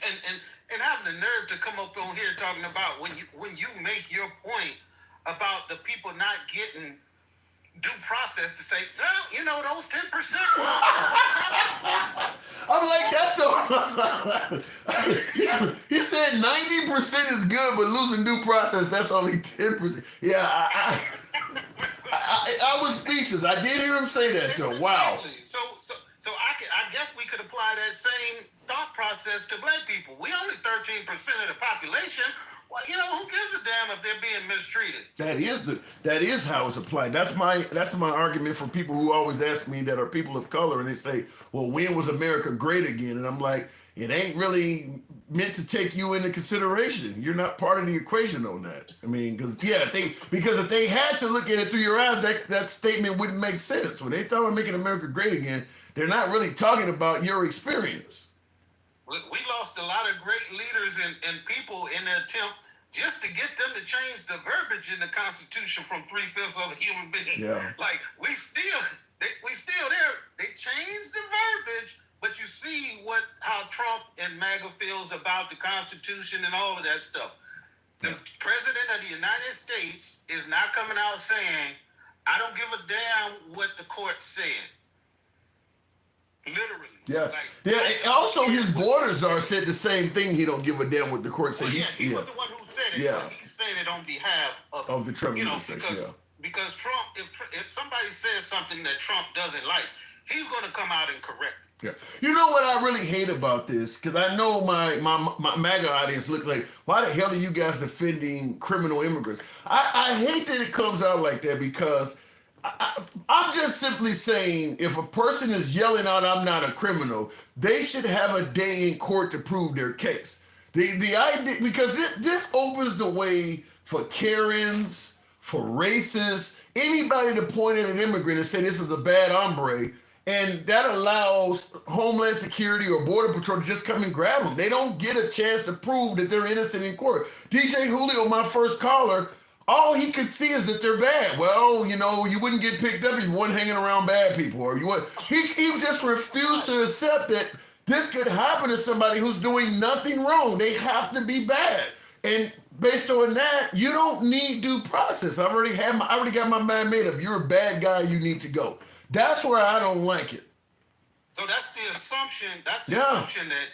having the nerve to come up on here talking about when you make your point about the people not getting due process to say, well, those 10%. I'm like, that's the. He said 90% is good, but losing due process, that's only 10%. Yeah, I was speechless. I did hear him say that though. Wow. So I guess we could apply that same thought process to black people. We only 13% of the population. Well, who gives a damn if they're being mistreated? That is how it's applied. That's my argument for people who always ask me that are people of color, and they say, "Well, when was America great again?" And I'm like, it ain't really meant to take you into consideration. You're not part of the equation on that. I mean, because if they had to look at it through your eyes, that statement wouldn't make sense. When they talk about making America great again, they're not really talking about your experience. We lost a lot of great leaders and people in the attempt just to get them to change the verbiage in the Constitution from 3/5 of a human being. Yeah. Like we still there. They changed the verbiage, but you see how Trump and MAGA feels about the Constitution and all of that stuff. The President of the United States is not coming out saying, "I don't give a damn what the court said." Literally. Yeah. And also, his borders said the same thing. He don't give a damn what the court said. He was the one who said it. Yeah. But he said it on behalf of the Trump administration. Because Trump, if somebody says something that Trump doesn't like, he's going to come out and correct it. Yeah. You know what I really hate about this? Because I know my MAGA audience look like, why the hell are you guys defending criminal immigrants? I hate that it comes out like that because I'm just simply saying if a person is yelling out, "I'm not a criminal," they should have a day in court to prove their case. The idea, because this opens the way for Karens, for racists, anybody to point at an immigrant and say this is a bad hombre, and that allows Homeland Security or Border Patrol to just come and grab them. They don't get a chance to prove that they're innocent in court. DJ Julio, my first caller, all he could see is that they're bad. Well, you wouldn't get picked up if you weren't hanging around bad people, or you would. He just refused to accept that this could happen to somebody who's doing nothing wrong. They have to be bad, and based on that, you don't need due process. I already got my mind made up. You're a bad guy. You need to go. That's where I don't like it. So that's the assumption. Assumption that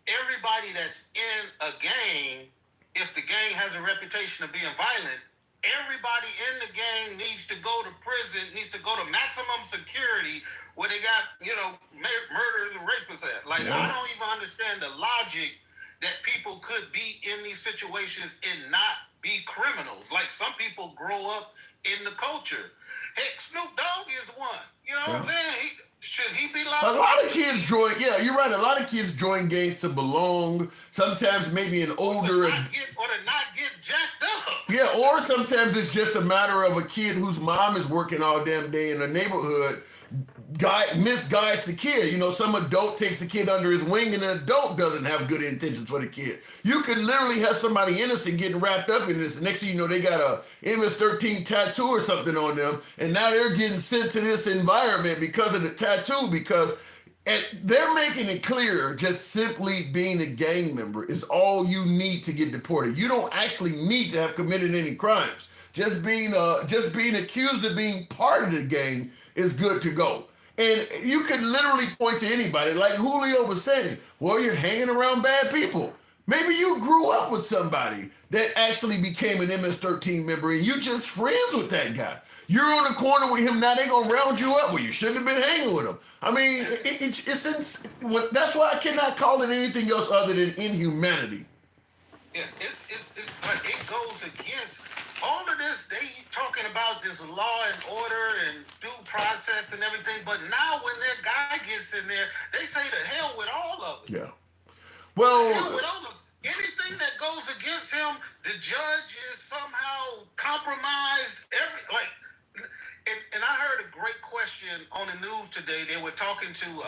everybody that's in a gang, if the gang has a reputation of being violent, everybody in the gang needs to go to prison, needs to go to maximum security where they got, murderers and rapists at. I don't even understand the logic that people could be in these situations and not be criminals. Like some people grow up in the culture. Heck, Snoop Dogg is one. You know what I'm saying? Should he be locked up? A lot of kids join, you're right. A lot of kids join gangs to belong. Sometimes maybe an older... Or to not get jacked up. Yeah, or sometimes it's just a matter of a kid whose mom is working all damn day in the neighborhood misguides the kid. You know, some adult takes the kid under his wing and an adult doesn't have good intentions for the kid. You could literally have somebody innocent getting wrapped up in this. And next thing you know, they got a MS-13 tattoo or something on them. And now they're getting sent to this environment because of the tattoo, because they're making it clear just simply being a gang member is all you need to get deported. You don't actually need to have committed any crimes. Just being accused of being part of the gang is good to go. And you could literally point to anybody, like Julio was saying, well, you're hanging around bad people. Maybe you grew up with somebody that actually became an MS-13 member and you just friends with that guy. You're on the corner with him, now they gonna round you up. Well, you shouldn't have been hanging with him. I mean, that's why I cannot call it anything else other than inhumanity. Yeah, it goes against all of this. They talking about this law and order and due process and everything, but now when their guy gets in there, they say to hell with all of it. Yeah. Well, hell with all of it. Anything that goes against him, the judge is somehow compromised. And I heard a great question on the news today. They were talking to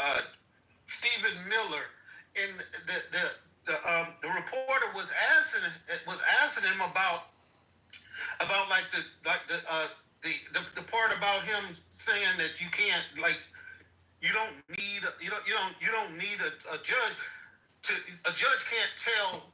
Stephen Miller, and the reporter was asking him about the part about him saying that you can't, like, you don't need a judge. A judge can't tell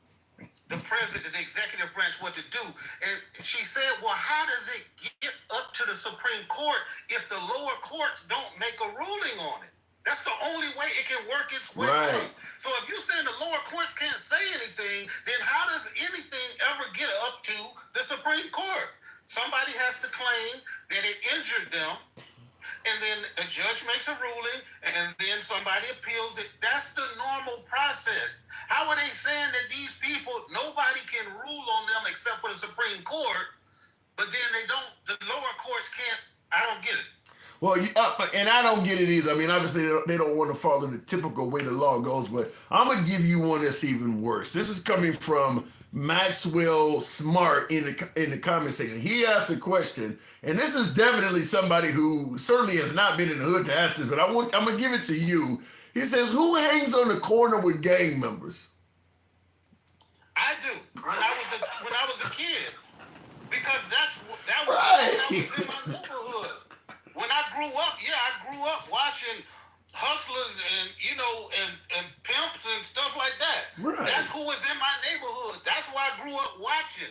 the president, the executive branch, what to do. And she said, well, how does it get up to the Supreme Court if the lower courts don't make a ruling on it? That's the only way it can work its way up. So if you're saying the lower courts can't say anything, then how does anything ever get up to the Supreme Court? Somebody has to claim that it injured them, and then a judge makes a ruling, and then somebody appeals it. That's the normal process. How are they saying that these people, nobody can rule on them except for the Supreme Court, but then the lower courts can't? I don't get it. Well, and I don't get it either. I mean, obviously, they don't want to follow the typical way the law goes, but I'm going to give you one that's even worse. This is coming from Maxwell Smart in the comment section. He asked a question, and this is definitely somebody who certainly has not been in the hood to ask this, but I'm going to give it to you. He says, who hangs on the corner with gang members? I do. When I was a kid, because that was right. in my neighborhood. When I grew up watching hustlers and and pimps and stuff like that. Right. That's who was in my neighborhood. That's why I grew up watching.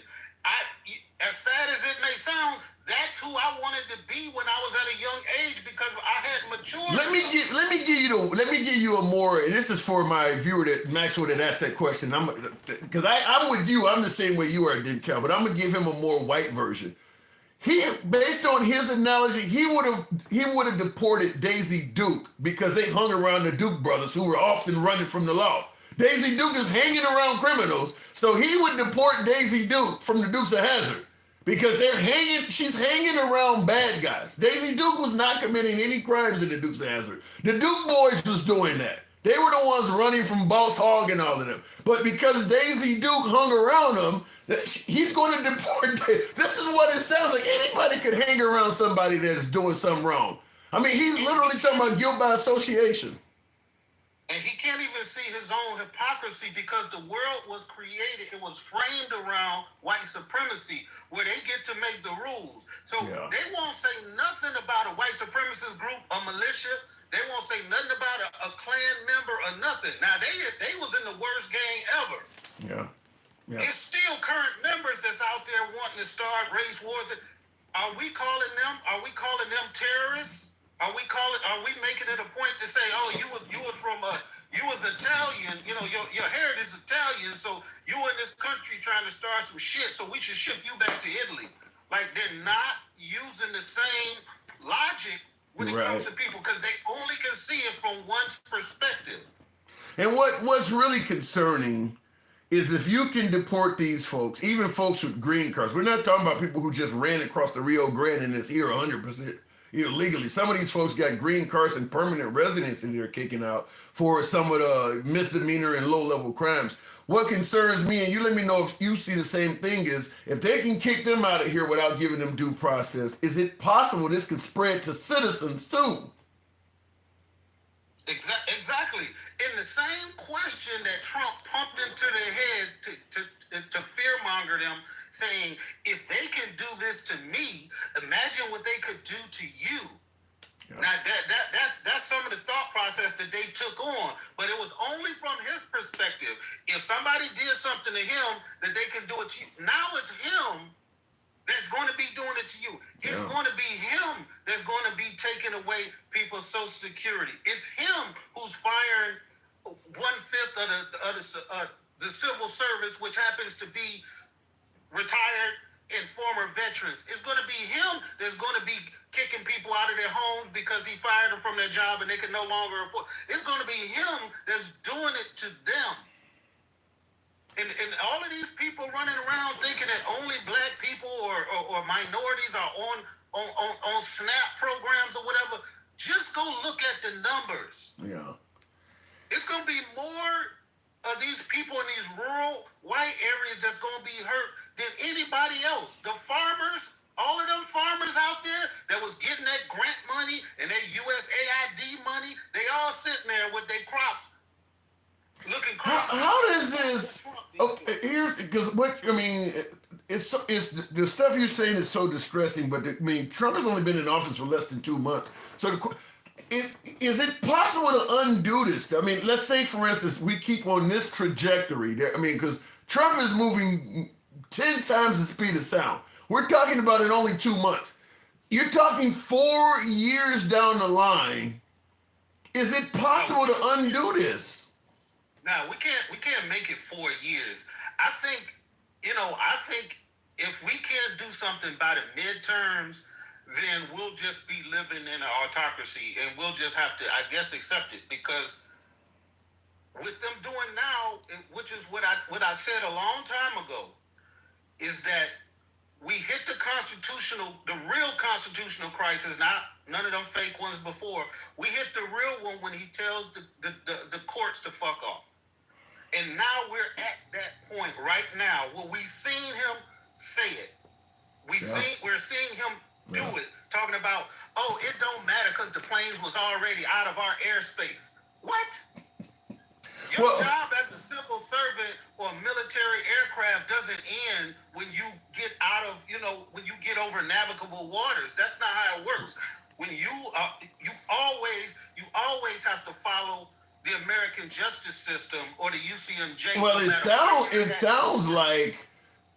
As sad as it may sound, that's who I wanted to be when I was at a young age because I had matured. Let me give you a more, and this is for my viewer that Maxwell that asked that question. Because I'm with you. I'm the same way you are, didn't Cal, but I'm gonna give him a more white version. Based on his analogy, he would have deported Daisy Duke because they hung around the Duke brothers who were often running from the law. Daisy Duke is hanging around criminals, so he would deport Daisy Duke from the Dukes of Hazzard because she's hanging around bad guys. Daisy Duke was not committing any crimes in the Dukes of Hazzard. The Duke boys was doing that. They were the ones running from Boss Hogg and all of them. But because Daisy Duke hung around them, he's going to deport. This is what it sounds like. Anybody could hang around somebody that's doing something wrong. I mean, he's literally talking about guilt by association. And he can't even see his own hypocrisy because the world was created, it was framed around white supremacy where they get to make the rules. So They won't say nothing about a white supremacist group, a militia. They won't say nothing about a Klan member or nothing. Now, they was in the worst gang ever. Yeah. It's still current members that's out there wanting to start race wars. Are we calling them terrorists? Are we making it a point to say, oh, you was Italian, your heritage is Italian, so you in this country trying to start some shit, so we should ship you back to Italy. Like, they're not using the same logic when it comes to people because they only can see it from one's perspective. And what's really concerning is if you can deport these folks, even folks with green cards. We're not talking about people who just ran across the Rio Grande and is here 100% illegally. Some of these folks got green cards and permanent residency they're kicking out for some of the misdemeanor and low-level crimes. What concerns me, and you let me know if you see the same thing, is if they can kick them out of here without giving them due process, is it possible this could spread to citizens too? Exactly. In the same question that Trump pumped into their head to fearmonger them, saying, if they can do this to me, imagine what they could do to you. Yeah. Now that's some of the thought process that they took on, but it was only from his perspective. If somebody did something to him, that they can do it to you. Now it's him that's going to be doing it to you. It's going to be him that's going to be taking away people's Social Security. It's him who's firing 1/5 of the civil service, which happens to be retired and former veterans. It's going to be him that's going to be kicking people out of their homes because he fired them from their job and they can no longer afford. It's going to be him that's doing it to them. And all of these people running around thinking that only black people or minorities are on SNAP programs or whatever, just go look at the numbers. Yeah. It's going to be more of these people in these rural white areas that's going to be hurt than anybody else. The farmers, all of them farmers out there that was getting that grant money and that USAID money, they all sitting there with their crops looking crazy. How does this? Okay, here's because what I mean. It's the stuff you're saying is so distressing. But I mean, Trump has only been in office for less than 2 months. So is it possible to undo this? I mean, let's say for instance we keep on this trajectory. I mean, because Trump is moving 10 times the speed of sound. We're talking about in only 2 months. You're talking 4 years down the line. Is it possible to undo this? No, we can't make it 4 years. I think if we can't do something by the midterms, then we'll just be living in an autocracy and we'll just have to, I guess, accept it. Because with them doing now, which is what I said a long time ago, is that we hit the real constitutional crisis, none of them fake ones before. We hit the real one when he tells the courts to fuck off. And now we're at that point right now where we've seen him say it. We're seeing him do it, talking about, oh, it don't matter because the planes was already out of our airspace. What? Your job as a civil servant or military aircraft doesn't end when you get when you get over navigable waters. That's not how it works. When you always have to follow the American justice system or the UCMJ. Well, it sounds like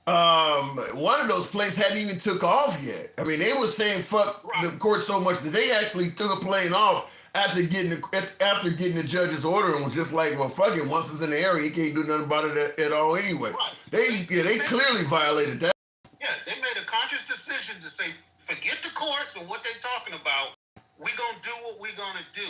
one of those planes hadn't even took off yet. I mean, they were saying fuck the court so much that they actually took a plane off after getting the judge's order and was just like, well, fuck it. Once it's in the air, he can't do nothing about it at all anyway. Right. So they clearly violated that. Yeah, they made a conscious decision to say, forget the courts and what they're talking about. We gonna do what we gonna do.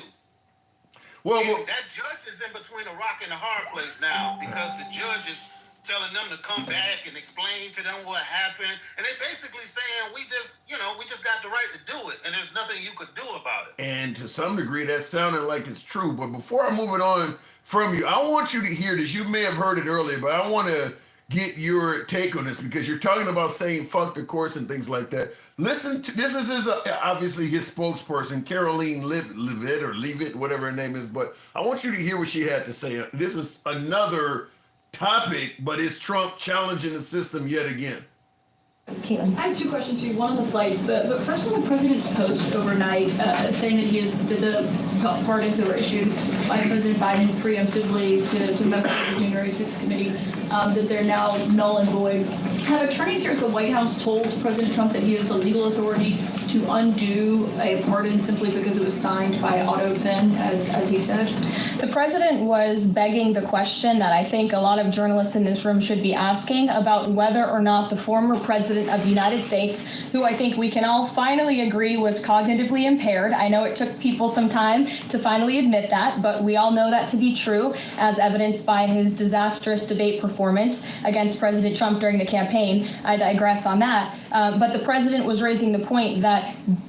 Well, that judge is in between a rock and a hard place now because the judge is telling them to come back and explain to them what happened, and they basically saying we just got the right to do it, and there's nothing you could do about it. And to some degree, that sounded like it's true. But before I move it on from you, I want you to hear this. You may have heard it earlier, but I want to get your take on this because you're talking about saying fuck the courts and things like that. Listen to this is obviously his spokesperson, Caroline Leavitt, whatever her name is. But I want you to hear what she had to say. This is another topic, but it's Trump challenging the system yet again. Caitlin. I have two questions for you. One on the flights, but first on the president's post overnight, saying that he is the pardons that were issued by President Biden preemptively to members of the January 6th committee, that they're now null and void. Have attorneys here at the White House told President Trump that he has the legal authority to undo a pardon simply because it was signed by auto pen, as he said? The president was begging the question that I think a lot of journalists in this room should be asking about whether or not the former president of the United States, who I think we can all finally agree was cognitively impaired. I know it took people some time to finally admit that, but we all know that to be true, as evidenced by his disastrous debate performance against President Trump during the campaign. I digress on that. But the president was raising the point that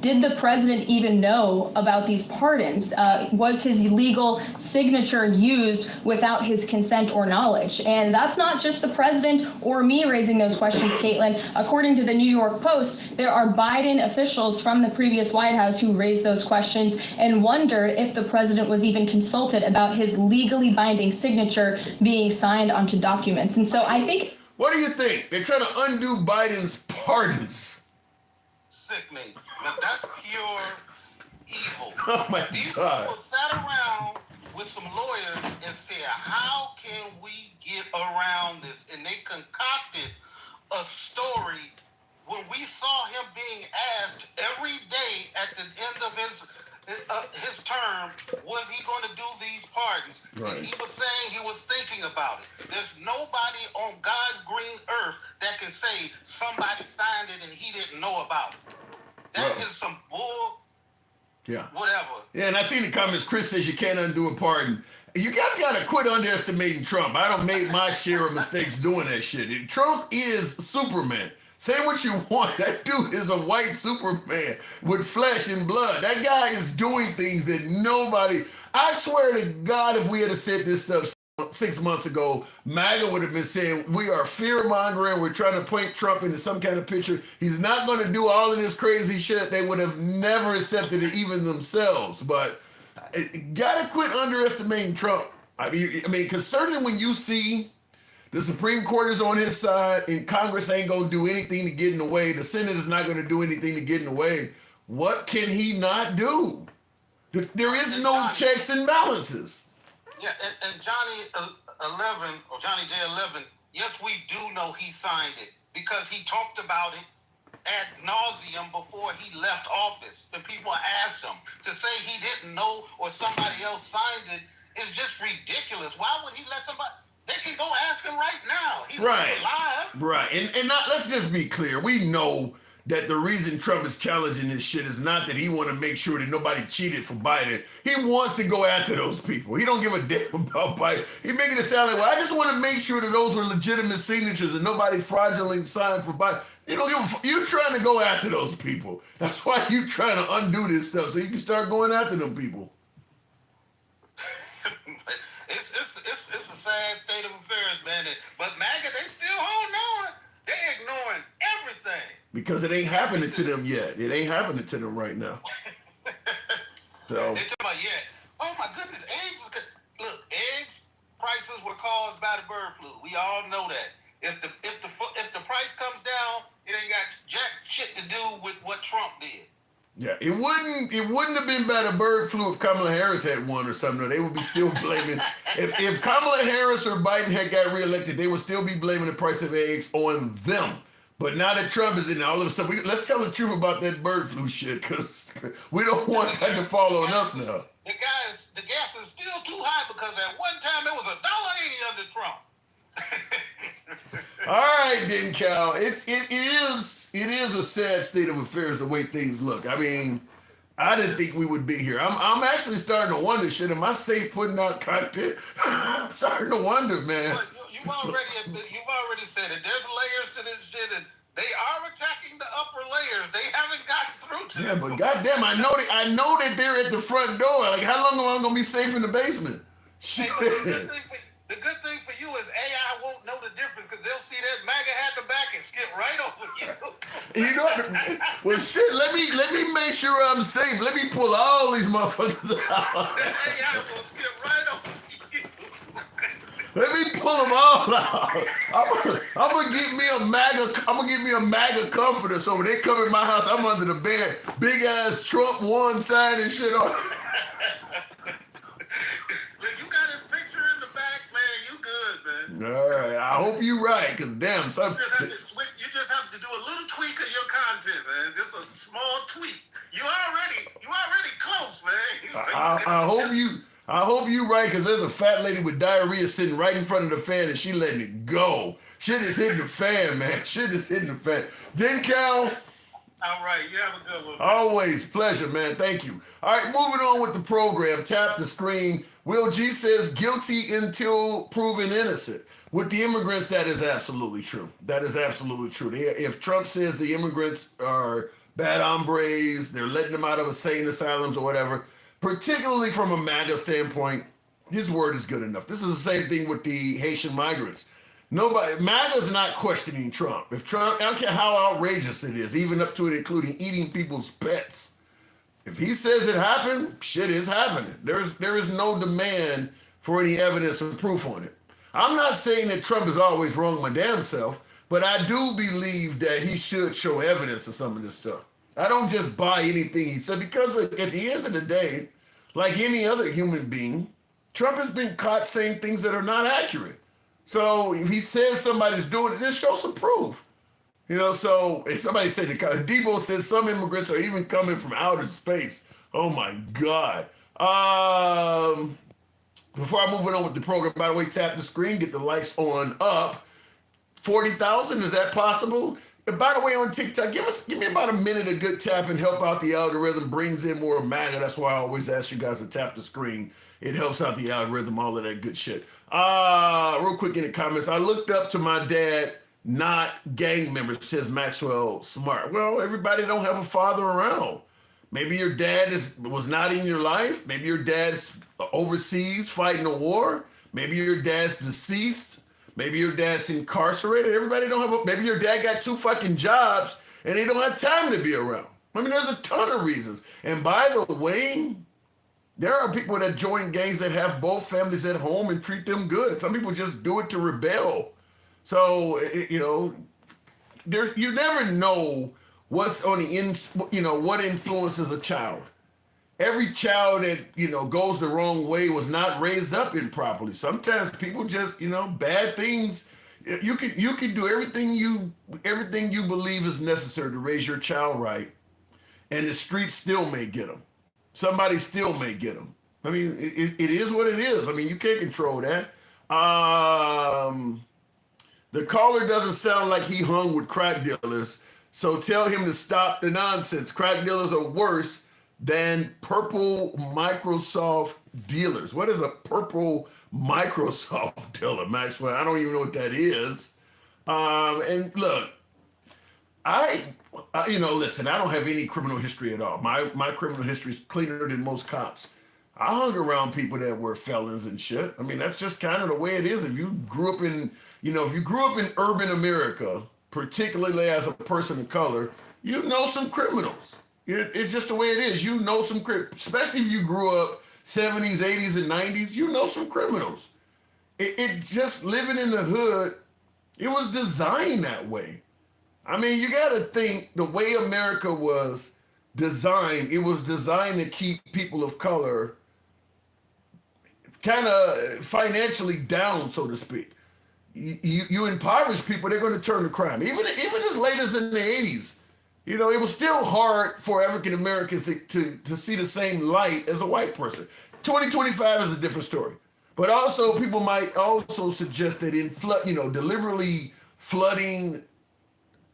did the president even know about these pardons? Was his legal signature used without his consent or knowledge? And that's not just the president or me raising those questions, Caitlin. According to the New York Post, there are Biden officials from the previous White House who raised those questions and wondered if the president was even consulted about his legally binding signature being signed onto documents. And so I think. What do you think? They're trying to undo Biden's pardons. Sickening. But that's pure evil. Oh my These God. people sat around with some lawyers and said, how can we get around this? And they concocted a story when we saw him being asked every day at the end of his term, was he going to do these pardons? Right. And he was saying he was thinking about it. There's nobody on God's green earth that can say somebody signed it and he didn't know about it. That is some bull. Yeah. Whatever. Yeah, and I seen the comments. Chris says you can't undo a pardon. You guys got to quit underestimating Trump. I don't made my share of mistakes doing that shit. Trump is Superman. Say what you want. That dude is a white Superman with flesh and blood. That guy is doing things that nobody. I swear to God, if we had said this stuff 6 months ago, MAGA would have been saying we are fear-mongering. We're trying to paint Trump into some kind of picture. He's not going to do all of this crazy shit. They would have never accepted it, even themselves. But gotta quit underestimating Trump. I mean, because certainly when you see the Supreme Court is on his side and Congress ain't going to do anything to get in the way, the Senate is not going to do anything to get in the way, what can he not do? There is no checks and balances. Yeah, and Johnny 11 or Johnny J11, yes, we do know he signed it because he talked about it ad nauseum before he left office. And people asked him to say he didn't know or somebody else signed it is just ridiculous. Why would he let somebody? They can go ask him right now. He's right. alive. Right. And not, let's just be clear. We know that the reason Trump is challenging this shit is not that he want to make sure that nobody cheated for Biden. He wants to go after those people. He don't give a damn about Biden. He making it sound like, well, I just want to make sure that those were legitimate signatures and nobody fraudulently signed for Biden. You don't give you trying to go after those people. That's why you trying to undo this stuff so you can start going after them people. It's a sad state of affairs, man. But MAGA, they still holding on. They ignoring everything. Because it ain't happening to them yet. It ain't happening to them right now. So. They talking about oh my goodness, eggs. Look, eggs prices were caused by the bird flu. We all know that. If the price comes down, it ain't got jack shit to do with what Trump did. Yeah, it wouldn't have been by the bird flu if Kamala Harris had won or something. They would be still blaming. if Kamala Harris or Biden had got reelected, they would still be blaming the price of eggs on them. But now that Trump is in, all of a sudden, let's tell the truth about that bird flu shit, because we don't want that to fall on us now. The gas is still too high because at one time it was $1.80 under Trump. All right, then, Cal. It is a sad state of affairs the way things look. I mean, I didn't think we would be here. I'm actually starting to wonder, shit, am I safe putting out content? I'm starting to wonder, man. But you've already said it. There's layers to this shit, and they are attacking the upper layers. They haven't gotten through to Yeah, them. but goddamn, I know that they're at the front door. Like, how long am I gonna be safe in the basement? Shit. Hey, the good thing for you is AI won't know the difference because they'll see that MAGA had the back and skip right over you. You know what? Well, shit, let me make sure I'm safe. Let me pull all these motherfuckers out. That AI will skip right over you. Let me pull them all out. I'm gonna get me a MAGA comforter so when they come in my house, I'm under the bed, big ass Trump one sign and shit on. You got his picture in the back, man. You good, man. All right, I hope you're right, cause damn, You just have to do a little tweak of your content, man. Just a small tweak. You already close, man. I hope you right, because there's a fat lady with diarrhea sitting right in front of the fan and she letting it go. Shit is hitting the fan, man. Shit is hitting the fan. Then, Cal. All right, you have a good one. Always pleasure, man. Thank you. All right, moving on with the program. Tap the screen. Will G says guilty until proven innocent. With the immigrants, that is absolutely true. That is absolutely true. If Trump says the immigrants are bad hombres, they're letting them out of insane asylums or whatever, particularly from a MAGA standpoint, his word is good enough. This is the same thing with the Haitian migrants. MAGA's not questioning Trump. If Trump, I don't care how outrageous it is, even up to and including eating people's pets. If he says it happened, shit is happening. There is no demand for any evidence or proof on it. I'm not saying that Trump is always wrong my damn self, but I do believe that he should show evidence of some of this stuff. I don't just buy anything he said, because at the end of the day, like any other human being, Trump has been caught saying things that are not accurate. So if he says somebody's doing it, just show some proof. You know, so if somebody said, Debo said some immigrants are even coming from outer space. Oh my God. Before I move on with the program, by the way, tap the screen, get the lights on up. 40,000, is that possible? And by the way, on TikTok, give me about a minute of good tap and help out the algorithm, brings in more MAGA. That's why I always ask you guys to tap the screen. It helps out the algorithm, all of that good shit. Real quick in the comments, I looked up to my dad, not gang members, says Maxwell Smart. Well, everybody don't have a father around. Maybe your dad was not in your life. Maybe your dad's overseas fighting a war. Maybe your dad's deceased. Maybe your dad's incarcerated. Everybody don't have maybe your dad got 2 fucking jobs and they don't have time to be around. I mean, there's a ton of reasons. And by the way, there are people that join gangs that have both families at home and treat them good. Some people just do it to rebel. So, you know, you never know what's on what influences a child. Every child that, goes the wrong way was not raised up improperly. Sometimes people just, bad things. You can do everything you believe is necessary to raise your child right, and the streets still may get them. Somebody still may get them. I mean, it is what it is. I mean, you can't control that. The caller doesn't sound like he hung with crack dealers, so tell him to stop the nonsense. Crack dealers are worse than purple Microsoft dealers. What is a purple Microsoft dealer, Maxwell? I don't even know what that is. And look, listen, I don't have any criminal history at all. My criminal history is cleaner than most cops. I hung around people that were felons and shit. I mean, that's just kind of the way it is. If you grew up in urban America, particularly as a person of color, you know some criminals. It's just the way it is. You know some especially if you grew up 70s, 80s, and 90s, you know some criminals. It just living in the hood, it was designed that way. I mean, you got to think the way America was designed, it was designed to keep people of color kind of financially down, so to speak. You impoverish people, they're going to turn to crime. Even as late as in the 80s. It was still hard for African Americans to see the same light as a white person. 2025 is a different story. But also, people might also suggest that in deliberately flooding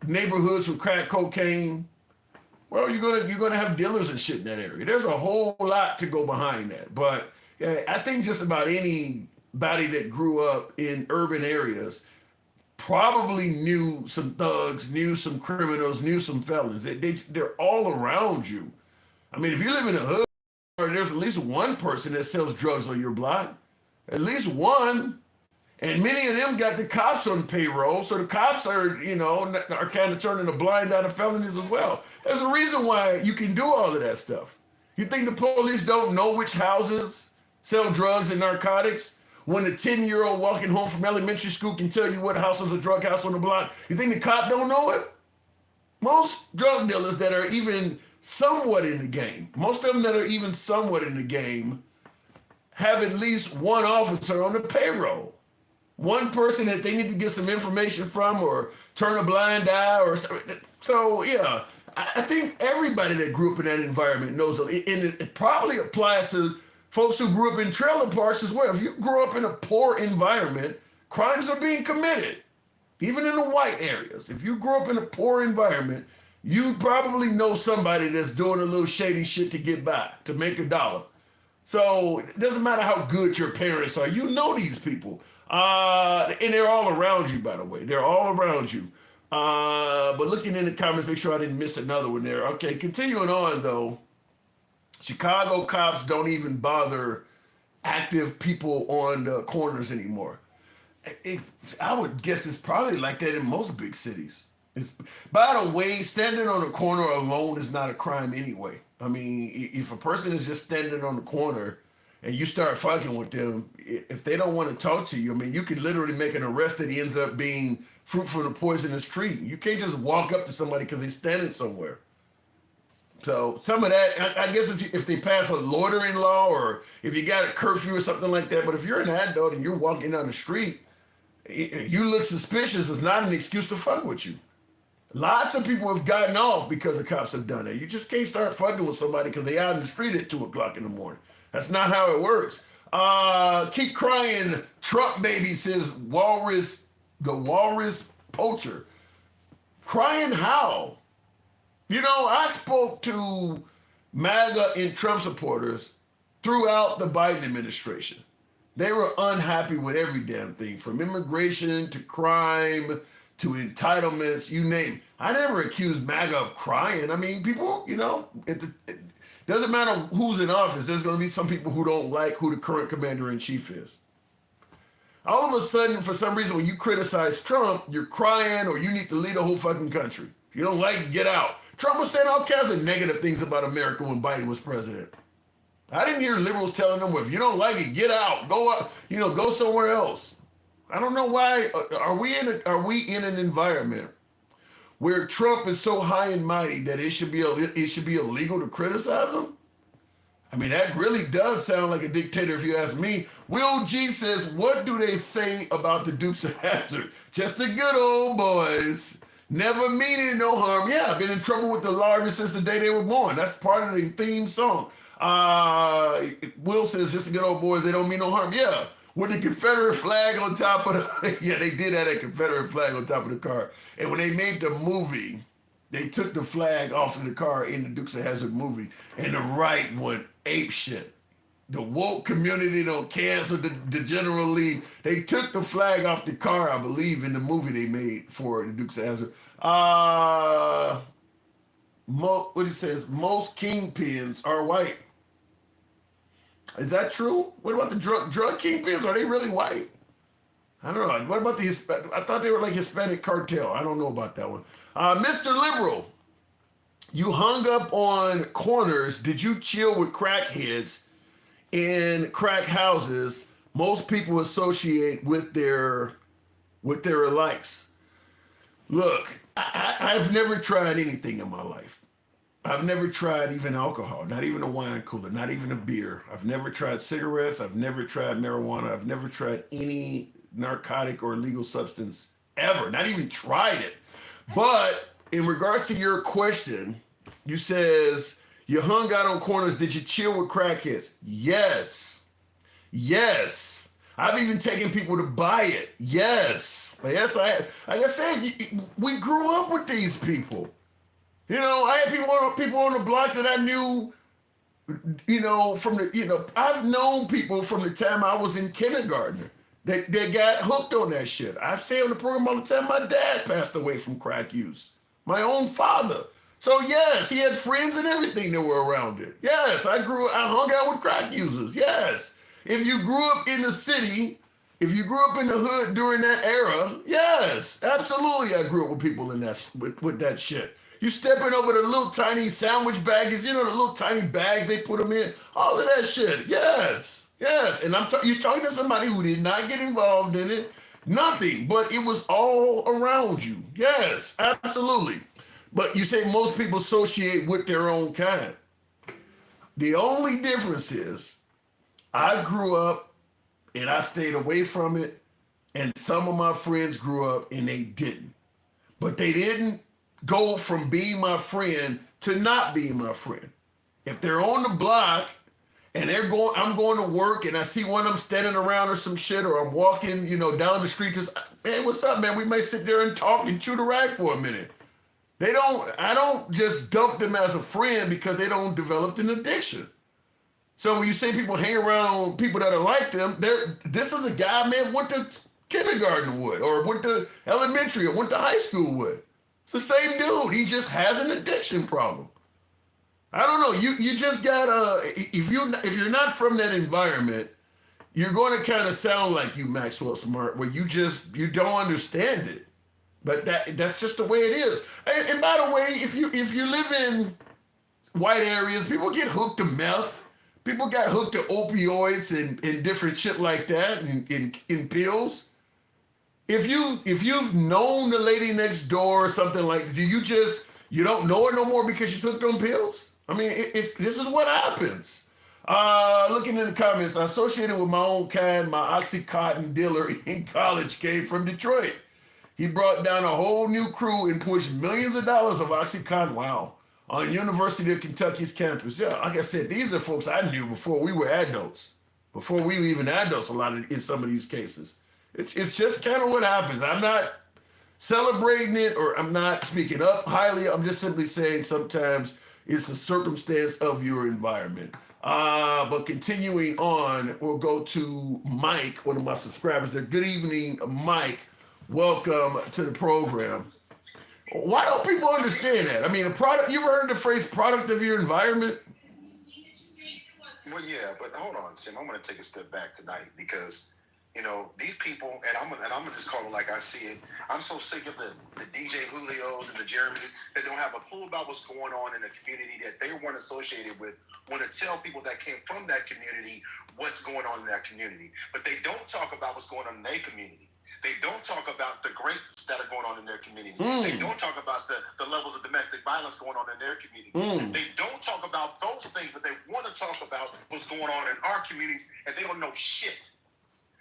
neighborhoods with crack cocaine, well, you're gonna have dealers and shit in that area. There's a whole lot to go behind that. But yeah, I think just about anybody that grew up in urban areas probably knew some thugs, knew some criminals, knew some felons. They're all around you. I mean, if you live in a hood, there's at least one person that sells drugs on your block. At least one. And many of them got the cops on payroll, so the cops are kind of turning a blind eye to felonies as well. There's a reason why you can do all of that stuff. You think the police don't know which houses sell drugs and narcotics? When a 10-year-old walking home from elementary school can tell you what house is a drug house on the block, you think the cop don't know it? Most drug dealers that are even somewhat in the game, have at least one officer on the payroll. One person that they need to get some information from or turn a blind eye or something. So, yeah, I think everybody that grew up in that environment knows it. And it probably applies to folks who grew up in trailer parks as well. If you grew up in a poor environment, crimes are being committed, even in the white areas. If you grew up in a poor environment, you probably know somebody that's doing a little shady shit to get by, to make $1. So it doesn't matter how good your parents are. You know these people. And they're all around you, by the way. They're all around you. But looking in the comments, make sure I didn't miss another one there. Okay, continuing on, though. Chicago cops don't even bother active people on the corners anymore. I would guess it's probably like that in most big cities. By the way, standing on a corner alone is not a crime anyway. I mean, if a person is just standing on the corner and you start fucking with them, if they don't want to talk to you, I mean, you could literally make an arrest that ends up being fruit from the poisonous tree. You can't just walk up to somebody because they're standing somewhere. So some of that, I guess if they pass a loitering law or if you got a curfew or something like that, but if you're an adult and you're walking down the street, you look suspicious, it's not an excuse to fuck with you. Lots of people have gotten off because the cops have done it. You just can't start fucking with somebody because they out in the street at 2 o'clock in the morning. That's not how it works. Keep crying, Trump baby, says the walrus poacher. Crying how? You know, I spoke to MAGA and Trump supporters throughout the Biden administration. They were unhappy with every damn thing, from immigration to crime to entitlements, you name it. I never accused MAGA of crying. I mean, people, you know, it doesn't matter who's in office. There's going to be some people who don't like who the current commander-in-chief is. All of a sudden, for some reason, when you criticize Trump, you're crying or you need to lead a whole fucking country. If you don't like it, get out. Trump was saying all kinds of negative things about America when Biden was president. I didn't hear liberals telling them, well, if you don't like it, get out. Go out, you know, go somewhere else. I don't know why. Are we in an environment where Trump is so high and mighty that it should be illegal to criticize him? I mean, that really does sound like a dictator if you ask me. Will G says, what do they say about the Dukes of Hazzard? Just the good old boys. Never meaning no harm. Yeah, I've been in trouble with the law ever since the day they were born. That's part of the theme song. Will says, just the good old boys, they don't mean no harm. Yeah, with the Confederate flag on top of the... yeah, they did have a Confederate flag on top of the car. And when they made the movie, they took the flag off of the car in the Dukes of Hazzard movie, and the right went ape shit. The woke community don't cancel the General Lee. They took the flag off the car, I believe, in the movie they made for the Dukes of Hazzard. What he says, most kingpins are white. Is that true? What about the drug kingpins? Are they really white? I don't know. What about the Hispanic? I thought they were like Hispanic cartel. I don't know about that one. Mr. Liberal, you hung up on corners. Did you chill with crackheads in crack houses most people associate with their likes? Look, I've never tried anything in my life. I've never tried even alcohol, not even a wine cooler, not even a beer. I've never tried cigarettes. I've never tried marijuana. I've never tried any narcotic or illegal substance ever, not even tried it. But in regards to your question, you says, you hung out on corners. Did you chill with crackheads? Yes. Yes. I've even taken people to buy it. Yes. Yes, like I said, we grew up with these people. You know, I had people on the block that I knew, I've known people from the time I was in kindergarten that got hooked on that shit. I say on the program all the time, my dad passed away from crack use. My own father. So yes, he had friends and everything that were around it. Yes, I hung out with crack users. Yes. If you grew up in the city, if you grew up in the hood during that era, yes, absolutely I grew up with people in that with that shit. You stepping over the little tiny sandwich bags, the little tiny bags they put them in, all of that shit. Yes, yes. And you're talking to somebody who did not get involved in it, nothing, but it was all around you. Yes, absolutely. But you say most people associate with their own kind. The only difference is I grew up and I stayed away from it, and some of my friends grew up and they didn't. But they didn't go from being my friend to not being my friend. If they're on the block and I'm going to work and I see one of them standing around or some shit, or I'm walking, down the street, just, man, what's up, man? We may sit there and talk and chew the rag for a minute. I don't just dump them as a friend because they don't develop an addiction. So when you say people hang around people that are like them, this is a guy, man, went to kindergarten with, or went to elementary, or went to high school with. It's the same dude. He just has an addiction problem. I don't know. You just gotta, if you're not from that environment, you're going to kind of sound like you, Maxwell Smart, where you don't understand it. But that's just the way it is. And by the way, if you live in white areas, people get hooked to meth. People got hooked to opioids and different shit like that in pills. If you've known the lady next door or something like, you don't know her no more because she's hooked on pills? I mean, this is what happens. Looking in the comments, associated with my own kind, my Oxycontin dealer in college came from Detroit. He brought down a whole new crew and pushed millions of dollars of Oxycontin, wow, on University of Kentucky's campus. Yeah, like I said, these are folks I knew before we were adults. Before we were even adults, in some of these cases. It's just kind of what happens. I'm not celebrating it or I'm not speaking up highly. I'm just simply saying sometimes it's a circumstance of your environment. But continuing on, we'll go to Mike, one of my subscribers there. Good evening, Mike. Welcome to the program. Why don't people understand that? I mean, you ever heard the phrase product of your environment? Well, yeah, but hold on, Tim. I'm going to take a step back tonight because, these people, and I'm gonna just call it like I see it. I'm so sick of the DJ Julios and the Jeremys that don't have a clue about what's going on in the community that they weren't associated with, want to tell people that came from that community what's going on in that community. But they don't talk about what's going on in their community. They don't talk about the grapes that are going on in their community. They don't talk about the levels of domestic violence going on in their community. They don't talk about those things, but they want to talk about what's going on in our communities, and they don't know shit.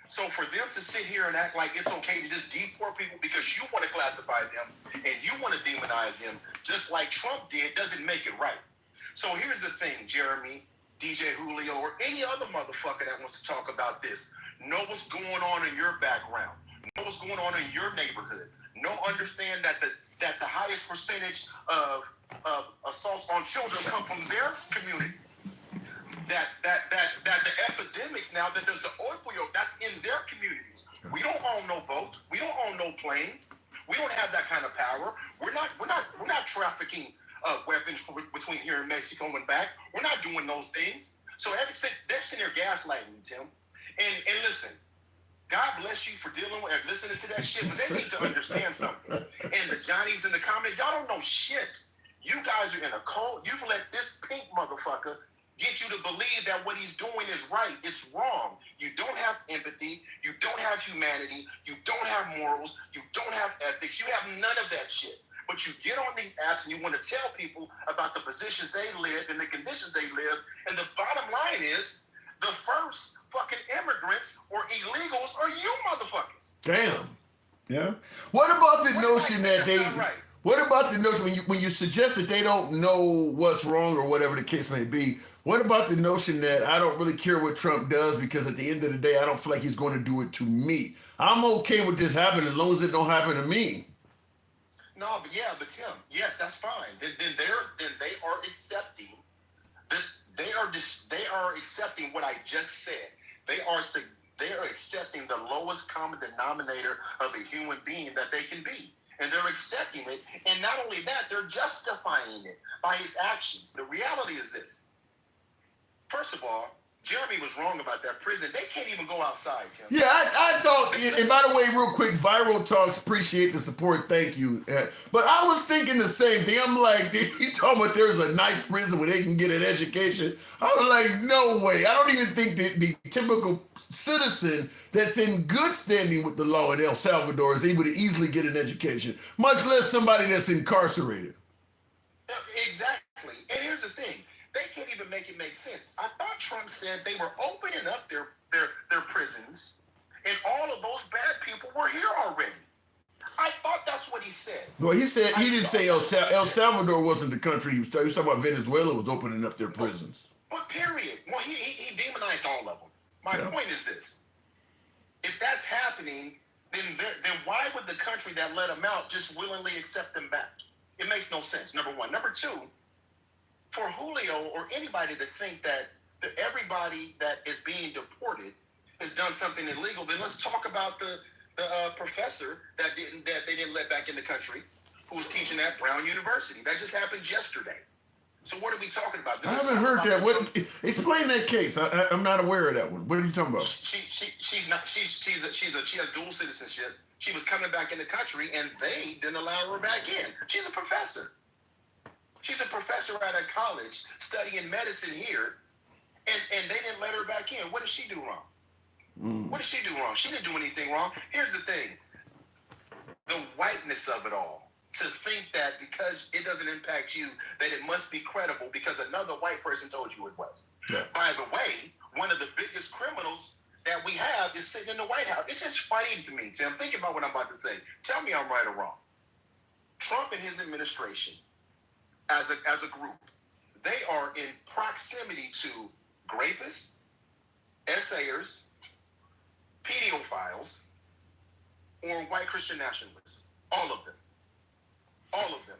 So for them to sit here and act like it's okay to just deport people because you want to classify them and you want to demonize them, just like Trump did, doesn't make it right. So here's the thing, Jeremy, DJ Julio, or any other motherfucker that wants to talk about this. Know what's going on in your background. Know what's going on in your neighborhood. Understand that the highest percentage of assaults on children come from their communities. That the epidemics now, that there's an opioid that's in their communities. We don't own no boats. We don't own no planes. We don't have that kind of power. We're not trafficking weapons between here and Mexico and back. We're not doing those things. So they're sitting there gaslighting you, Tim. And listen, God bless you for dealing with and listening to that shit, but they need to understand something. And the Johnnies in the comments, y'all don't know shit. You guys are in a cult. You've let this pink motherfucker get you to believe that what he's doing is right. It's wrong. You don't have empathy. You don't have humanity. You don't have morals. You don't have ethics. You have none of that shit. But you get on these apps and you want to tell people about the positions they live and the conditions they live. And the bottom line is the first fucking immigrants or illegals are you motherfuckers. Damn. Yeah. What about the notion that they... Right? What about the notion when you suggest that they don't know what's wrong or whatever the case may be? What about the notion that I don't really care what Trump does because at the end of the day, I don't feel like he's going to do it to me. I'm okay with this happening as long as it don't happen to me. No, but Tim, yes, that's fine. Then they are accepting that they are accepting what I just said. They are accepting the lowest common denominator of a human being that they can be. And they're accepting it. And not only that, they're justifying it by his actions. The reality is this. First of all, Jeremy was wrong about that prison. They can't even go outside, Tim. Yeah, I thought, and by the way, real quick, Viral Talks, appreciate the support, thank you. But I was thinking the same thing. I'm like, he talking about there's a nice prison where they can get an education. I was like, no way. I don't even think that the typical citizen that's in good standing with the law in El Salvador is able to easily get an education, much less somebody that's incarcerated. Exactly. And here's the thing. They can't even make it make sense. I thought Trump said they were opening up their prisons and all of those bad people were here already. I thought that's what he said. Well, he didn't say El Salvador wasn't the country. He was talking about Venezuela was opening up their prisons. But period. Well, he demonized all of them. My point is this. If that's happening, then why would the country that let them out just willingly accept them back? It makes no sense, number one. Number two, for Julio or anybody to think that everybody that is being deported has done something illegal, then let's talk about the professor that they didn't let back in the country who was teaching at Brown University. That just happened yesterday. So what are we talking about? I haven't heard that. Explain that case. I'm not aware of that one. What are you talking about? She has dual citizenship. She was coming back in the country and they didn't allow her back in. She's a professor. She's a professor at a college studying medicine here, and they didn't let her back in. What did she do wrong? What did she do wrong? She didn't do anything wrong. Here's the thing. The whiteness of it all. To think that because it doesn't impact you, that it must be credible because another white person told you it was. Yeah. By the way, one of the biggest criminals that we have is sitting in the White House. It's just funny to me, Tim. Think about what I'm about to say. Tell me I'm right or wrong. Trump and his administration, as a group, they are in proximity to rapists, essayers, pedophiles, or white Christian nationalists. All of them. All of them.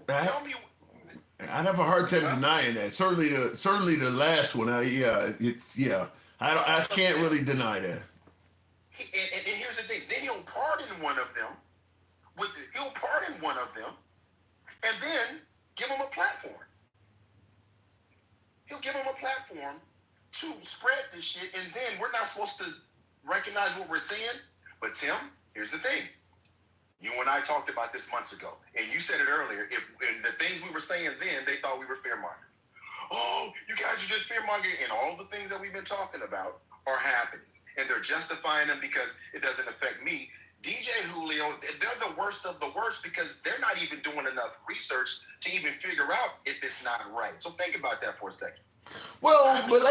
Tell me. I'd have a hard time denying that. Certainly the last one. I can't really deny that. And here's the thing. Then he'll pardon one of them. And then give them a platform. He'll give them a platform to spread this shit. And then we're not supposed to recognize what we're saying. But Tim, here's the thing. You and I talked about this months ago, and you said it earlier. And the things we were saying then, they thought we were fear-mongering. Oh, you guys are just fear-mongering. And all the things that we've been talking about are happening. And they're justifying them because it doesn't affect me. DJ Julio, they're the worst of the worst because they're not even doing enough research to even figure out if it's not right. So think about that for a second. Well, but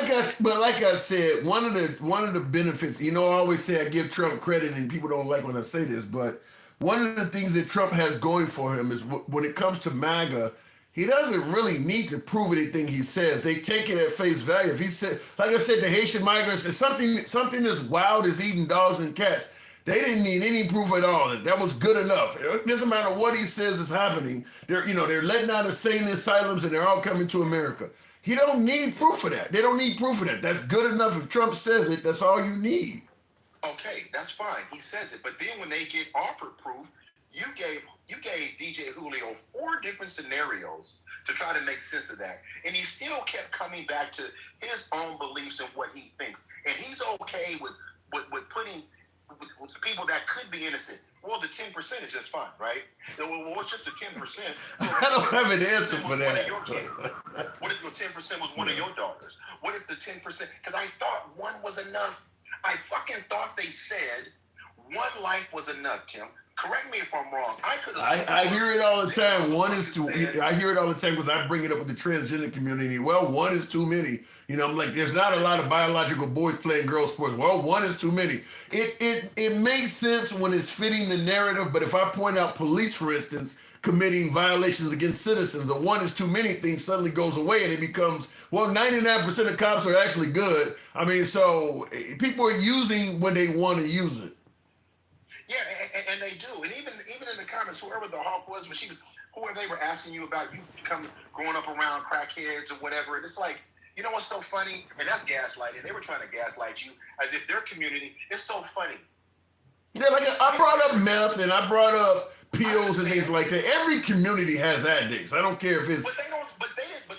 like I said, one of the benefits, I always say I give Trump credit, and people don't like when I say this, but one of the things that Trump has going for him is when it comes to MAGA, he doesn't really need to prove anything he says. They take it at face value. If he said, like I said, the Haitian migrants, is something as wild as eating dogs and cats. They didn't need any proof at all. That was good enough. It doesn't matter what he says is happening. They're letting out insane asylums and they're all coming to America. He don't need proof of that. They don't need proof of that. That's good enough. If Trump says it, that's all you need. Okay, that's fine. He says it. But then when they get offered proof, you gave DJ Julio 4 different scenarios to try to make sense of that. And he still kept coming back to his own beliefs and what he thinks. And he's okay with putting with people that could be innocent. Well, the 10% is just fine, right? Well, what's just the 10%? I don't have an answer for that. One of your kids? What if your 10% was one of your daughters? What if the 10%? Because I thought one was enough. I fucking thought they said one life was enough, Tim. Correct me if I'm wrong. I hear it all the time. I hear it all the time because I bring it up with the transgender community. Well, one is too many. I'm like, there's not a lot of biological boys playing girls sports. Well, one is too many. It makes sense when it's fitting the narrative, but if I point out police, for instance, committing violations against citizens, the one is too many thing suddenly goes away and it becomes, 99% of cops are actually good. I mean, so people are using when they want to use it. Yeah, and they do. And even in the comments, whoever the hawk was, whoever they were asking you about, you growing up around crackheads or whatever. And it's like, you know what's so funny? And that's gaslighting. They were trying to gaslight you as if their community is so funny. Yeah, like I brought up meth and I brought up pills and things like that. Every community has addicts. I don't care if it's. But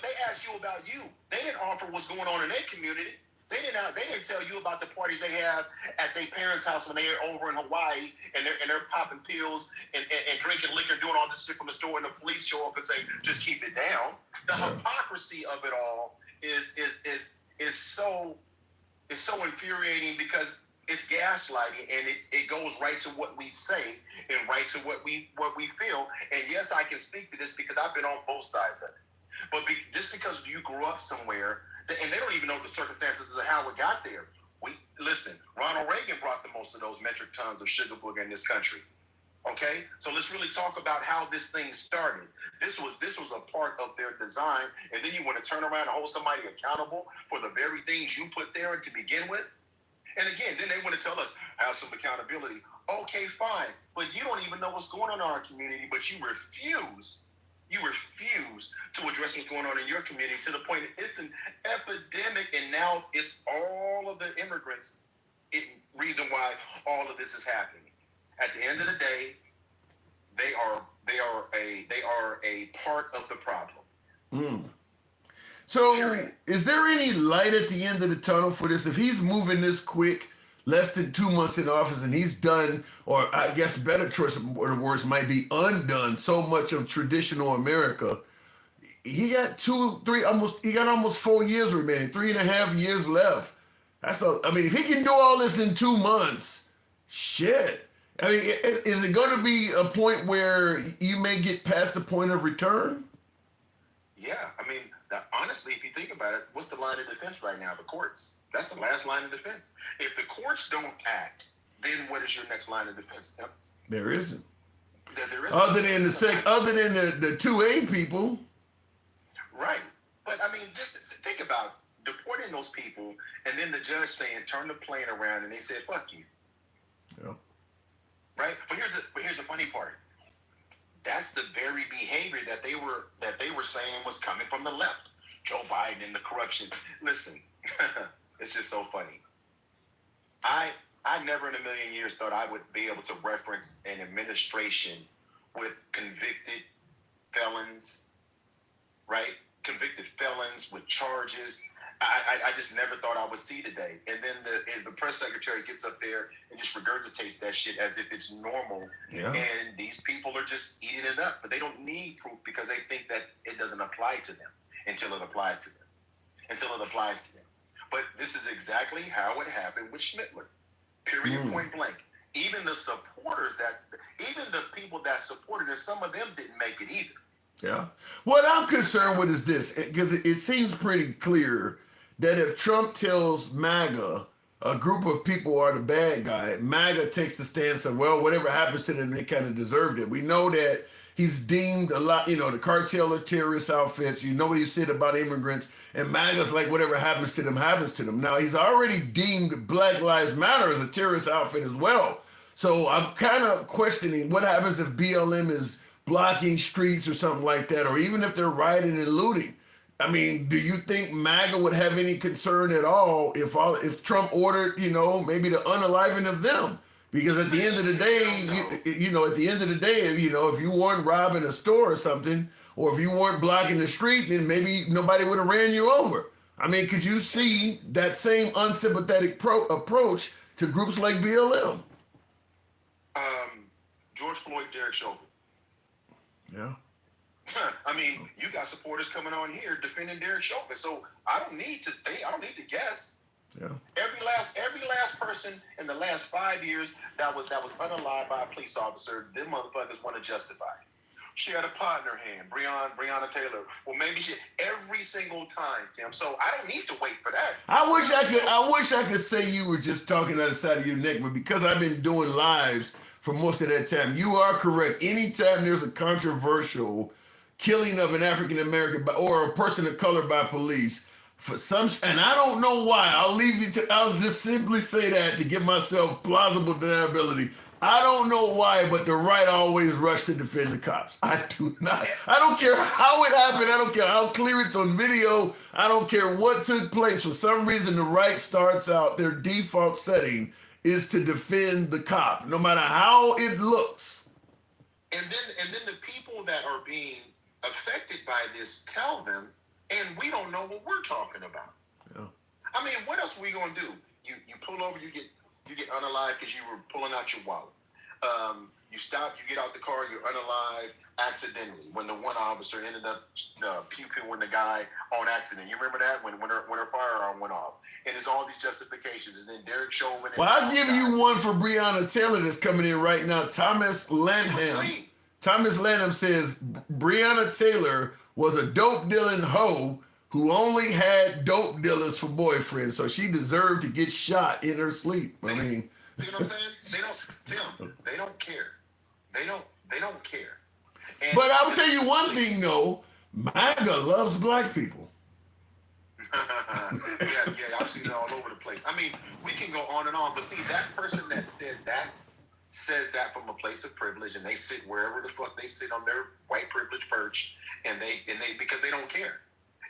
they asked you about you. They didn't offer what's going on in their community. They didn't tell you about the parties they have at their parents' house when they're over in Hawaii and they're popping pills and drinking liquor and doing all this shit from the store, and the police show up and say, just keep it down. The hypocrisy of it all is so infuriating because it's gaslighting and it goes right to what we say and right to what we feel. And yes, I can speak to this because I've been on both sides of it. But just because you grew up somewhere, and they don't even know the circumstances of how it got there. Listen, Ronald Reagan brought the most of those metric tons of sugar booger in this country. Okay, so let's really talk about how this thing started. This was a part of their design, and then you want to turn around and hold somebody accountable for the very things you put there to begin with. And again, then they want to tell us have some accountability. Okay, fine, but you don't even know what's going on in our community, but you refuse to address what's going on in your community to the point that it's an epidemic, and now it's all of the immigrants. Reason why all of this is happening. At the end of the day, they are a part of the problem. So, is there any light at the end of the tunnel for this? If he's moving this quick, less than 2 months in office, and he's done, or I guess a better choice of words might be undone, so much of traditional America, he got he got almost 4 years remaining, 3.5 years left. I mean, if he can do all this in 2 months, shit. I mean, is it going to be a point where you may get past the point of return? Yeah, I mean, honestly, if you think about it, what's the line of defense right now? The courts. That's the last line of defense. If the courts don't act, then what is your next line of defense? Tim? There isn't. There isn't. Other than the 2A people. Right. But I mean, just think about deporting those people and then the judge saying, turn the plane around, and they said, fuck you. Yeah. Right? But here's the funny part. That's the very behavior that they were saying was coming from the left. Joe Biden and the corruption. Listen, it's just so funny. I never in a million years thought I would be able to reference an administration with convicted felons, right? Convicted felons with charges. I just never thought I would see today. And then the press secretary gets up there and just regurgitates that shit as if it's normal. Yeah. And these people are just eating it up. But they don't need proof because they think that it doesn't apply to them until it applies to them. But this is exactly how it happened with Schmittler. Period, point blank. Even the people that supported him, some of them didn't make it either. Yeah. What I'm concerned with is this, because it seems pretty clear that if Trump tells MAGA a group of people are the bad guy, MAGA takes the stance of, well, whatever happens to them, they kind of deserved it. We know that he's deemed a lot, the cartel of terrorist outfits. You know what he said about immigrants, and MAGA's like, whatever happens to them, happens to them. Now, he's already deemed Black Lives Matter as a terrorist outfit as well. So I'm kind of questioning what happens if BLM is blocking streets or something like that, or even if they're rioting and looting. I mean, do you think MAGA would have any concern at all if Trump ordered, maybe the unaliving of them? Because at the end of the day, if you weren't robbing a store or something, or if you weren't blocking the street, then maybe nobody would have ran you over. I mean, could you see that same unsympathetic approach to groups like BLM? George Floyd, Derek Chauvin. Yeah. I mean, you got supporters coming on here defending Derek Chauvin, so I don't need to think. I don't need to guess. Yeah. Every last person in the last 5 years that was unalived by a police officer, them motherfuckers want to justify it. She had a pot in her hand, Breonna Taylor. Well, maybe every single time, Tim. So I don't need to wait for that. I wish I could say you were just talking out the side of your neck, but because I've been doing lives for most of that time, you are correct. Anytime there's a controversial killing of an African American or a person of color by police, and I don't know why. I'll just simply say that to give myself plausible deniability. I don't know why, but the right always rush to defend the cops. I do not. I don't care how it happened. I don't care how clear it's on video. I don't care what took place. For some reason, the right starts out, their default setting is to defend the cop, no matter how it looks. And then the people that are being affected by this tell them, and we don't know what we're talking about. Yeah. I mean, what else are we gonna do? You pull over, you get unalived because you were pulling out your wallet. You stop, you get out the car, you're unalived accidentally when the one officer ended up puking the guy on accident. You remember that when her firearm went off? And there's all these justifications. And then Derek Chauvin. Well, I'll give you one for Breonna Taylor that's coming in right now. Thomas Lanham says Breonna Taylor was a dope dealing hoe who only had dope dealers for boyfriends, so she deserved to get shot in her sleep. See what I'm saying? They don't care. They don't care. And but I'll tell you one thing though, MAGA loves black people. yeah, I've seen it all over the place. I mean, we can go on and on, but see, that person that says that from a place of privilege, and they sit wherever the fuck they sit on their white privilege perch, and they because they don't care.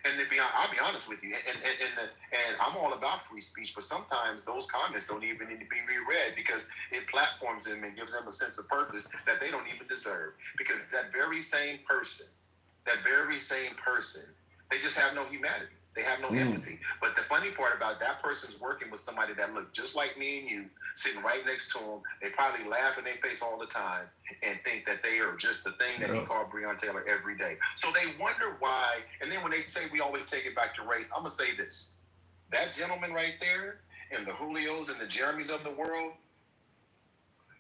And I'll be honest with you, and I'm all about free speech, but sometimes those comments don't even need to be reread because it platforms them and gives them a sense of purpose that they don't even deserve. Because that very same person, they just have no humanity. They have no empathy. But the funny part about that person's working with somebody that looked just like me and you, sitting right next to them. They probably laugh in their face all the time and think that they are just the thing that he called Breonna Taylor every day. So they wonder why. And then when they say we always take it back to race, I'm going to say this. That gentleman right there and the Julios and the Jeremys of the world,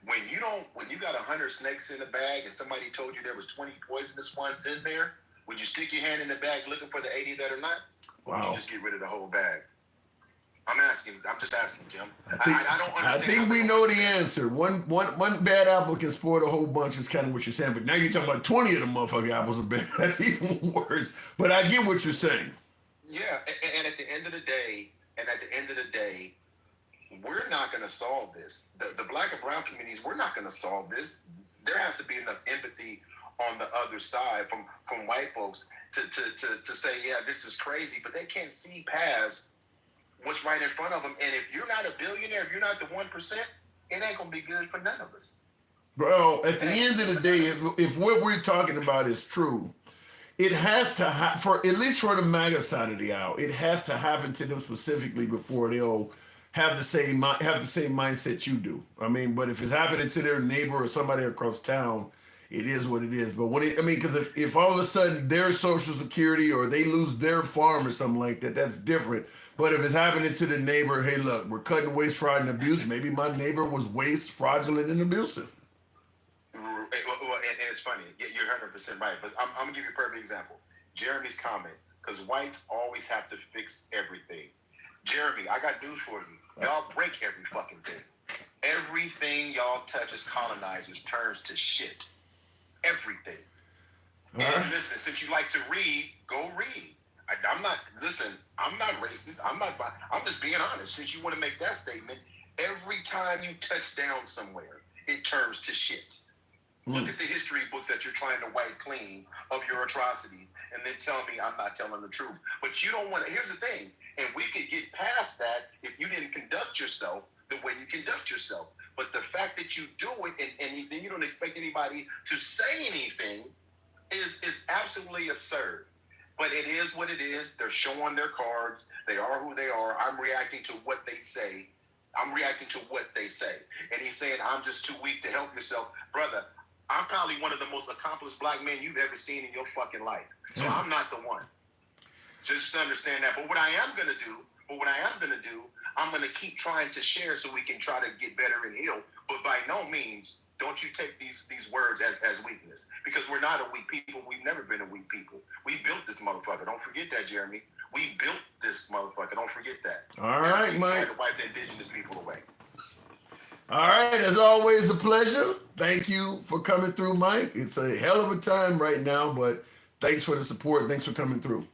when you got 100 snakes in a bag and somebody told you there was 20 poisonous ones in there, would you stick your hand in the bag looking for the 80 that are not? Or would you just get rid of the whole bag? I'm just asking, Jim. I don't understand. I think we know the answer. One bad apple can spoil a whole bunch is kind of what you're saying. But now you're talking about 20 of the motherfucking apples are bad. That's even worse. But I get what you're saying. Yeah, and at the end of the day, we're not going to solve this. The black and brown communities, we're not going to solve this. There has to be enough empathy on the other side from white folks to say, yeah, this is crazy, but they can't see past what's right in front of them. And if you're not a billionaire, if you're not the 1%, it ain't going to be good for none of us. Bro, at the end of the day, if what we're talking about is true, it has to for at least for the MAGA side of the aisle, it has to happen to them specifically before they'll have the same mindset you do. I mean, but if it's happening to their neighbor or somebody across town, it is what it is. But because if all of a sudden their Social Security or they lose their farm or something like that, that's different. But if it's happening to the neighbor, hey, look, we're cutting waste, fraud, and abuse. Maybe my neighbor was waste, fraudulent, and abusive. Well, and it's funny. You're 100% right. But I'm going to give you a perfect example. Jeremy's comment, because whites always have to fix everything. Jeremy, I got news for you. Y'all break every fucking thing. Everything y'all touch as colonizers turns to shit. Everything. And listen, since you like to read, go read. I'm not racist. I'm just being honest. Since you want to make that statement, every time you touch down somewhere, it turns to shit. Look at the history books that you're trying to wipe clean of your atrocities and then tell me I'm not telling the truth. But you don't want to. Here's the thing. And we could get past that if you didn't conduct yourself the way you conduct yourself. But the fact that you do it and then you don't expect anybody to say anything is absolutely absurd. But it is what it is. They're showing their cards. They are who they are. I'm reacting to what they say. And he's saying, I'm just too weak to help yourself. Brother, I'm probably one of the most accomplished black men you've ever seen in your fucking life. So I'm not the one. Just to understand that. But what I am going to do, I'm going to keep trying to share so we can try to get better and heal. But by no means don't you take these words as weakness. Because we're not a weak people. We've never been a weak people. We built this motherfucker. Don't forget that, Jeremy. We built this motherfucker. Don't forget that. All right, Mike. Trying to wipe the indigenous people away. All right, as always, a pleasure. Thank you for coming through, Mike. It's a hell of a time right now, but thanks for the support. Thanks for coming through.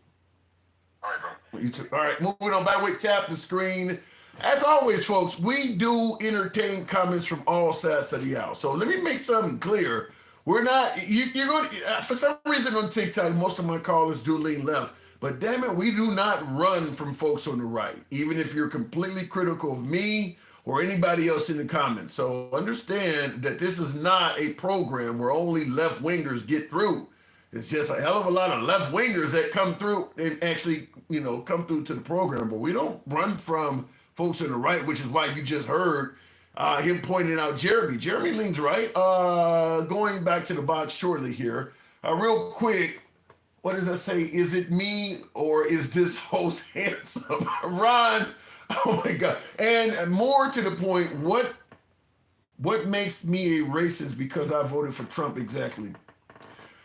All right, bro. You too. All right, moving on back. Wait, tap the screen. As always, folks, we do entertain comments from all sides of the aisle. So let me make something clear. We're not, you're going to, for some reason on TikTok, most of my callers do lean left. But damn it, we do not run from folks on the right, even if you're completely critical of me or anybody else in the comments. So understand that this is not a program where only left-wingers get through. It's just a hell of a lot of left-wingers that come through and actually, come through to the program. But we don't run from folks on the right, which is why you just heard him pointing out Jeremy. Jeremy leans right. Going back to the box shortly here. Real quick, what does that say? Is it me or is this host handsome? Ron, oh my God. And more to the point, what makes me a racist because I voted for Trump exactly?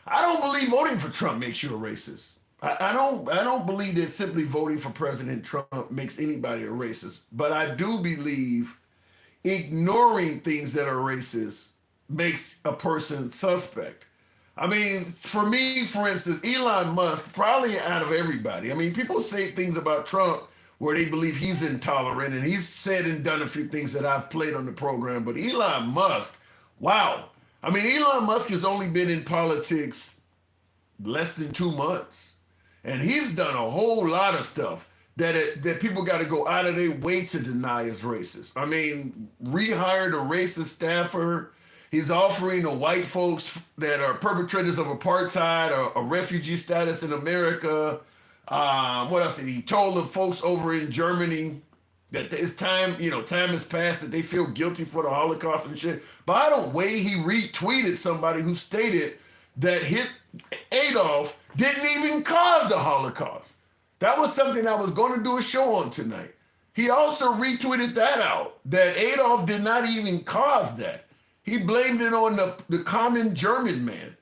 I don't believe voting for Trump makes you a racist. I don't believe that simply voting for President Trump makes anybody a racist. But I do believe ignoring things that are racist makes a person suspect. I mean, for me, for instance, Elon Musk, probably out of everybody. I mean, people say things about Trump where they believe he's intolerant, and he's said and done a few things that I've played on the program. But Elon Musk, wow. I mean, Elon Musk has only been in politics less than 2 months. And he's done a whole lot of stuff that people got to go out of their way to deny is racist. I mean, rehired a racist staffer. He's offering the white folks that are perpetrators of apartheid a refugee status in America. What else did he told the folks over in Germany that it's time, time has passed, that they feel guilty for the Holocaust and shit. By the way, he retweeted somebody who stated that Adolf didn't even cause the Holocaust. That was something I was going to do a show on tonight. He also retweeted that out, that Adolf did not even cause that. He blamed it on the common German man.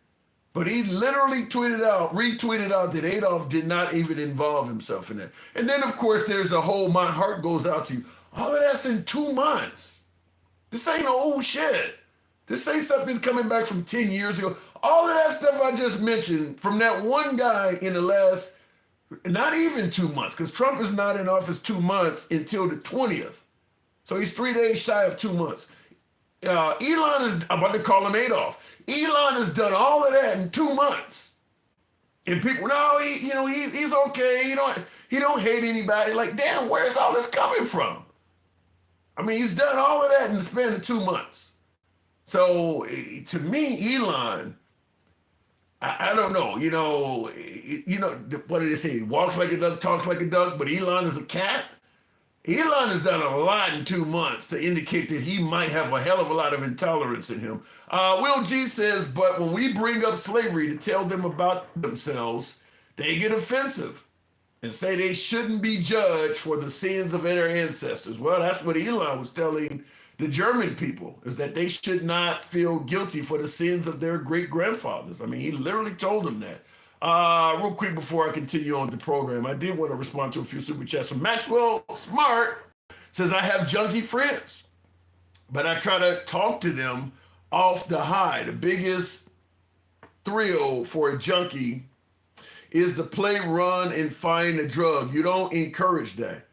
But he literally retweeted out that Adolf did not even involve himself in that. And then, of course, there's the whole "my heart goes out to you." All of that's in 2 months. This ain't old shit. This ain't something coming back from 10 years ago. All of that stuff I just mentioned from that one guy in the last, not even 2 months, because Trump is not in office 2 months until the 20th. So he's 3 days shy of 2 months. Elon is, I'm about to call him Adolf. Elon has done all of that in 2 months. And people, no, he's okay. He don't hate anybody. Like, damn, where's all this coming from? I mean, he's done all of that in the span of 2 months. So to me, Elon, I don't know. What did they say? He walks like a duck, talks like a duck, but Elon is a cat. Elon has done a lot in 2 months to indicate that he might have a hell of a lot of intolerance in him. Will G says, but when we bring up slavery to tell them about themselves, they get offensive and say they shouldn't be judged for the sins of their ancestors. Well, that's what Elon was telling the German people, is that they should not feel guilty for the sins of their great-grandfathers. I mean, he literally told them that. Real quick before I continue on with the program, I did want to respond to a few super chats from Maxwell Smart. Says, I have junkie friends, but I try to talk to them off the high. The biggest thrill for a junkie is to play, run, and find a drug. You don't encourage that.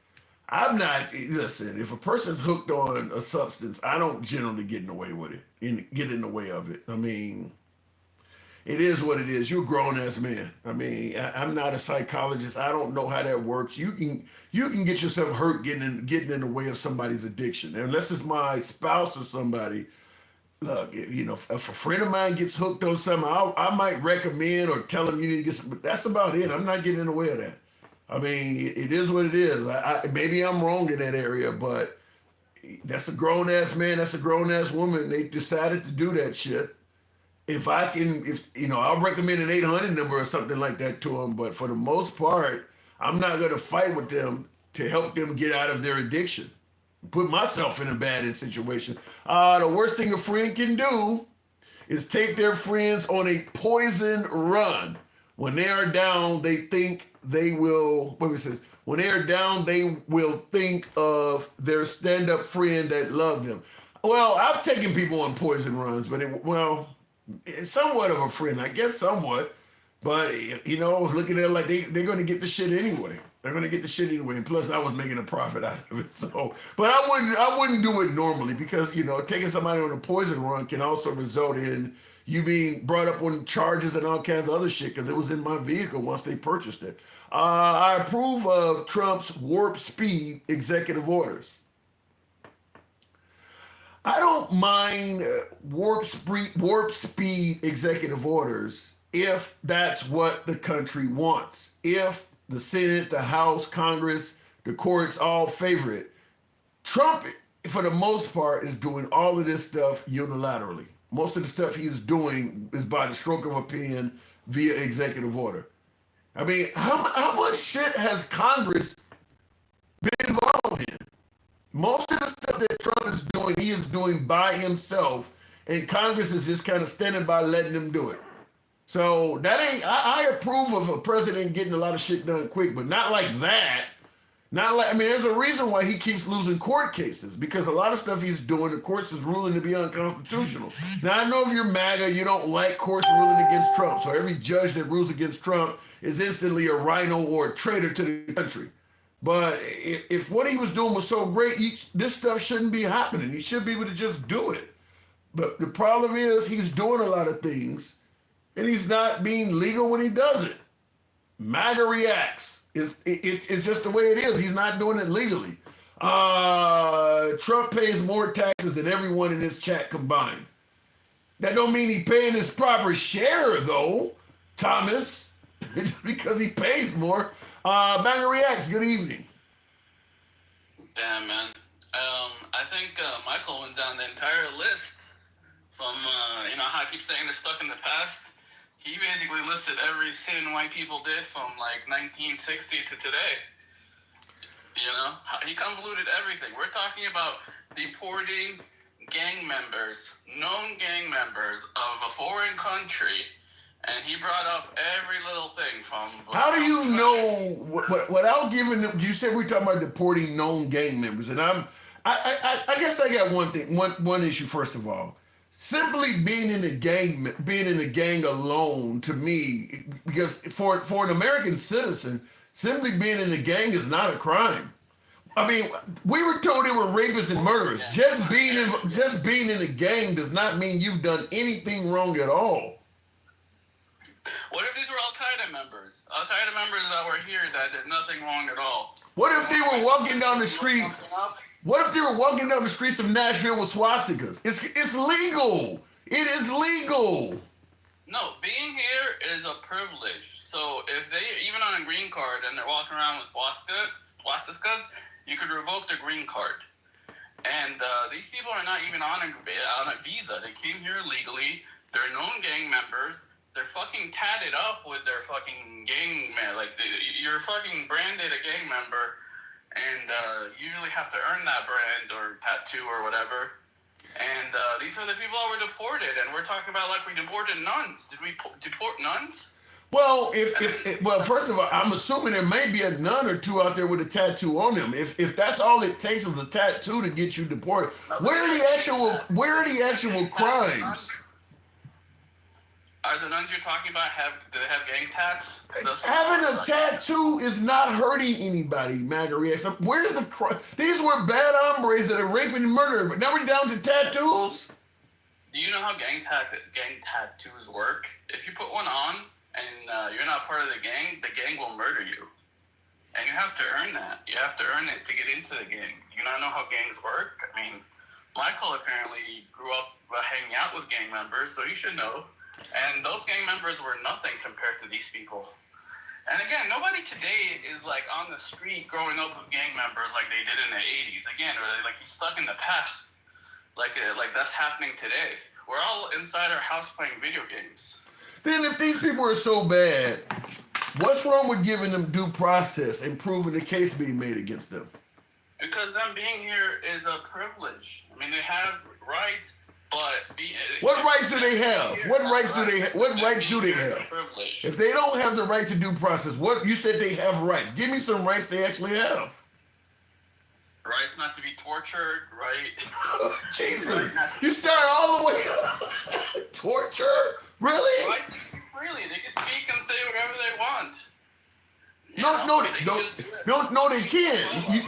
Listen, if a person's hooked on a substance, I don't generally get in the way with it, get in the way of it. I mean, it is what it is. You're a grown-ass man. I mean, I'm not a psychologist. I don't know how that works. You can get yourself hurt getting in the way of somebody's addiction. Unless it's my spouse or somebody. Look, if a friend of mine gets hooked on something, I might recommend or tell them you need to get some, but that's about it. I'm not getting in the way of that. I mean, it is what it is. Maybe I'm wrong in that area, but that's a grown-ass man. That's a grown-ass woman. They decided to do that shit. I'll recommend an 800 number or something like that to them. But for the most part, I'm not going to fight with them to help them get out of their addiction. Put myself in a bad situation. The worst thing a friend can do is take their friends on a poison run. When they are down, they think they will, when they are down, they will think of their stand-up friend that loved them. Well, I've taken people on poison runs, but somewhat of a friend, I guess, somewhat. But, I was looking at it like they're going to get the shit anyway. They're going to get the shit anyway. And plus, I was making a profit out of it. So, but I wouldn't do it normally because, taking somebody on a poison run can also result in you being brought up on charges and all kinds of other shit because it was in my vehicle once they purchased it. I approve of Trump's warp speed executive orders. I don't mind warp speed executive orders if that's what the country wants. If the Senate, the House, Congress, the courts all favor it. Trump, for the most part, is doing all of this stuff unilaterally. Most of the stuff he's doing is by the stroke of a pen via executive order. I mean, how much shit has Congress been involved in? Most of the stuff that Trump is doing, he is doing by himself, and Congress is just kind of standing by letting him do it. So I approve of a president getting a lot of shit done quick, but not like that. There's a reason why he keeps losing court cases, because a lot of stuff he's doing, the courts is ruling to be unconstitutional. Now, I know if you're MAGA, you don't like courts ruling against Trump. So every judge that rules against Trump is instantly a rhino or a traitor to the country. But if what he was doing was so great, this stuff shouldn't be happening. He should be able to just do it. But the problem is he's doing a lot of things, and he's not being legal when he does it. MAGA reacts. It's just the way it is. He's not doing it legally. Trump pays more taxes than everyone in this chat combined. That don't mean he's paying his proper share, though, Thomas. just because he pays more. MAGA Reacts, good evening. Damn, man. I think Michael went down the entire list from, how I keep saying they're stuck in the past. He basically listed every sin white people did from like 1960 to today. He convoluted everything. We're talking about deporting gang members, known gang members of a foreign country, and he brought up every little thing from. How do you know without giving them? You said we're talking about deporting known gang members, and I guess I got one issue first of all. Simply being in a gang alone, to me, because for an American citizen, simply being in a gang is not a crime. I mean, we were told they were rapists and murderers. Just being in a gang does not mean you've done anything wrong at all. What if these were Al Qaeda members? Al Qaeda members that were here that did nothing wrong at all. What if they were walking down the street? What if they were walking down the streets of Nashville with swastikas? It's legal. It is legal. No, being here is a privilege. So if they even on a green card and they're walking around with swastikas, you could revoke their green card. And these people are not even on a visa. They came here legally. They're known gang members. They're fucking tatted up with their fucking gang man. Like you're fucking branded a gang member, and usually have to earn that brand or tattoo or whatever. And these are the people that were deported, and we're talking about like we deported nuns. Did we deport nuns? Well, well, first of all, I'm assuming there may be a nun or two out there with a tattoo on them. If that's all it takes is a tattoo to get you deported, where are the actual crimes? Are the nuns you're talking about do they have gang tats? Having a tattoo is not hurting anybody, MAGA Reacts. Where's the crime? These were bad hombres that are raping and murdering, but now we're down to tattoos. Do you know how gang tattoos work? If you put one on and you're not part of the gang will murder you. And you have to earn that. You have to earn it to get into the gang. You not know how gangs work? I mean, Michael apparently grew up hanging out with gang members, so you should know. And those gang members were nothing compared to these people. And again, nobody today is like on the street growing up with gang members like they did in the 80s. Again, like he's stuck in the past. Like that's happening today. We're all inside our house playing video games. Then if these people are so bad, what's wrong with giving them due process and proving the case being made against them? Because them being here is a privilege. I mean, they have rights. What rights do they have? What rights do they have? If they don't have the right to due process, what you said they have rights. Give me some rights they actually have. Rights not to be tortured, right? Jesus. You start all the way up. Torture? Really? Right to speak freely. They can speak and say whatever they want. No, they can't.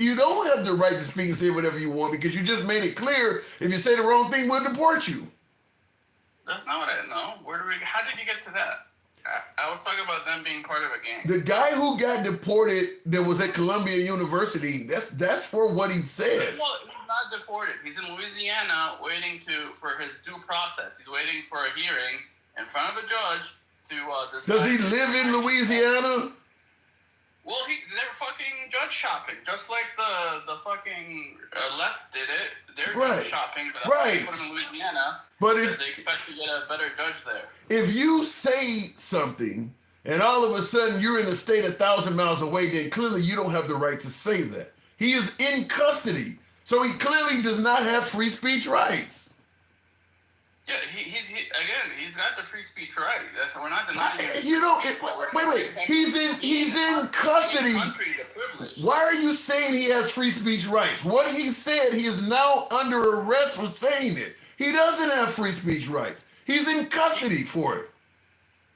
You don't have the right to speak and say whatever you want because you just made it clear if you say the wrong thing, we'll deport you. That's not what I know. How did you get to that? I was talking about them being part of a gang. The guy who got deported that was at Columbia University, that's for what he said. Well, he's not deported. He's in Louisiana waiting for his due process. He's waiting for a hearing in front of a judge to decide. Does he live in Louisiana? Well, they're fucking judge shopping, just like the fucking left did it. They're judge shopping, but that's why they put them in Louisiana. But because they expect to get a better judge there. If you say something and all of a sudden you're in a state 1,000 miles away, then clearly you don't have the right to say that. He is in custody, so he clearly does not have free speech rights. Yeah, he's got the free speech right. We're not denying it. Wait. He's in custody. Why are you saying he has free speech rights? What he said, he is now under arrest for saying it. He doesn't have free speech rights. He's in custody for it.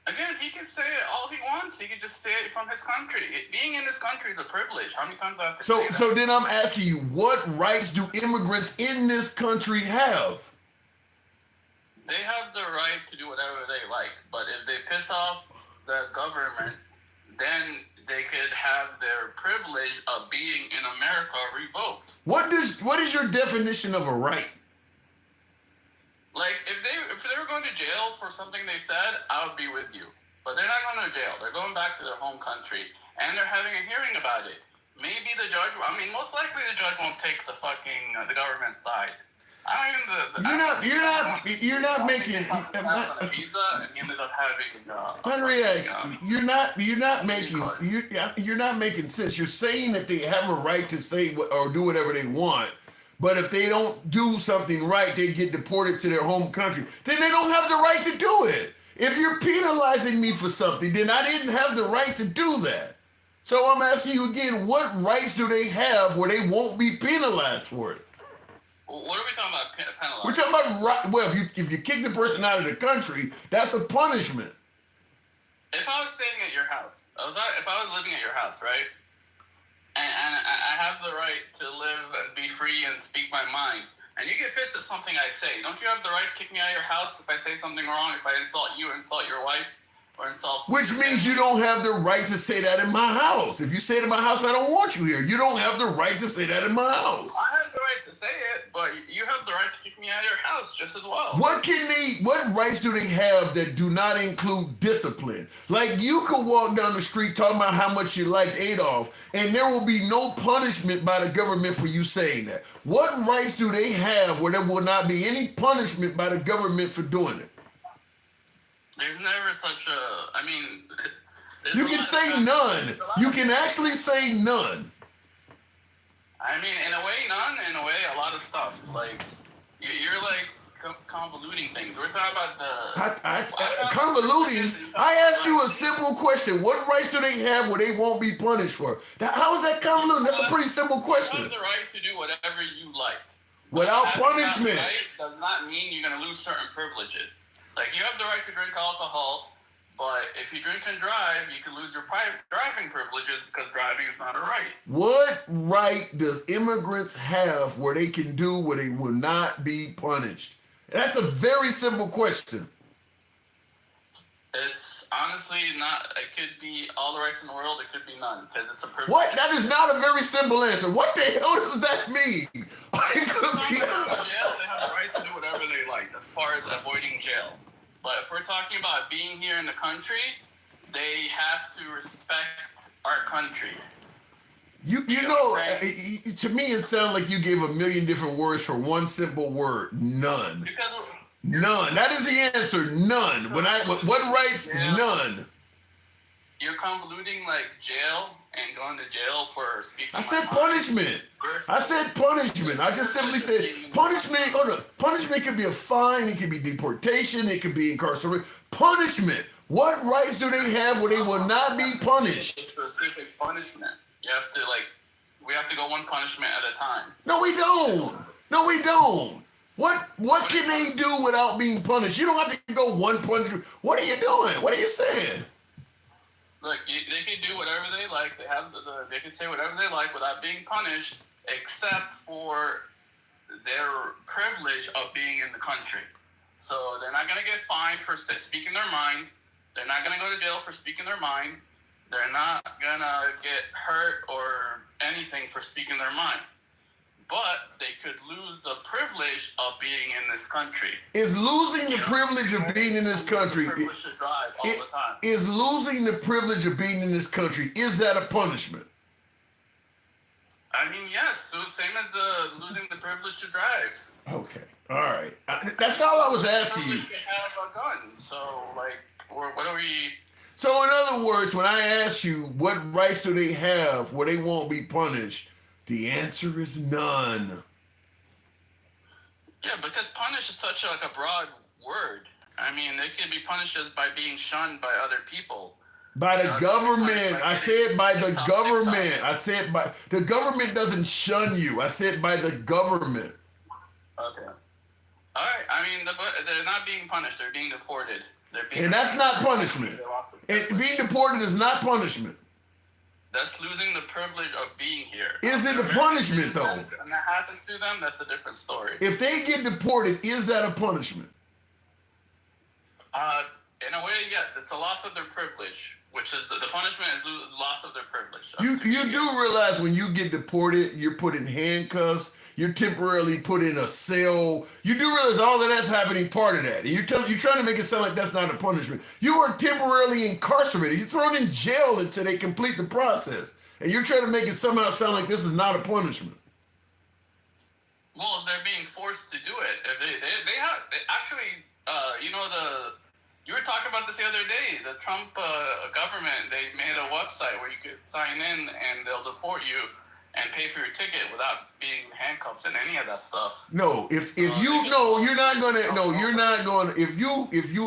Again, he can say it all he wants. He can just say it from his country. Being in this country is a privilege. How many times do I have to say that? So then I'm asking you, what rights do immigrants in this country have? They have the right to do whatever they like, but if they piss off the government, then they could have their privilege of being in America revoked. What is your definition of a right? Like if they were going to jail for something they said, I would be with you. but they're not going to jail. They're going back to their home country, and they're having a hearing about it. Maybe the judge. I mean, most likely the judge won't take the fucking the government's side. I don't even. You're not making. On a visa, and he ended up having. You're not making. You're not making sense. You're saying that they have a right to say or do whatever they want. But if they don't do something right, they get deported to their home country. Then they don't have the right to do it. If you're penalizing me for something, then I didn't have the right to do that. So I'm asking you again, what rights do they have where they won't be penalized for it? What are we talking about? Penalized? We're talking about right. Well, if you kick the person out of the country, that's a punishment. If I was staying at your house, if I was living at your house, right? And I have the right to live and be free and speak my mind. And you get pissed at something I say. Don't you have the right to kick me out of your house if I say something wrong, if I insult you, insult your wife, or insult... Which means you don't have the right to say that in my house. If you say it in my house, I don't want you here. You don't have the right to say that in my house. I have the right to say it, but you have the right to kick me out of your house just as well. What rights do they have that do not include discipline? Like, you could walk down the street talking about how much you liked Adolf, and there will be no punishment by the government for you saying that. What rights do they have where there will not be any punishment by the government for doing it? There's never such a... I mean... You can say none. You can actually say none. I mean, in a way, none. In a way, a lot of stuff. Like, you're like convoluting things. We're talking about the... Convoluting? I asked you a simple question. What rights do they have where they won't be punished for? How is that convoluting? That's a pretty simple question. You have the right to do whatever you like. Without punishment. That right does not mean you're going to lose certain privileges. Like, you have the right to drink alcohol, but if you drink and drive, you can lose your driving privileges because driving is not a right. What right does immigrants have where they can do where they will not be punished? That's a very simple question. It's honestly not. It could be all the rights in the world. It could be none because it's a privilege. What? That is not a very simple answer. What the hell does that mean? Jail, they have the right to do whatever they like as far as avoiding jail. But if we're talking about being here in the country, they have to respect our country. You know, to me it sounds like you gave a million different words for one simple word: none. None. That is the answer. None. What rights? None. You're convoluting like jail and going to jail for speaking. I said punishment. I said punishment. I just simply said punishment. Punishment could be a fine. It could be deportation. It could be incarceration. Punishment. What rights do they have where they will not be punished? Specific punishment. You have to we have to go one punishment at a time. No, we don't. No, we don't. What can they do without being punished? You don't have to go one punishment. What are you doing? What are you saying? Look, they can do whatever they like. They have they can say whatever they like without being punished, except for their privilege of being in the country. So they're not going to get fined for speaking their mind. They're not going to go to jail for speaking their mind. They're not going to get hurt or anything for speaking their mind. But they could lose the privilege of being in this country. Is losing the privilege of being in this country? Privilege to drive all the time. Is losing the privilege of being in this country? Is that a punishment? I mean, yes. So same as losing the privilege to drive. Okay. All right. That's all I was asking you. You can have a gun. So what are we? So in other words, when I ask you what rights do they have where they won't be punished, the answer is none. Yeah, because punish is such a broad word. I mean, they can be punished just by being shunned by other people. By the government. I said by the government. I said by the government doesn't shun you. I said by the government. Okay. All right. I mean, they're not being punished. They're being deported. And that's not punishment. And being deported is not punishment. That's losing the privilege of being here. Is it a punishment, though? And that happens to them, that's a different story. If they get deported, is that a punishment? In a way, yes. It's a loss of their privilege, which is the punishment is loss of their privilege. You do realize when you get deported, you're put in handcuffs, you're temporarily put in a cell. You do realize all of that's happening part of that. And you're trying to make it sound like that's not a punishment. You are temporarily incarcerated. You're thrown in jail until they complete the process. And you're trying to make it somehow sound like this is not a punishment. Well, they're being forced to do it. Actually, you were talking about this the other day. The Trump government, they made a website where you could sign in and they'll deport you and pay for your ticket without being handcuffed and any of that stuff. No, if you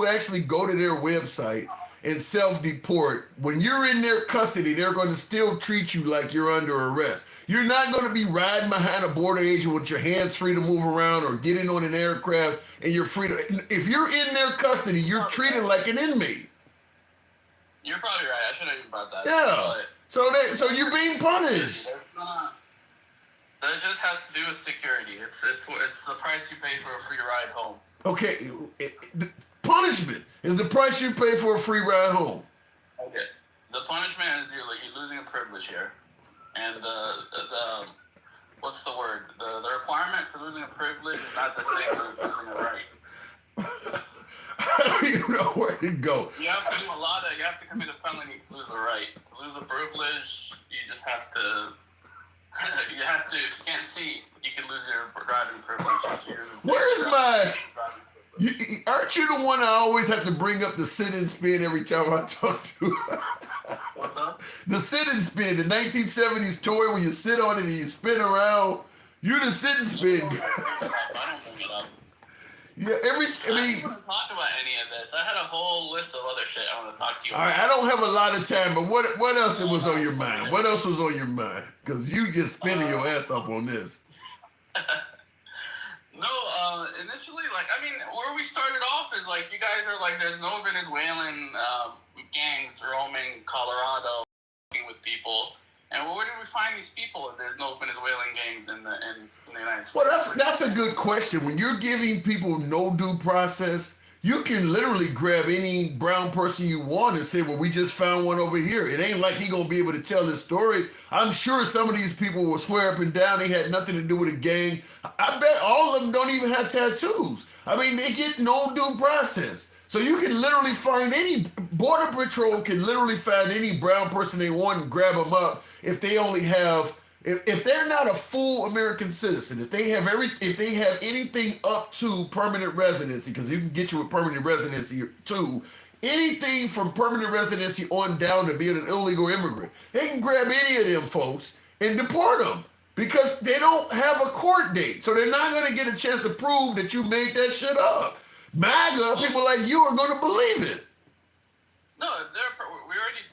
actually go to their website and self-deport, when you're in their custody, they're going to still treat you like you're under arrest. You're not going to be riding behind a border agent with your hands free to move around or getting on an aircraft and you're free to. If you're in their custody, you're treated like an inmate. You're probably right. I should have even brought that. Yeah. So you're being punished. That just has to do with security. It's the price you pay for a free ride home. Okay, the punishment is the price you pay for a free ride home. Okay. The punishment is you're losing a privilege here. And the what's the word? The requirement for losing a privilege is not the same as losing a right. I don't even know where to go. You have to do you have to commit a felony to lose a right. To lose a privilege, you just have to if you can't see, you can lose your driving privilege. Where's aren't you the one I always have to bring up the sit and spin every time I talk to? What's up? The sit and spin, the 1970s toy where you sit on it and you spin around. You're the sit and spin. I don't bring it up. Yeah, I didn't want to talk about any of this. I had a whole list of other shit I want to talk to you about. All right, I don't have a lot of time, but what else was on your mind? What else was on your mind? Because you just spinning your ass off on this. No, initially, where we started off is you guys are there's no Venezuelan gangs roaming Colorado with people. And where did we find these people if there's no Venezuelan gangs in the United States? Well, that's a good question. When you're giving people no due process, you can literally grab any brown person you want and say, well, we just found one over here. It ain't like he gonna be able to tell his story. I'm sure some of these people will swear up and down they had nothing to do with a gang. I bet all of them don't even have tattoos. They get no due process. So you can literally find Border Patrol can literally find any brown person they want and grab them up if they only have, if they're not a full American citizen, if they have anything up to permanent residency, because you can get you a permanent residency too, anything from permanent residency on down to being an illegal immigrant, they can grab any of them folks and deport them because they don't have a court date. So they're not going to get a chance to prove that you made that shit up. MAGA, people like you are going to believe it. No,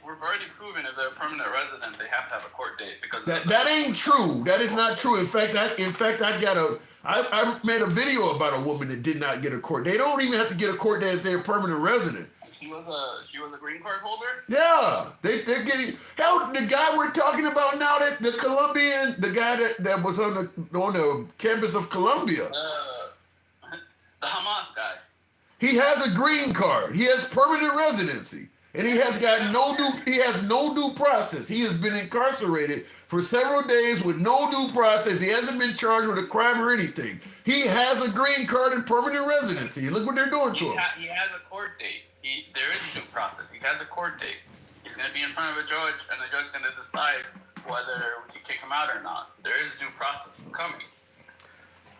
we've already proven if they're a permanent resident, they have to have a court date because that ain't true. That is not true. In fact, I made a video about a woman that did not get a court. They don't even have to get a court date if they're a permanent resident. She was a green card holder. Yeah, they're getting hell. The guy we're talking about now, that the guy that was on the campus of Columbia, the Hamas guy. He has a green card. He has permanent residency. And he has no due process. He has been incarcerated for several days with no due process. He hasn't been charged with a crime or anything. He has a green card and permanent residency. And look what they're doing to him. He has a court date. There is a due process. He has a court date. He's going to be in front of a judge, and the judge is going to decide whether we can kick him out or not. There is a due process. It's coming.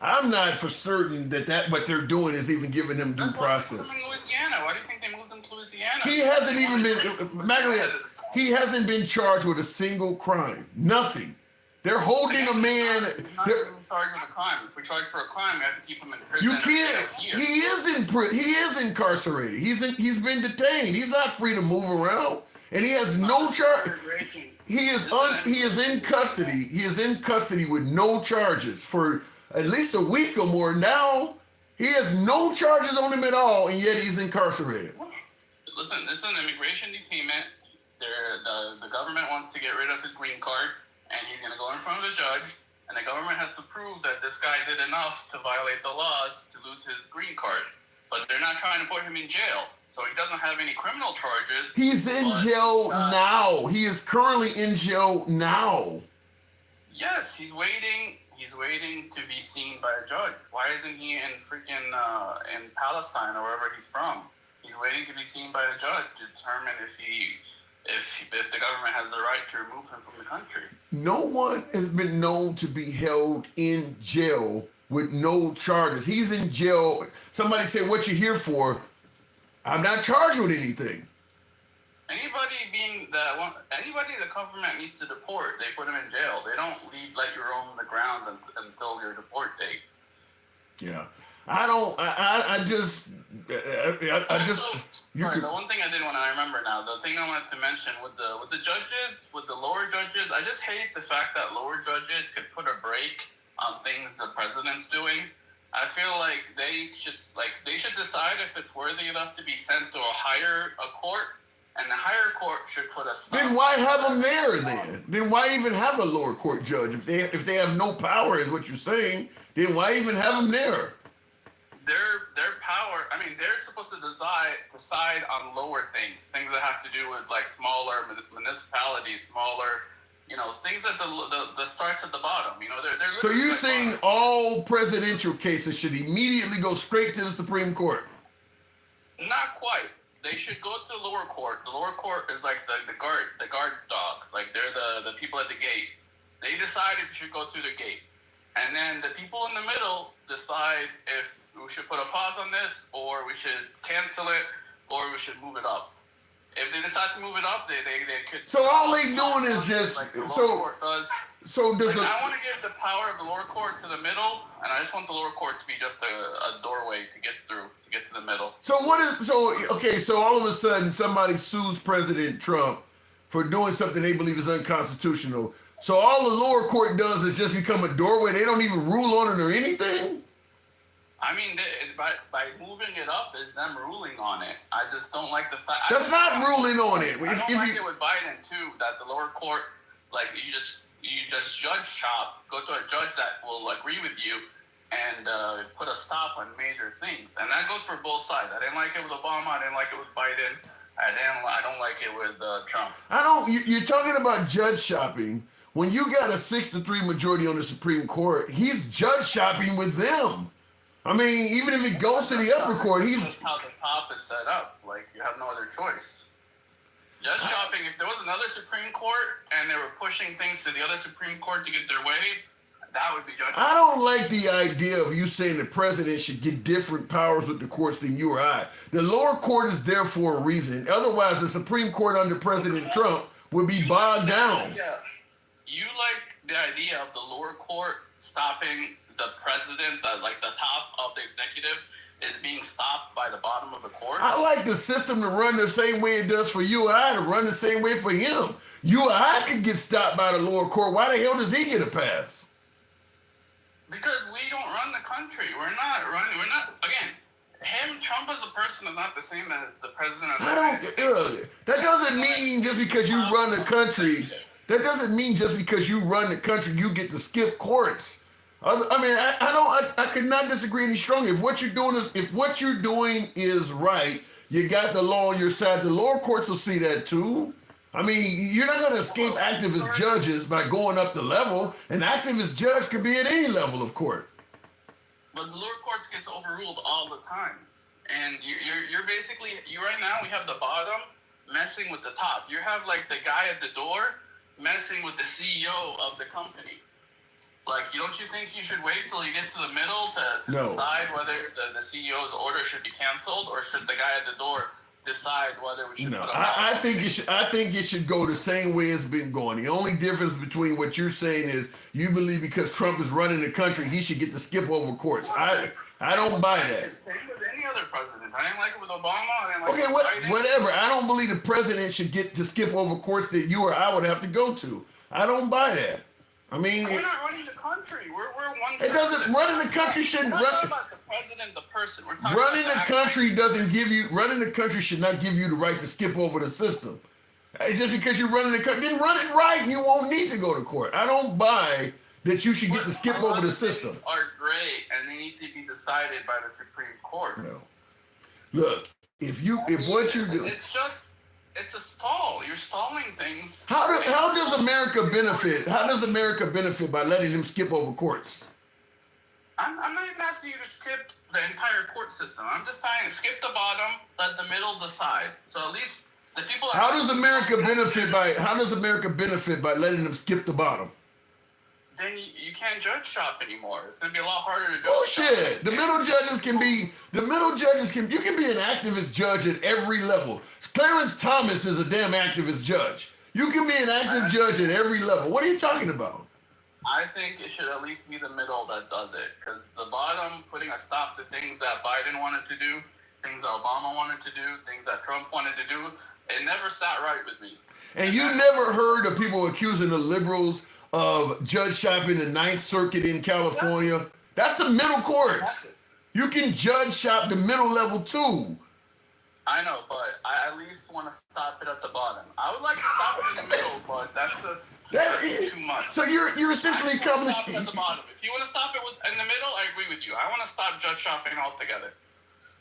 I'm not for certain that what they're doing is even giving him due process. In Louisiana, why do you think they moved him to Louisiana? He hasn't even been. He hasn't been charged with a single crime. Nothing. They're holding a man. Not even charged with a crime. If we charge for a crime, we have to keep him in prison. You can't. He is in prison. He is incarcerated. He's been detained. He's not free to move around, and he has no charge. He is in custody. He is in custody with no charges for at least a week or more now. He has no charges on him at all, and yet he's incarcerated. Listen, this is an immigration detainment. The government wants to get rid of his green card, and he's going to go in front of the judge, and the government has to prove that this guy did enough to violate the laws to lose his green card. But they're not trying to put him in jail, so he doesn't have any criminal charges. He's in jail now. He is currently in jail now. Yes, he's waiting. He's He's waiting to be seen by a judge. Why isn't he in freaking in Palestine or wherever he's from? He's waiting to be seen by a judge to determine if the government has the right to remove him from the country. No one has been known to be held in jail with no charges. He's in jail. Somebody said, "What you here for?" I'm not charged with anything. Anybody the government needs to deport, they put them in jail. They don't let you roam the grounds until your deport date. Yeah, I don't. I just. Sorry, the one thing I did want to remember now, the thing I wanted to mention with the judges, with the lower judges, I just hate the fact that lower judges could put a break on things the president's doing. I feel like they should decide if it's worthy enough to be sent to a court, and the higher court should put a stop. Then why have them there then? Then why even have a lower court judge if they have no power, is what you're saying? Then why even have them there? Their power. I mean, they're supposed to decide on lower things that have to do with like smaller municipalities, smaller. Things that the starts at the bottom. They're So you're saying all presidential cases should immediately go straight to the Supreme Court? Not quite. They should go to the lower court. The lower court is like the guard dogs. Like they're the people at the gate. They decide if you should go through the gate, and then the people in the middle decide if we should put a pause on this, or we should cancel it, or we should move it up. If they decide to move it up, they could. So all they doing is just like the lower so. court does. So does I want to give the power of the lower court to the middle, and I just want the lower court to be just a doorway to get through, to get to the middle. So So all of a sudden somebody sues President Trump for doing something they believe is unconstitutional. So all the lower court does is just become a doorway. They don't even rule on it or anything. I mean, by moving it up is them ruling on it. I just don't like the fact. That's not ruling on it. I don't like it with Biden too. That the lower court, like you just judge shop, go to a judge that will agree with you, and put a stop on major things. And that goes for both sides. I didn't like it with Obama. I didn't like it with Biden. I don't like it with Trump. You're talking about judge shopping. When you got a 6-3 majority on the Supreme Court, he's judge shopping with them. I mean, even if it goes to the upper court, That's how the top is set up. Like, you have no other choice. Judge shopping, if there was another Supreme Court and they were pushing things to the other Supreme Court to get their way, that would be judge shopping. I don't like the idea of you saying the president should get different powers with the courts than you or I. The lower court is there for a reason. Otherwise, the Supreme Court under President Trump would be bogged down. You like the idea of the lower court stopping the president, the top of the executive, is being stopped by the bottom of the court. I like the system to run the same way it does for you or I, to run the same way for him. You or I could get stopped by the lower court. Why the hell does he get a pass? Because we don't run the country. Again, Trump as a person is not the same as the president of the United States. That doesn't mean just because you run the country, you get to skip courts. I could not disagree any stronger. If what you're doing is right, you got the law on your side. The lower courts will see that too. I mean, you're not going to escape activist judges by going up the level. An activist judge could be at any level of court. But the lower courts gets overruled all the time, and you're basically right now we have the bottom messing with the top. You have like the guy at the door messing with the CEO of the company. Like, don't you think you should wait till you get to the middle to decide whether the CEO's order should be canceled, or should the guy at the door decide whether we should put a I think it should go the same way it's been going. The only difference between what you're saying is you believe because Trump is running the country, he should get to skip over courts. I don't buy that. Same with any other president. I didn't like it with Obama. I didn't like it with Biden. Whatever. I don't believe the president should get to skip over courts that you or I would have to go to. I don't buy that. I mean, we're not running the country. We're one. It doesn't. Running the country shouldn't. We're not about the president, the person. We're talking running about the country doesn't give you. Running the country should not give you the right to skip over the system. Just because you're running the country, then run it right, and you won't need to go to court. I don't buy that you should get to skip over the system. Are great, and they need to be decided by the Supreme Court. No. Look, if what you do, it's just it's a stall. You're stalling things. How does America benefit? How does America benefit by letting him skip over courts? I'm not even asking you to skip the entire court system. I'm just saying skip the bottom, let the middle decide. So at least the people. How does America benefit by letting them skip the bottom? Then you can't judge shop anymore. It's gonna be a lot harder to judge. Oh shit! The middle judges can be. You can be an activist judge at every level. Clarence Thomas is a damn activist judge. You can be an active judge at every level. What are you talking about? I think it should at least be the middle that does it, because the bottom putting a stop to things that Biden wanted to do, things that Obama wanted to do, things that Trump wanted to do, it never sat right with me. And you never heard of people accusing the liberals of judge shopping the Ninth Circuit in California? That's the middle courts. You can judge shop the middle level too. I know, but I at least want to stop it at the bottom. I would like to stop it in the middle, but that's too much. So you're essentially accomplishing. At the bottom. If you want to stop it in the middle, I agree with you. I want to stop judge shopping altogether.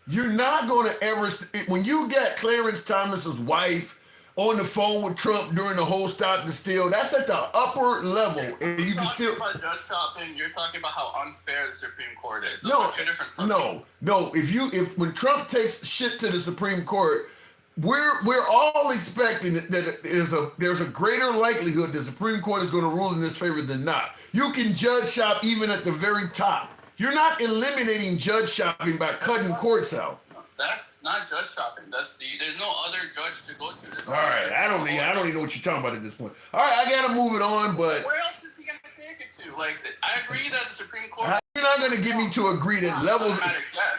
You're not going to ever. When you got Clarence Thomas's wife on the phone with Trump during the whole stop and steal, that's at the upper level, and you can still. About judge shopping, you're talking about how unfair the Supreme Court is. Those No, are two different subjects. no. If when Trump takes shit to the Supreme Court, we're all expecting that there's a greater likelihood the Supreme Court is going to rule in his favor than not. You can judge shop even at the very top. You're not eliminating judge shopping by cutting courts out. That's not judge shopping. There's no other judge to go to. All right, I don't even know what you're talking about at this point. All right, I gotta move it on, but where else is he gonna take it to? Like, I agree that the Supreme Court. you're not gonna get me to agree that levels.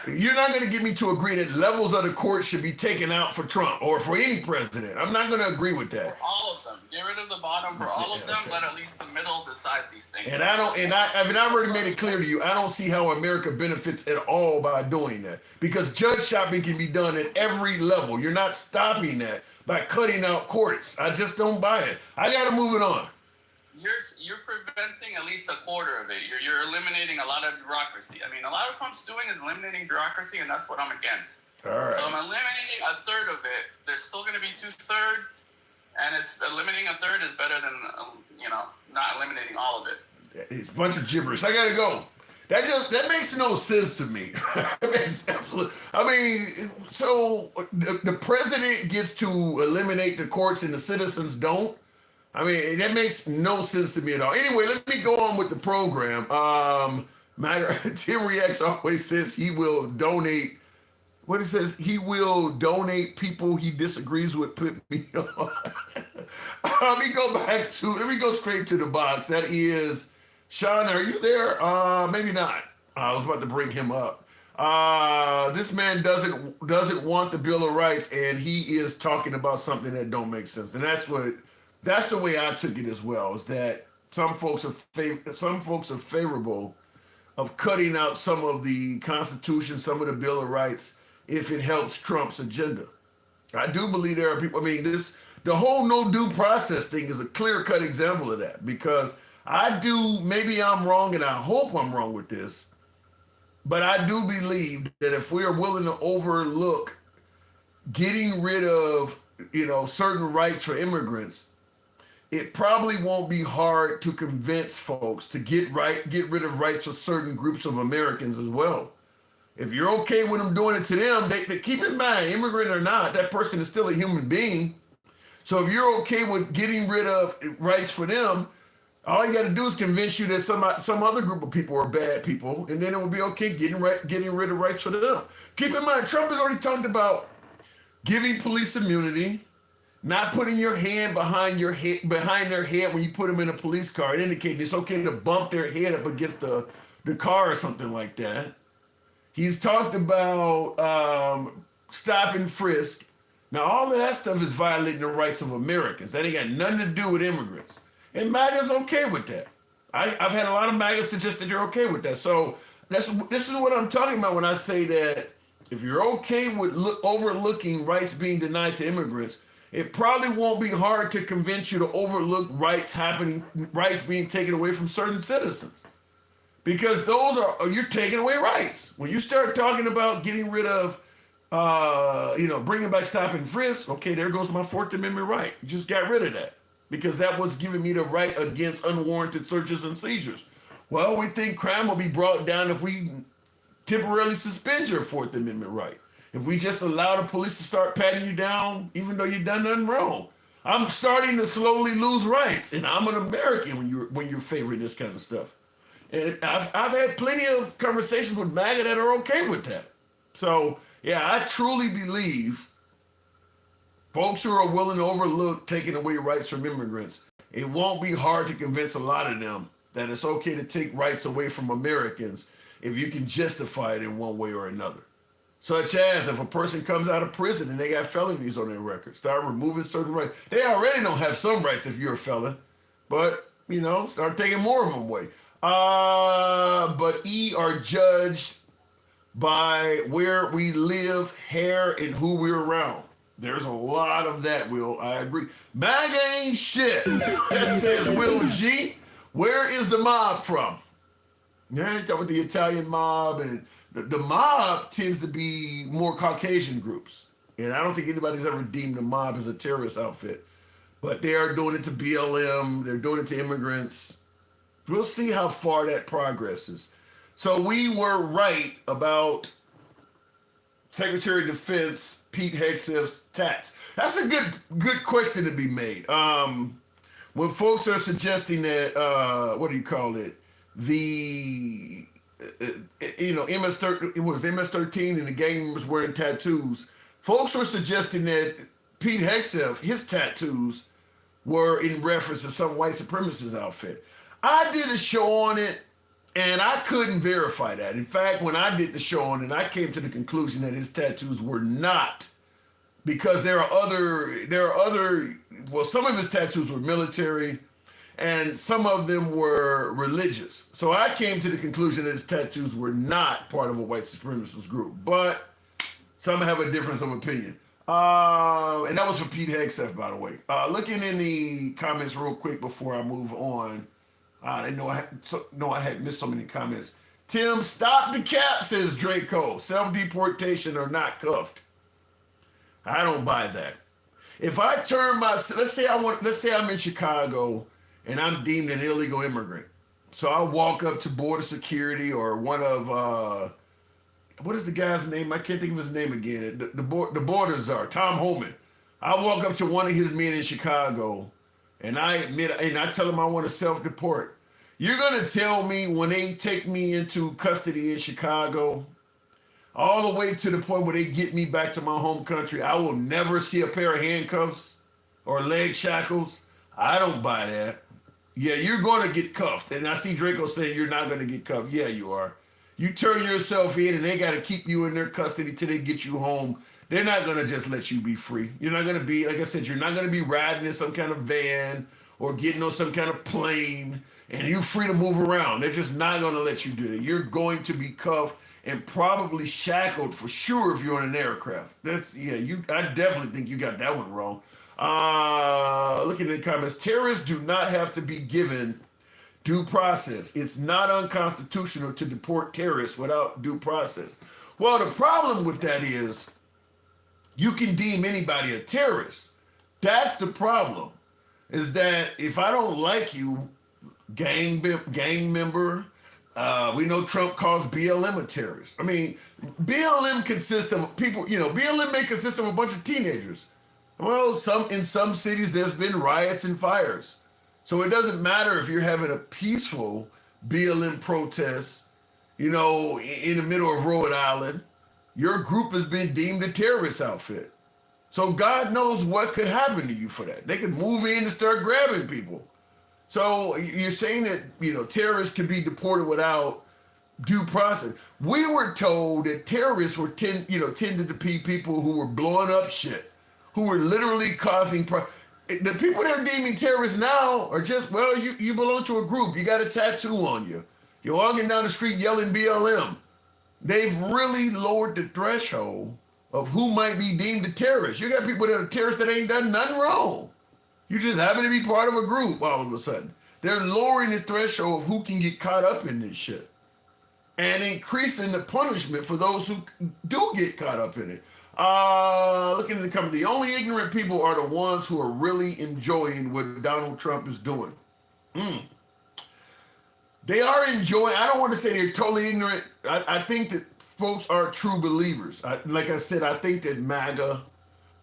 You're not gonna get me to agree that levels of the court should be taken out for Trump or for any president. I'm not gonna agree with that. For all of them, get rid of the bottom for all of them. Let at least the middle decide these things. And I've already made it clear to you, I don't see how America benefits at all by doing that. Because judge shopping can be done at every level. You're not stopping that by cutting out courts. I just don't buy it. I gotta move it on. You're preventing at least a quarter of it. You're eliminating a lot of bureaucracy. I mean, a lot of what Trump's doing is eliminating bureaucracy, and that's what I'm against. All right. So I'm eliminating a third of it. There's still going to be 2/3, and it's eliminating a third is better than not eliminating all of it. It's a bunch of gibberish. I gotta go. That makes no sense to me. It makes absolute. I mean, so the president gets to eliminate the courts and the citizens don't. I mean, that makes no sense to me at all. Anyway, let me go on with the program. Tim Reacts always says he will donate. What he says, he will donate people he disagrees with. Put me on. Let me go straight to the box. That is, Sean, are you there? Maybe not. I was about to bring him up. This man doesn't want the Bill of Rights, and he is talking about something that don't make sense. And that's the way I took it as well, is that some folks are favorable of cutting out some of the Constitution, some of the Bill of Rights, if it helps Trump's agenda. I do believe there are people, the whole no due process thing is a clear-cut example of that, because maybe I'm wrong, and I hope I'm wrong with this, but I do believe that if we are willing to overlook getting rid of, certain rights for immigrants, it probably won't be hard to convince folks to get rid of rights for certain groups of Americans as well. If you're okay with them doing it to them, they keep in mind, immigrant or not, that person is still a human being. So if you're okay with getting rid of rights for them, all you got to do is convince you that some other group of people are bad people, and then it will be okay getting rid of rights for them. Keep in mind, Trump has already talked about giving police immunity, not putting your hand behind their head when you put them in a police car, and indicating it's okay to bump their head up against the car or something like that. He's talked about stop and frisk. Now, all of that stuff is violating the rights of Americans. That ain't got nothing to do with immigrants. And MAGA's okay with that. I've had a lot of MAGA suggest that they're okay with that. So this is what I'm talking about when I say that if you're okay with overlooking rights being denied to immigrants, it probably won't be hard to convince you to overlook rights being taken away from certain citizens. Because you're taking away rights. When you start talking about getting rid of Bringing back stop and frisk. Okay, there goes my Fourth Amendment right. You just got rid of that because that was giving me the right against unwarranted searches and seizures. Well, we think crime will be brought down if we temporarily suspend your Fourth Amendment right. If we just allow the police to start patting you down, even though you've done nothing wrong. I'm starting to slowly lose rights, and I'm an American when you're favoring this kind of stuff. And I've had plenty of conversations with MAGA that are okay with that. So yeah, I truly believe folks who are willing to overlook taking away rights from immigrants, it won't be hard to convince a lot of them that it's okay to take rights away from Americans if you can justify it in one way or another. Such as if a person comes out of prison and they got felonies on their record, start removing certain rights. They already don't have some rights if you're a felon, but, start taking more of them away. But are judged by where we live, hair, and who we're around. There's a lot of that, Will. I agree. MAGA ain't shit. That says Will G. Where is the mob from? Yeah, you talk about the Italian mob, and the mob tends to be more Caucasian groups. And I don't think anybody's ever deemed the mob as a terrorist outfit. But they are doing it to BLM. They're doing it to immigrants. We'll see how far that progresses. So we were right about Secretary of Defense Pete Hegseth's tats. That's a good question to be made. When folks are suggesting that, the MS-13 and the gang members wearing tattoos, folks were suggesting that Pete Hegseth, his tattoos, were in reference to some white supremacist outfit. I did a show on it, and I couldn't verify that. In fact, when I did the show on it, I came to the conclusion that his tattoos were not, because some of his tattoos were military, and some of them were religious. So I came to the conclusion that his tattoos were not part of a white supremacist group, but some have a difference of opinion. And that was for Pete Hegseth, by the way. Looking in the comments real quick before I move on. I know I had missed so many comments. Tim, stop the cap, says Draco. Self-deportation or not cuffed. I don't buy that. If I turn let's say I'm in Chicago and I'm deemed an illegal immigrant. So I walk up to border security or one of what is the guy's name? I can't think of his name again. The border czar, Tom Homan. I walk up to one of his men in Chicago and I tell him I want to self-deport. You're going to tell me when they take me into custody in Chicago, all the way to the point where they get me back to my home country, I will never see a pair of handcuffs or leg shackles? I don't buy that. Yeah, you're going to get cuffed. And I see Draco saying you're not going to get cuffed. Yeah, you are. You turn yourself in and they got to keep you in their custody till they get you home. They're not going to just let you be free. You're not going to be, like I said, you're not going to be riding in some kind of van or getting on some kind of plane and you're free to move around. They're just not going to let you do that. You're going to be cuffed and probably shackled for sure if you're on an aircraft. I definitely think you got that one wrong. Looking at the comments, terrorists do not have to be given due process. It's not unconstitutional to deport terrorists without due process. Well, the problem with that is you can deem anybody a terrorist. That's the problem, is that if I don't like you, gang member, we know Trump calls BLM a terrorist. I mean, BLM consists of people, BLM may consist of a bunch of teenagers. Well, in some cities, there's been riots and fires. So it doesn't matter if you're having a peaceful BLM protest, in the middle of Rhode Island, your group has been deemed a terrorist outfit. So God knows what could happen to you for that. They could move in and start grabbing people. So you're saying that, terrorists can be deported without due process. We were told that terrorists were tended to be people who were blowing up shit, who were literally causing the people that are deeming terrorists now are just, you belong to a group. You got a tattoo on you. You're walking down the street yelling BLM. They've really lowered the threshold of who might be deemed a terrorist. You got people that are terrorists that ain't done nothing wrong. You just happen to be part of a group all of a sudden. They're lowering the threshold of who can get caught up in this shit and increasing the punishment for those who do get caught up in it. Looking at the comment, the only ignorant people are the ones who are really enjoying what Donald Trump is doing. They are enjoying. I don't want to say they're totally ignorant. I think that folks are true believers. Like I said, I think that MAGA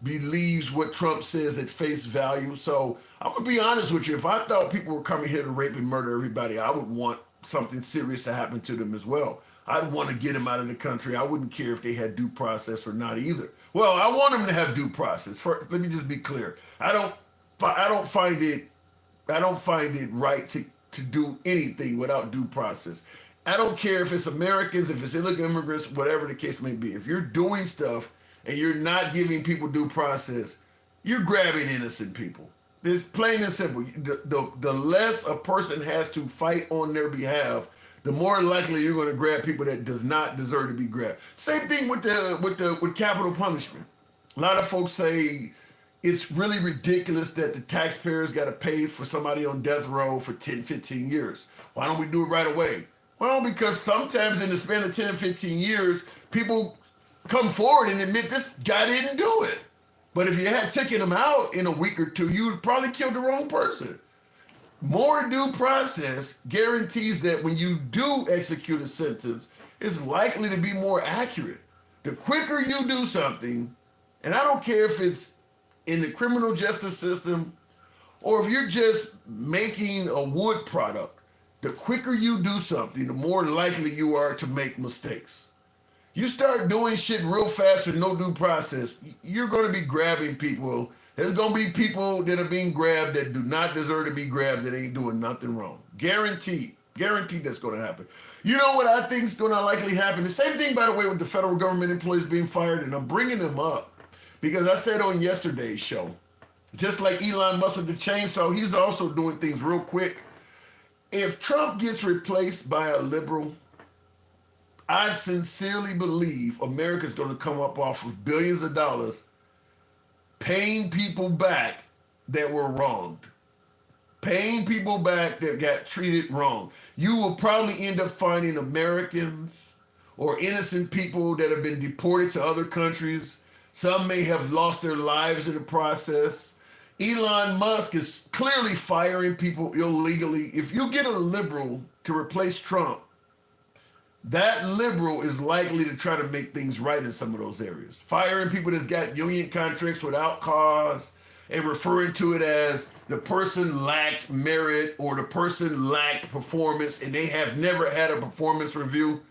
believes what Trump says at face value. So I'm gonna be honest with you. If I thought people were coming here to rape and murder everybody, I would want something serious to happen to them as well. I'd want to get them out of the country. I wouldn't care if they had due process or not either. Well, I want them to have due process. Let me just be clear. I don't find it right to do anything without due process. I don't care if it's Americans, if it's illegal immigrants, whatever the case may be. If you're doing stuff and you're not giving people due process, you're grabbing innocent people. It's plain and simple. The less a person has to fight on their behalf, the more likely you're going to grab people that does not deserve to be grabbed. Same thing with capital punishment. A lot of folks say it's really ridiculous that the taxpayers got to pay for somebody on death row for 10, 15 years. Why don't we do it right away? Well, because sometimes in the span of 10 or 15 years, people come forward and admit this guy didn't do it. But if you had taken him out in a week or two, you would probably kill the wrong person. More due process guarantees that when you do execute a sentence, it's likely to be more accurate. The quicker you do something, and I don't care if it's in the criminal justice system or if you're just making a wood product, the quicker you do something, the more likely you are to make mistakes. You start doing shit real fast with no due process, you're going to be grabbing people. There's going to be people that are being grabbed that do not deserve to be grabbed that ain't doing nothing wrong. Guaranteed. Guaranteed that's going to happen. You know what I think is going to likely happen? The same thing, by the way, with the federal government employees being fired, and I'm bringing them up because I said on yesterday's show, just like Elon Musk with the chainsaw, he's also doing things real quick. If Trump gets replaced by a liberal, I sincerely believe America's going to come up off of billions of dollars paying people back that were wronged. Paying people back that got treated wrong. You will probably end up finding Americans or innocent people that have been deported to other countries. Some may have lost their lives in the process. Elon Musk is clearly firing people illegally. If you get a liberal to replace Trump, that liberal is likely to try to make things right in some of those areas. Firing people that's got union contracts without cause and referring to it as the person lacked merit or the person lacked performance and they have never had a performance review.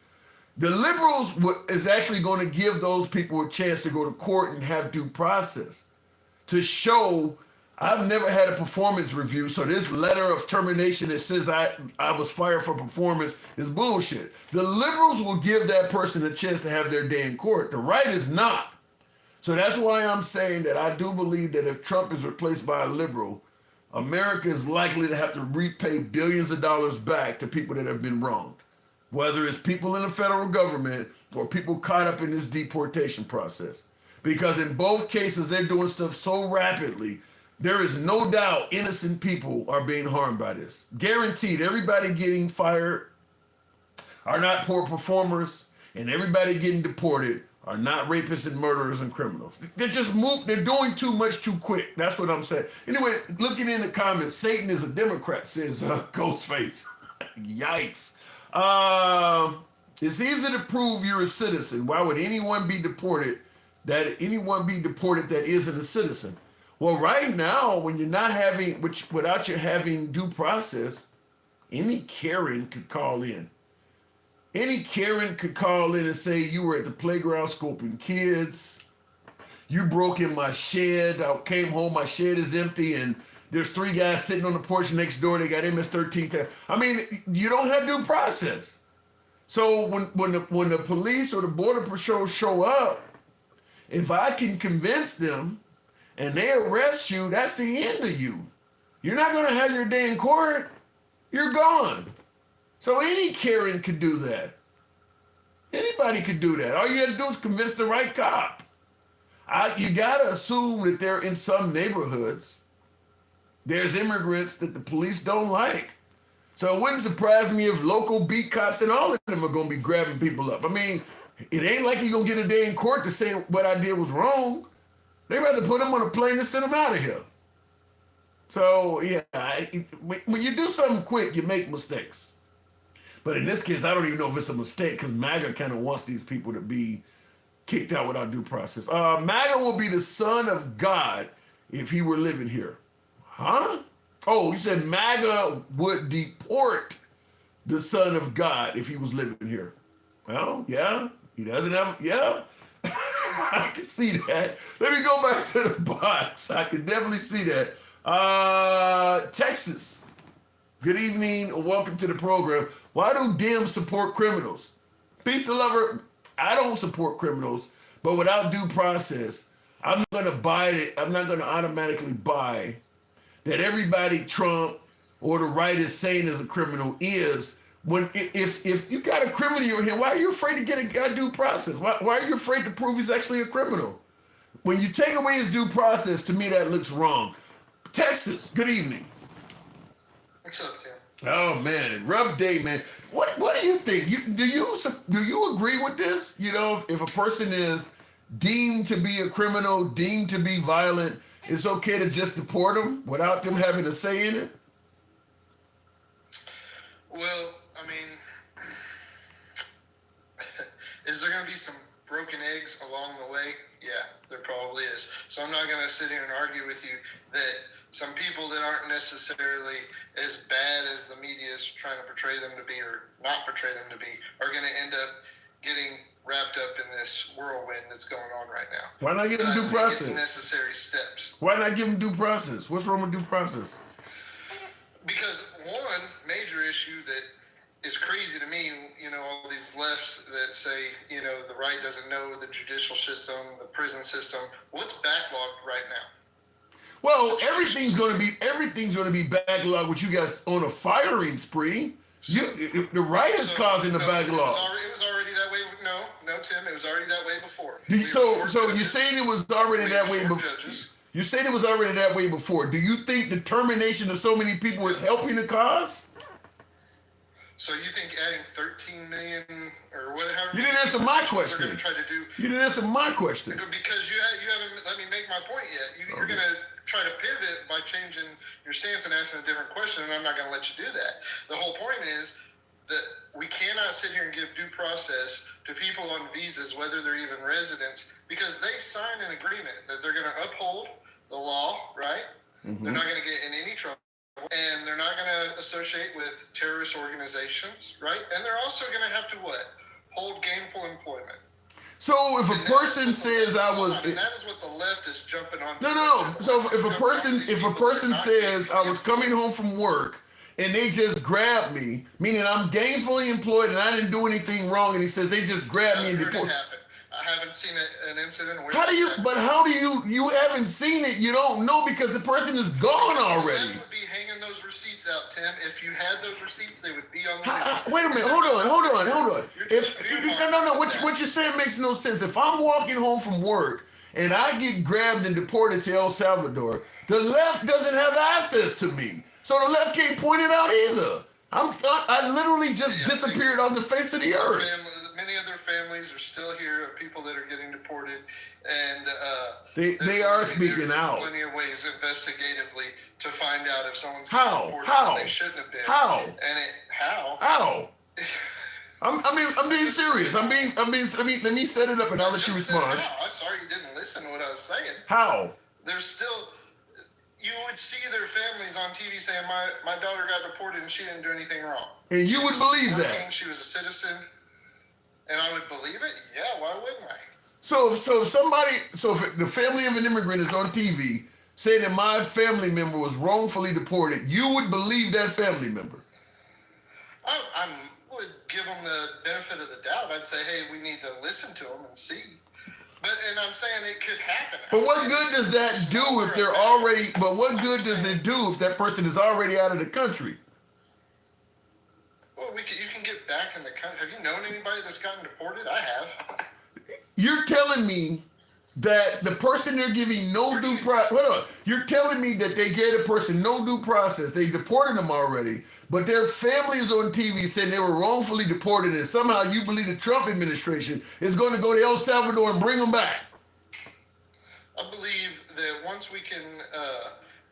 The liberals is actually going to give those people a chance to go to court and have due process to show I've never had a performance review, so this letter of termination that says I was fired for performance is bullshit. The liberals will give that person a chance to have their day in court. The right is not. So that's why I'm saying that I do believe that if Trump is replaced by a liberal, America is likely to have to repay billions of dollars back to people that have been wronged, whether it's people in the federal government or people caught up in this deportation process. Because in both cases, they're doing stuff so rapidly, there is no doubt innocent people are being harmed by this. Guaranteed, everybody getting fired are not poor performers, and everybody getting deported are not rapists and murderers and criminals. They're doing too much too quick. That's what I'm saying. Anyway, looking in the comments, Satan is a Democrat, says Ghostface. Yikes. It's easy to prove you're a citizen. Why would anyone be deported that isn't a citizen? Well, right now, when you're not having, without you having due process, any Karen could call in. Any Karen could call in and say you were at the playground scoping kids. You broke in my shed. I came home, my shed is empty, and there's 3 guys sitting on the porch next door. They got MS-13. I mean, you don't have due process. So when the police or the border patrol show up, if I can convince them and they arrest you, that's the end of you. You're not going to have your day in court. You're gone. So any Karen could do that. Anybody could do that. All you got to do is convince the right cop. You got to assume that they're in some neighborhoods. There's immigrants that the police don't like. So it wouldn't surprise me if local beat cops and all of them are going to be grabbing people up. I mean, It ain't like you're gonna get a day in court to say what I did was wrong. They rather put him on a plane and send him out of here. So yeah, when you do something quick, you make mistakes. But in this case, I don't even know if it's a mistake because MAGA kind of wants these people to be kicked out without due process. MAGA will be the son of God if he were living here. Huh? Oh, you said MAGA would deport the son of God if he was living here. Well, yeah, he doesn't have, yeah. I can see that. Let me go back to the box. I can definitely see that. Texas. Good evening. Welcome to the program. Why do Dems support criminals? Pizza lover, I don't support criminals, but without due process, I'm not going to buy it. I'm not going to automatically buy that everybody Trump or the right is saying is a criminal is. When if you got a criminal in your hand, why are you afraid to get a due process? Why are you afraid to prove he's actually a criminal? When you take away his due process, to me that looks wrong. Texas, good evening. What's up, Tim? Oh man, rough day, man. What do you think? Do you agree with this? You know, if a person is deemed to be a criminal, deemed to be violent, it's okay to just deport them without them having a say in it? Well, I mean, is there going to be some broken eggs along the way? Yeah, there probably is. So I'm not going to sit here and argue with you that some people that aren't necessarily as bad as the media is trying to portray them to be or not portray them to be are going to end up getting wrapped up in this whirlwind that's going on right now. Why not give them due process? It's necessary steps. Why not give them due process? What's wrong with due process? Because one major issue that is crazy to me, you know, all these lefts that say, you know, the right doesn't know the judicial system, the prison system. What's backlogged right now? Well, everything's going to be backlogged with you guys on a firing spree. The right is causing the backlog. It was already that way. No, Tim, it was already that way before. So you're saying it was already that way before? You're saying it was already that way before. Do you think the termination of so many people is helping the cause? So you think adding 13 million or whatever? You didn't answer my question. Going to try to do. You didn't answer my question. Because you haven't let me make my point yet. You're going to try to pivot by changing your stance and asking a different question, and I'm not going to let you do that. The whole point is that we cannot sit here and give due process to people on visas, whether they're even residents, because they sign an agreement that they're going to uphold the law, right? Mm-hmm. They're not going to get in any trouble, and they're not going to associate with terrorist organizations, right? And they're also going to have to what? Hold gainful employment. So if a person says I was, and that is what the left is jumping on. No. So if a person says I was coming home from work and they just grabbed me, meaning I'm gainfully employed and I didn't do anything wrong, and he says they just grabbed me and deported. I haven't seen an incident where. How do you haven't seen it? You don't know because the person is gone already. The left would be hanging those receipts out, Tim. If you had those receipts, they would be on the. Wait a minute. Hold on. No. What you're saying makes no sense. If I'm walking home from work and I get grabbed and deported to El Salvador, the left doesn't have access to me, so the left can't point it out either. I literally just disappeared off the face of the earth. Many of their families are still here, people that are getting deported, and they are speaking out. Plenty of ways investigatively to find out if someone's deported when they shouldn't have been. How? How? I'm being serious. Let me set it up and I'll let you respond. I'm sorry you didn't listen to what I was saying. How? There's still. You would see their families on TV saying, my daughter got deported and she didn't do anything wrong. And you would believe that. She was a citizen. And I would believe it? Yeah, why wouldn't I? So if the family of an immigrant is on TV saying that my family member was wrongfully deported, you would believe that family member? I would give them the benefit of the doubt. I'd say, hey, we need to listen to them and see. And I'm saying it could happen. But what good does that do if they're already, what good does it do if that person is already out of the country? Well, you can get back in the country. Have you known anybody that's gotten deported? I have. You're telling me that the person they're giving no due process. Hold on. You're telling me that they gave a person no due process. They deported them already, but their family is on TV saying they were wrongfully deported, and somehow you believe the Trump administration is going to go to El Salvador and bring them back. I believe that once we can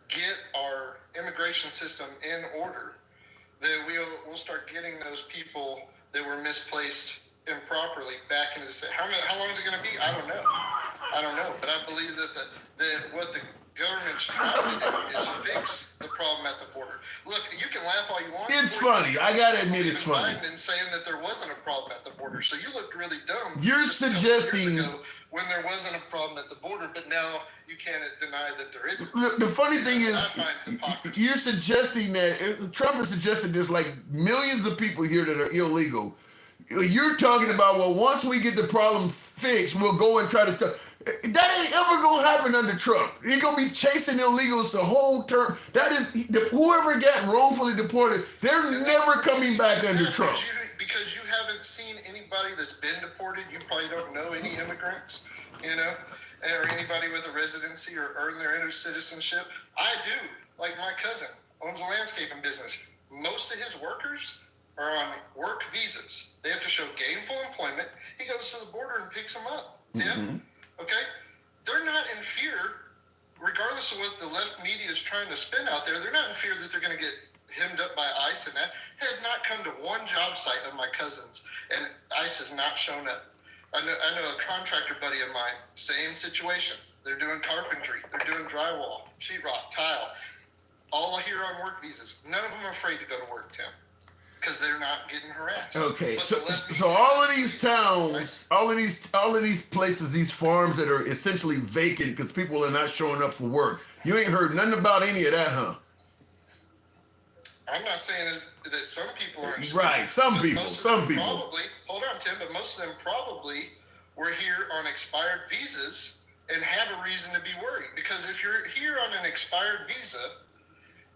get our immigration system in order, that we'll start getting those people that were misplaced improperly back into the state. How long is it going to be? I don't know. But I believe that what the government's trying to do is fix the problem at the border. Look, you can laugh all you want. It's funny. I gotta admit, it's funny. Biden saying that there wasn't a problem at the border, so you looked really dumb. You're just a couple suggesting years ago when there wasn't a problem at the border, but now you can't deny that there isn't. The funny thing is, I find hypocrisy. you're suggesting that Trump is suggesting there's like millions of people here that are illegal. You're talking about, well, once we get the problem fixed, we'll go and try to. That ain't ever gonna happen under Trump. He's gonna be chasing illegals the whole term. That is, whoever got wrongfully deported, they're never coming back under Trump. Because you haven't seen anybody that's been deported. You probably don't know any immigrants, or anybody with a residency or earned their citizenship. I do. Like my cousin owns a landscaping business. Most of his workers are on work visas. They have to show gainful employment. He goes to the border and picks them up. Tim, okay? They're not in fear, regardless of what the left media is trying to spin out there. They're not in fear that they're going to get hemmed up by ICE and that. Had not come to one job site of my cousin's, and ICE has not shown up. I know a contractor buddy of mine, same situation. They're doing carpentry. They're doing drywall, sheetrock, tile, all here on work visas. None of them are afraid to go to work, Tim, because they're not getting harassed. Okay, But so the left so media- all of these towns, all of these places, these farms that are essentially vacant because people are not showing up for work. You ain't heard nothing about any of that, huh? I'm not saying that some people are Right, some but people, most of some them people. Probably, hold on, Tim, but most of them probably were here on expired visas and have a reason to be worried. Because if you're here on an expired visa,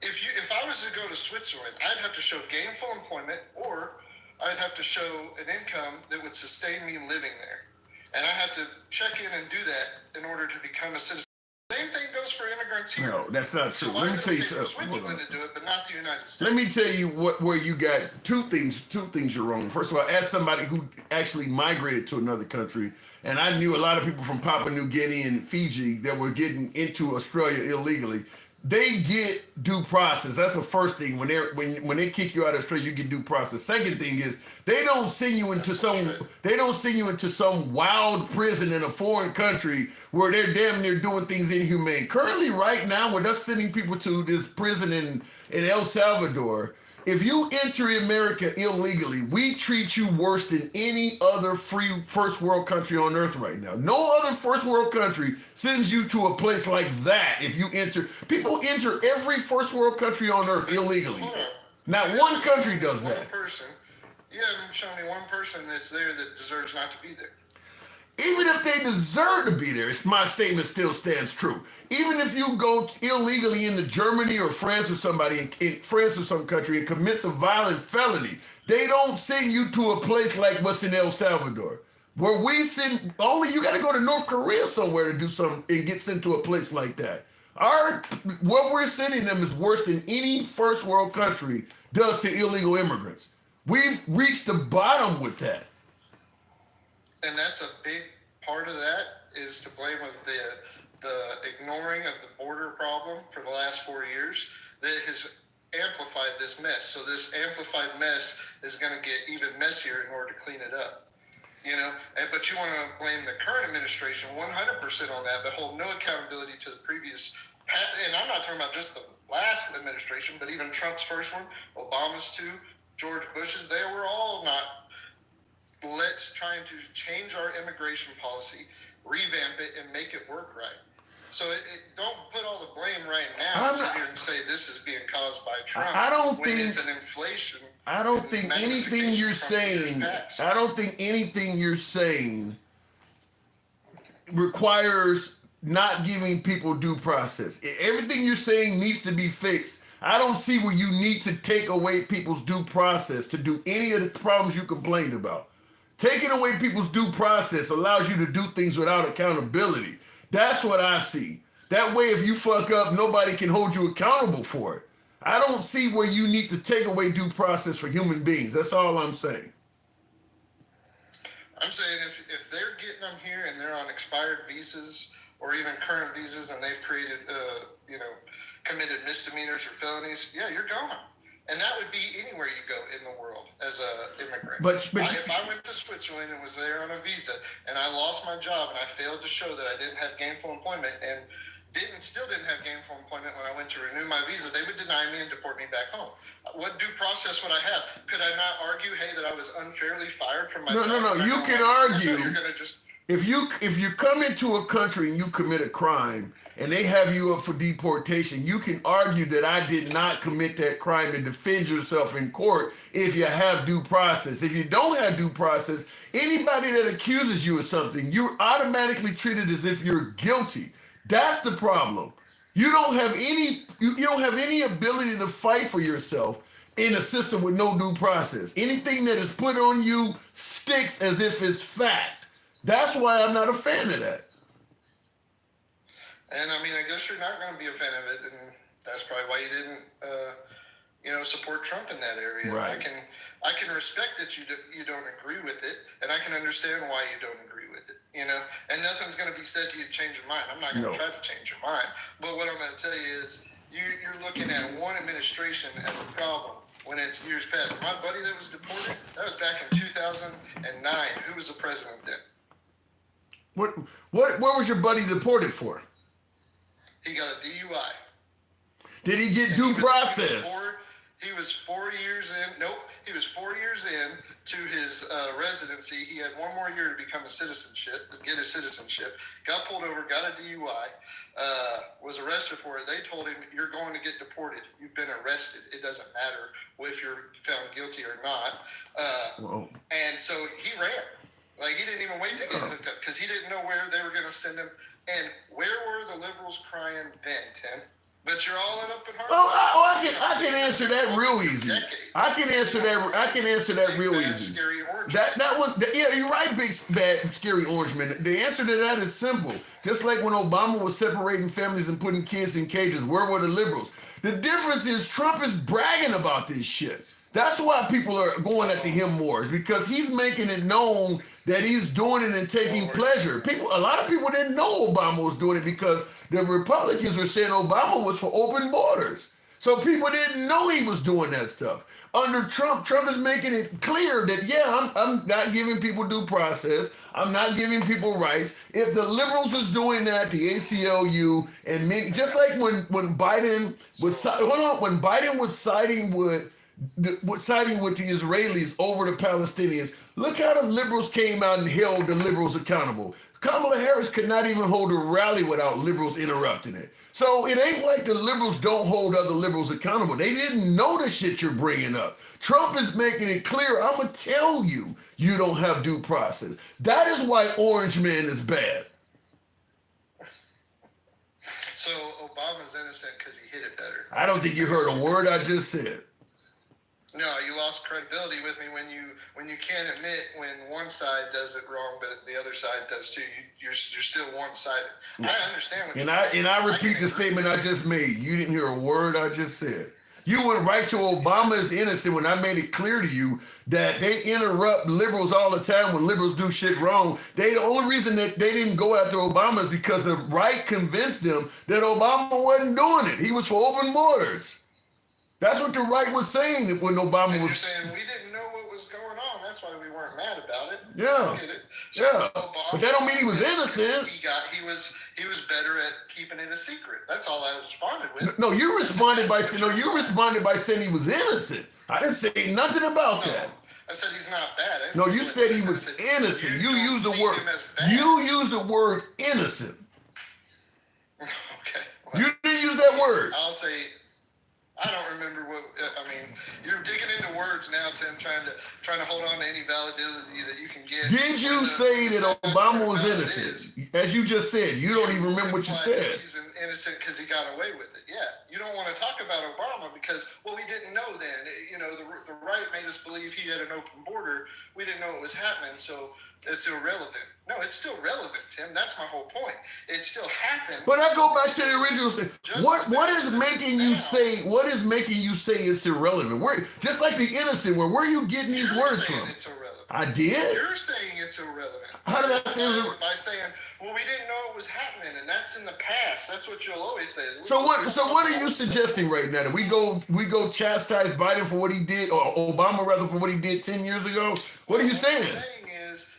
if I was to go to Switzerland, I'd have to show gainful employment, or I'd have to show an income that would sustain me living there. And I have to check in and do that in order to become a citizen. Same thing goes for immigrants here. No, that's not true. So why Let me is it tell you okay for something. Switzerland to do it, but not the United States? Let me tell you where you got two things you're wrong. First of all, as somebody who actually migrated to another country, and I knew a lot of people from Papua New Guinea and Fiji that were getting into Australia illegally. They get due process. That's the first thing. When they kick you out of Australia, you get due process. Second thing is they don't send you into some wild prison in a foreign country where they're damn near doing things inhumane. Currently, right now, with us sending people to this prison in El Salvador, if you enter America illegally, we treat you worse than any other free first world country on earth right now. No other first world country sends you to a place like that. If you enter, people enter every first world country on earth illegally. Not one country does that. You haven't shown me one person that's there that deserves not to be there. Even if they deserve to be there, my statement still stands true. Even if you go illegally into Germany or France or somebody in France or some country and commits a violent felony, they don't send you to a place like what's in El Salvador. Where we send, only you got to go to North Korea somewhere to do something and get sent to a place like that. What we're sending them is worse than any first world country does to illegal immigrants. We've reached the bottom with that. And that's a big part of that is to blame of the ignoring of the border problem for the last 4 years that has amplified this mess. So this amplified mess is going to get even messier in order to clean it up. But you want to blame the current administration 100% on that, but hold no accountability to the previous. And I'm not talking about just the last administration, but even Trump's first one, Obama's two, George Bush's, they were all not. Let's trying to change our immigration policy, revamp it, and make it work right. So don't put all the blame right now and sit here and say this is being caused by Trump. I don't when think it's an inflation. I don't think anything you're saying. I don't think anything you're saying requires not giving people due process. Everything you're saying needs to be fixed. I don't see where you need to take away people's due process to do any of the problems you complained about. Taking away people's due process allows you to do things without accountability. That's what I see. That way, if you fuck up, nobody can hold you accountable for it. I don't see where you need to take away due process for human beings. That's all I'm saying. I'm saying if they're getting them here and they're on expired visas or even current visas and they've created, committed misdemeanors or felonies, yeah, you're gone. And that would be anywhere you go in the world as a immigrant. But if I went to Switzerland and was there on a visa and I lost my job and I failed to show that I didn't have gainful employment and still didn't have gainful employment when I went to renew my visa, they would deny me and deport me back home. What due process would I have? Could I not argue, hey, that I was unfairly fired from my job? No. You can argue. You're gonna just If you come into a country and you commit a crime and they have you up for deportation, you can argue that I did not commit that crime and defend yourself in court if you have due process. If you don't have due process, anybody that accuses you of something, you're automatically treated as if you're guilty. That's the problem. You don't have any ability to fight for yourself in a system with no due process. Anything that is put on you sticks as if it's fact. That's why I'm not a fan of that. And I mean, I guess you're not going to be a fan of it, and that's probably why you didn't, support Trump in that area. Right. I can respect that you don't agree with it, and I can understand why you don't agree with it. And nothing's going to be said to you to change your mind. I'm not going to try to change your mind. But what I'm going to tell you is, you're looking at one administration as a problem when it's years past. My buddy that was deported, that was back in 2009. Who was the president then? What was your buddy deported for? He got a DUI. Did he get due process? He was 4 years in. Nope. He was 4 years in to his residency. He had one more year to become get his citizenship. Got pulled over, got a DUI, was arrested for it. They told him, you're going to get deported. You've been arrested. It doesn't matter if you're found guilty or not. And so he ran. Like, he didn't even wait to get hooked up because he didn't know where they were going to send him. And where were the liberals crying then, Tim? But you're all in up in heart. I can answer that real easy. I can answer that real easy. Scary orange. Yeah, you're right, big bad scary orange man. The answer to that is simple. Just like when Obama was separating families and putting kids in cages, where were the liberals? The difference is Trump is bragging about this shit. That's why people are going after him more, is because he's making it known that he's doing it and taking pleasure. A lot of people didn't know Obama was doing it because the Republicans were saying Obama was for open borders. So people didn't know he was doing that stuff. Under Trump is making it clear that, I'm not giving people due process. I'm not giving people rights. If the liberals is doing that, the ACLU and many, just like when Biden was siding with the Israelis over the Palestinians, look how the liberals came out and held the liberals accountable. Kamala Harris could not even hold a rally without liberals interrupting it. So it ain't like the liberals don't hold other liberals accountable. They didn't know the shit you're bringing up. Trump is making it clear, I'm going to tell you, you don't have due process. That is why Orange Man is bad. So Obama's innocent because he hit it better. I don't think you heard a word I just said. No, you lost credibility with me when you can't admit when one side does it wrong, but the other side does too. You're still one-sided. I understand what you're saying. And I repeat the statement I just made. You didn't hear a word I just said. You went right to Obama is innocent when I made it clear to you that they interrupt liberals all the time when liberals do shit wrong. The only reason that they didn't go after Obama is because the right convinced them that Obama wasn't doing it. He was for open borders. That's what the right was saying when Obama was. You're saying we didn't know what was going on. That's why we weren't mad about it. Yeah. I get it. So yeah. But that don't mean he was innocent. He was better at keeping it a secret. That's all I responded with. No, you responded by saying he was innocent. I didn't say nothing about that. I said he's not bad. No, you said he was innocent. You used the word. You used the word innocent. Okay. Well, you didn't use that word. I'll say. I don't remember what. I mean, you're digging into words now, Tim, trying to hold on to any validity that you can get. Did you say that Obama was innocent? As you just said, you don't even remember what you said. He's innocent because he got away with it. Yeah, you don't want to talk about Obama because, well, we didn't know then. The right made us believe he had an open border. We didn't know it was happening, so it's irrelevant. No, it's still relevant, Tim. That's my whole point. It still happened. But I go back to the original thing. What is making you say? What is making you say it's irrelevant? Where, just like the innocent one, where are you getting these words from? It's irrelevant. I did. You're saying it's irrelevant. How did I say it was irrelevant? By saying, well, we didn't know it was happening, and that's in the past. That's what you'll always say. So what are you suggesting right now? That we go chastise Biden for what he did, or Obama rather for what he did 10 years ago? What are you saying? What I'm saying is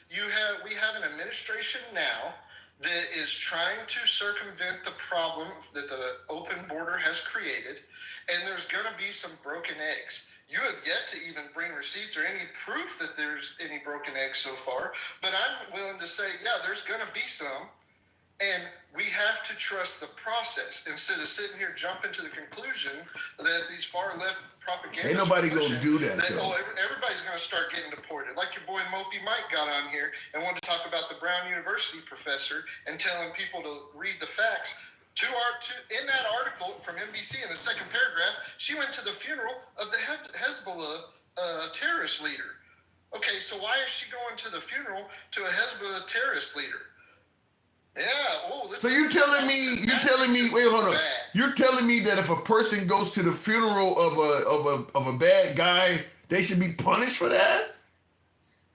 we have an administration now that is trying to circumvent the problem that the open border has created, and there's going to be some broken eggs. You have yet to even bring receipts or any proof that there's any broken eggs so far, but I'm willing to say, yeah, there's going to be some, and we have to trust the process instead of sitting here jumping to the conclusion that these far left propagandists Ain't nobody gonna do that. Everybody's going to start getting deported. Like your boy Mopey Mike got on here and wanted to talk about the Brown University professor and telling people to read the facts. In that article from NBC in the second paragraph, she went to the funeral of the Hezbollah terrorist leader. Okay, so why is she going to the funeral to a Hezbollah terrorist leader? Yeah. Oh, So you're telling me, wait, hold on. You're telling me that if a person goes to the funeral of a bad guy, they should be punished for that?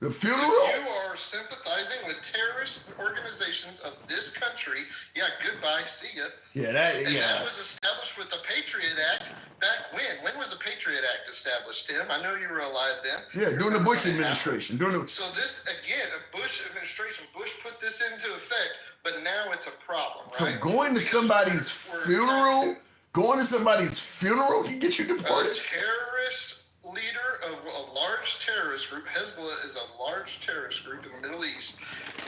The funeral? If you are sympathizing with terrorist organizations of this country, yeah, goodbye, see ya. Yeah, that was established with the Patriot Act back when? When was the Patriot Act established, Tim? I know you were alive then. Yeah, during the Bush administration. So this, again, a Bush administration, Bush put this into effect, but now it's a problem, right? So going to somebody's funeral can get you deported? A terrorist leader of a large terrorist group, Hezbollah is a large terrorist group in the Middle East.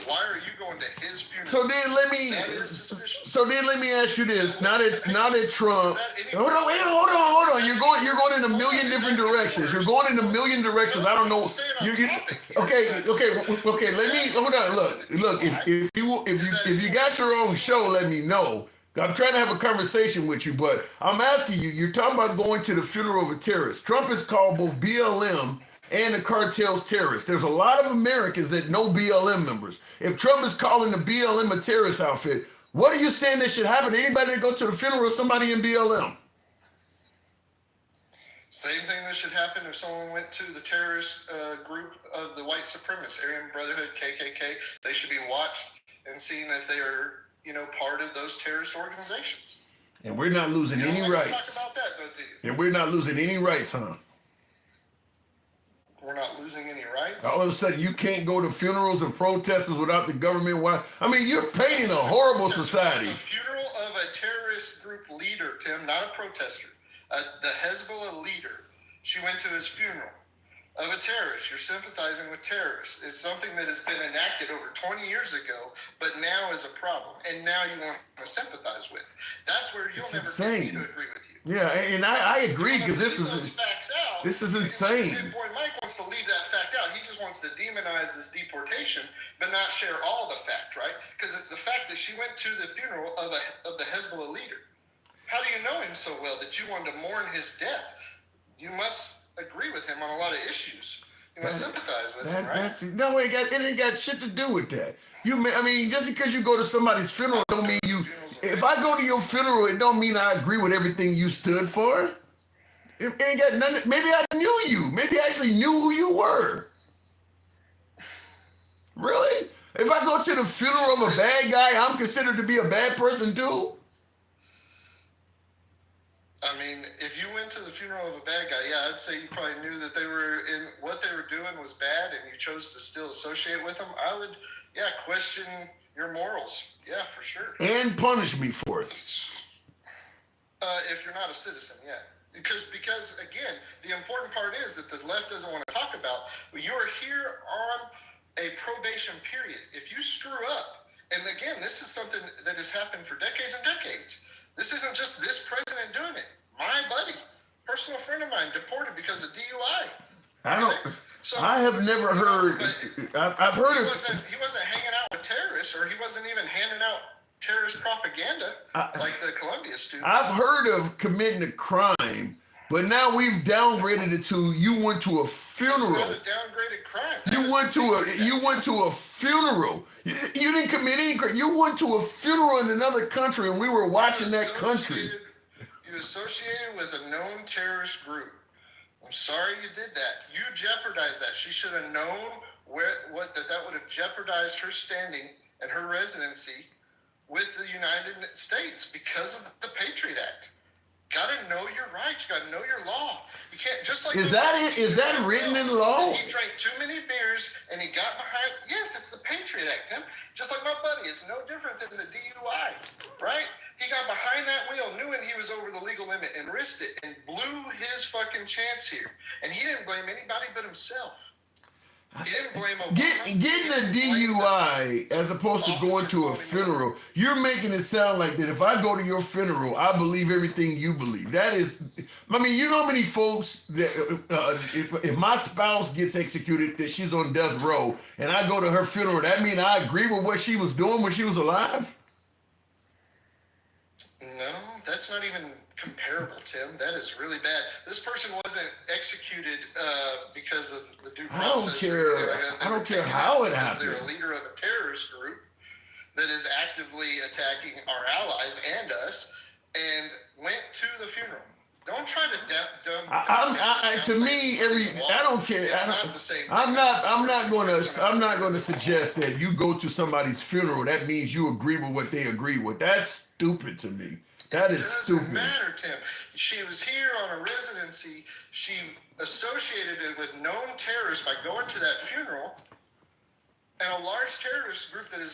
Why are you going to his funeral? So then let me ask you this. Now that Trump, hold on. You're going in a million different directions. You're going in a million directions. I don't know. Okay. Let me hold on. Look. If you got your own show, let me know. I'm trying to have a conversation with you, but I'm asking you, you're talking about going to the funeral of a terrorist. Trump has called both BLM and the cartels terrorists. There's a lot of Americans that know BLM members. If Trump is calling the BLM a terrorist outfit, what are you saying that should happen to anybody that go to the funeral of somebody in BLM? Same thing that should happen if someone went to the terrorist group of the white supremacists, Aryan Brotherhood, KKK. They should be watched and seen if they are part of those terrorist organizations. And we're not losing any rights. Talk about that, though, do you? And we're not losing any rights, huh? We're not losing any rights? All of a sudden, you can't go to funerals of protesters without the government. Why? I mean, you're painting a horrible society. It's a funeral of a terrorist group leader, Tim, not a protester. The Hezbollah leader. She went to his funeral. Of a terrorist. You're sympathizing with terrorists. It's something that has been enacted over 20 years ago, but now is a problem, and now you want to sympathize with. That's where you'll never get me to agree with you. Yeah, and I agree because this is insane. Boy, Mike wants to leave that fact out. He just wants to demonize this deportation, but not share all the fact, right? Because it's the fact that she went to the funeral of the Hezbollah leader. How do you know him so well that you wanted to mourn his death? You must agree with him on a lot of issues. You must sympathize with him, right? It ain't got shit to do with that. Just because you go to somebody's funeral don't mean you. If I go to your funeral, it don't mean I agree with everything you stood for. It ain't got nothing. Maybe I knew you. Maybe I actually knew who you were. Really? If I go to the funeral of a bad guy, I'm considered to be a bad person too? I mean, if you went to the funeral of a bad guy, yeah, I'd say you probably knew that what they were doing was bad and you chose to still associate with them. I would, question your morals. Yeah, for sure. And punish me for it. If you're not a citizen, yeah. Because again, the important part is that the left doesn't want to talk about, you're here on a probation period. If you screw up, and again, this is something that has happened for decades and decades. This isn't just this president doing it. My buddy, personal friend of mine, deported because of DUI. I have never heard. I've heard he wasn't hanging out with terrorists, or he wasn't even handing out terrorist propaganda like the Columbia student. I've heard of committing a crime, but now we've downgraded it to you went to a funeral. It's not a downgraded crime. You went to a funeral. You didn't commit any crime. You went to a funeral in another country, and we were watching that country. You associated with a known terrorist group. I'm sorry you did that. You jeopardized that. She should have known that would have jeopardized her standing and her residency with the United States because of the Patriot Act. Got to know your rights. Got to know your law. You can't just like. Is that written in law? He drank too many beers and he got behind. Yes, it's the Patriot Act, Tim. Just like my buddy, it's no different than the DUI, right? He got behind that wheel, knew he was over the legal limit, and risked it, and blew his fucking chance here. And he didn't blame anybody but himself. He didn't blame Obama. Getting a DUI as opposed to going to a funeral, you're making it sound like that if I go to your funeral, I believe everything you believe. That is, I mean, you know how many folks that if my spouse gets executed, that she's on death row, and I go to her funeral, that mean I agree with what she was doing when she was alive? No, that's not even comparable, Tim. That is really bad. This person wasn't executed because of the due process. I don't care how it happened. They're a leader of a terrorist group that is actively attacking our allies and us, and went to the funeral. Don't try to to me, I don't care. It's not the same thing. I'm not going to suggest that you go to somebody's funeral. That means you agree with what they agree with. That's stupid to me. That is stupid. It doesn't matter, Tim. She was here on a residency. She associated it with known terrorists by going to that funeral, and a large terrorist group that is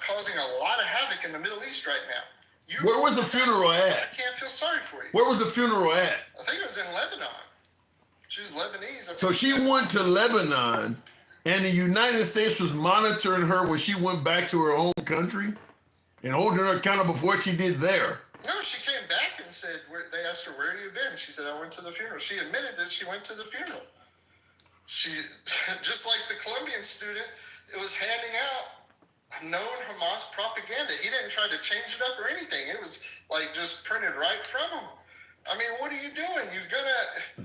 causing a lot of havoc in the Middle East right now. Where was the funeral at? I can't feel sorry for you. Where was the funeral at? I think it was in Lebanon. She was Lebanese. So she went to Lebanon, and the United States was monitoring her when she went back to her own country and holding her accountable for what she did there. No, she came back and said, they asked her, where have you been? She said, I went to the funeral. She admitted that she went to the funeral. She, just like the Colombian student, it was handing out known Hamas propaganda. He didn't try to change it up or anything. It was like just printed right from him. I mean, what are you doing? You're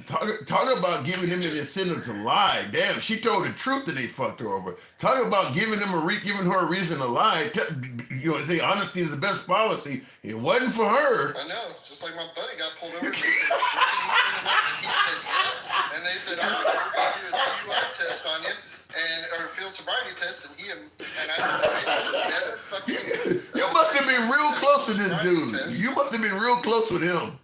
gonna talk about giving him an incentive to lie. Damn, she told the truth and they fucked her over. Talk about giving her a reason to lie. Say honesty is the best policy. It wasn't for her. I know. Just like my buddy got pulled over. He said, yeah. And they said, we're gonna do a DUI test on you. Or field sobriety test, and I never fucking. You must have been real close to this dude. You must have been real close with him.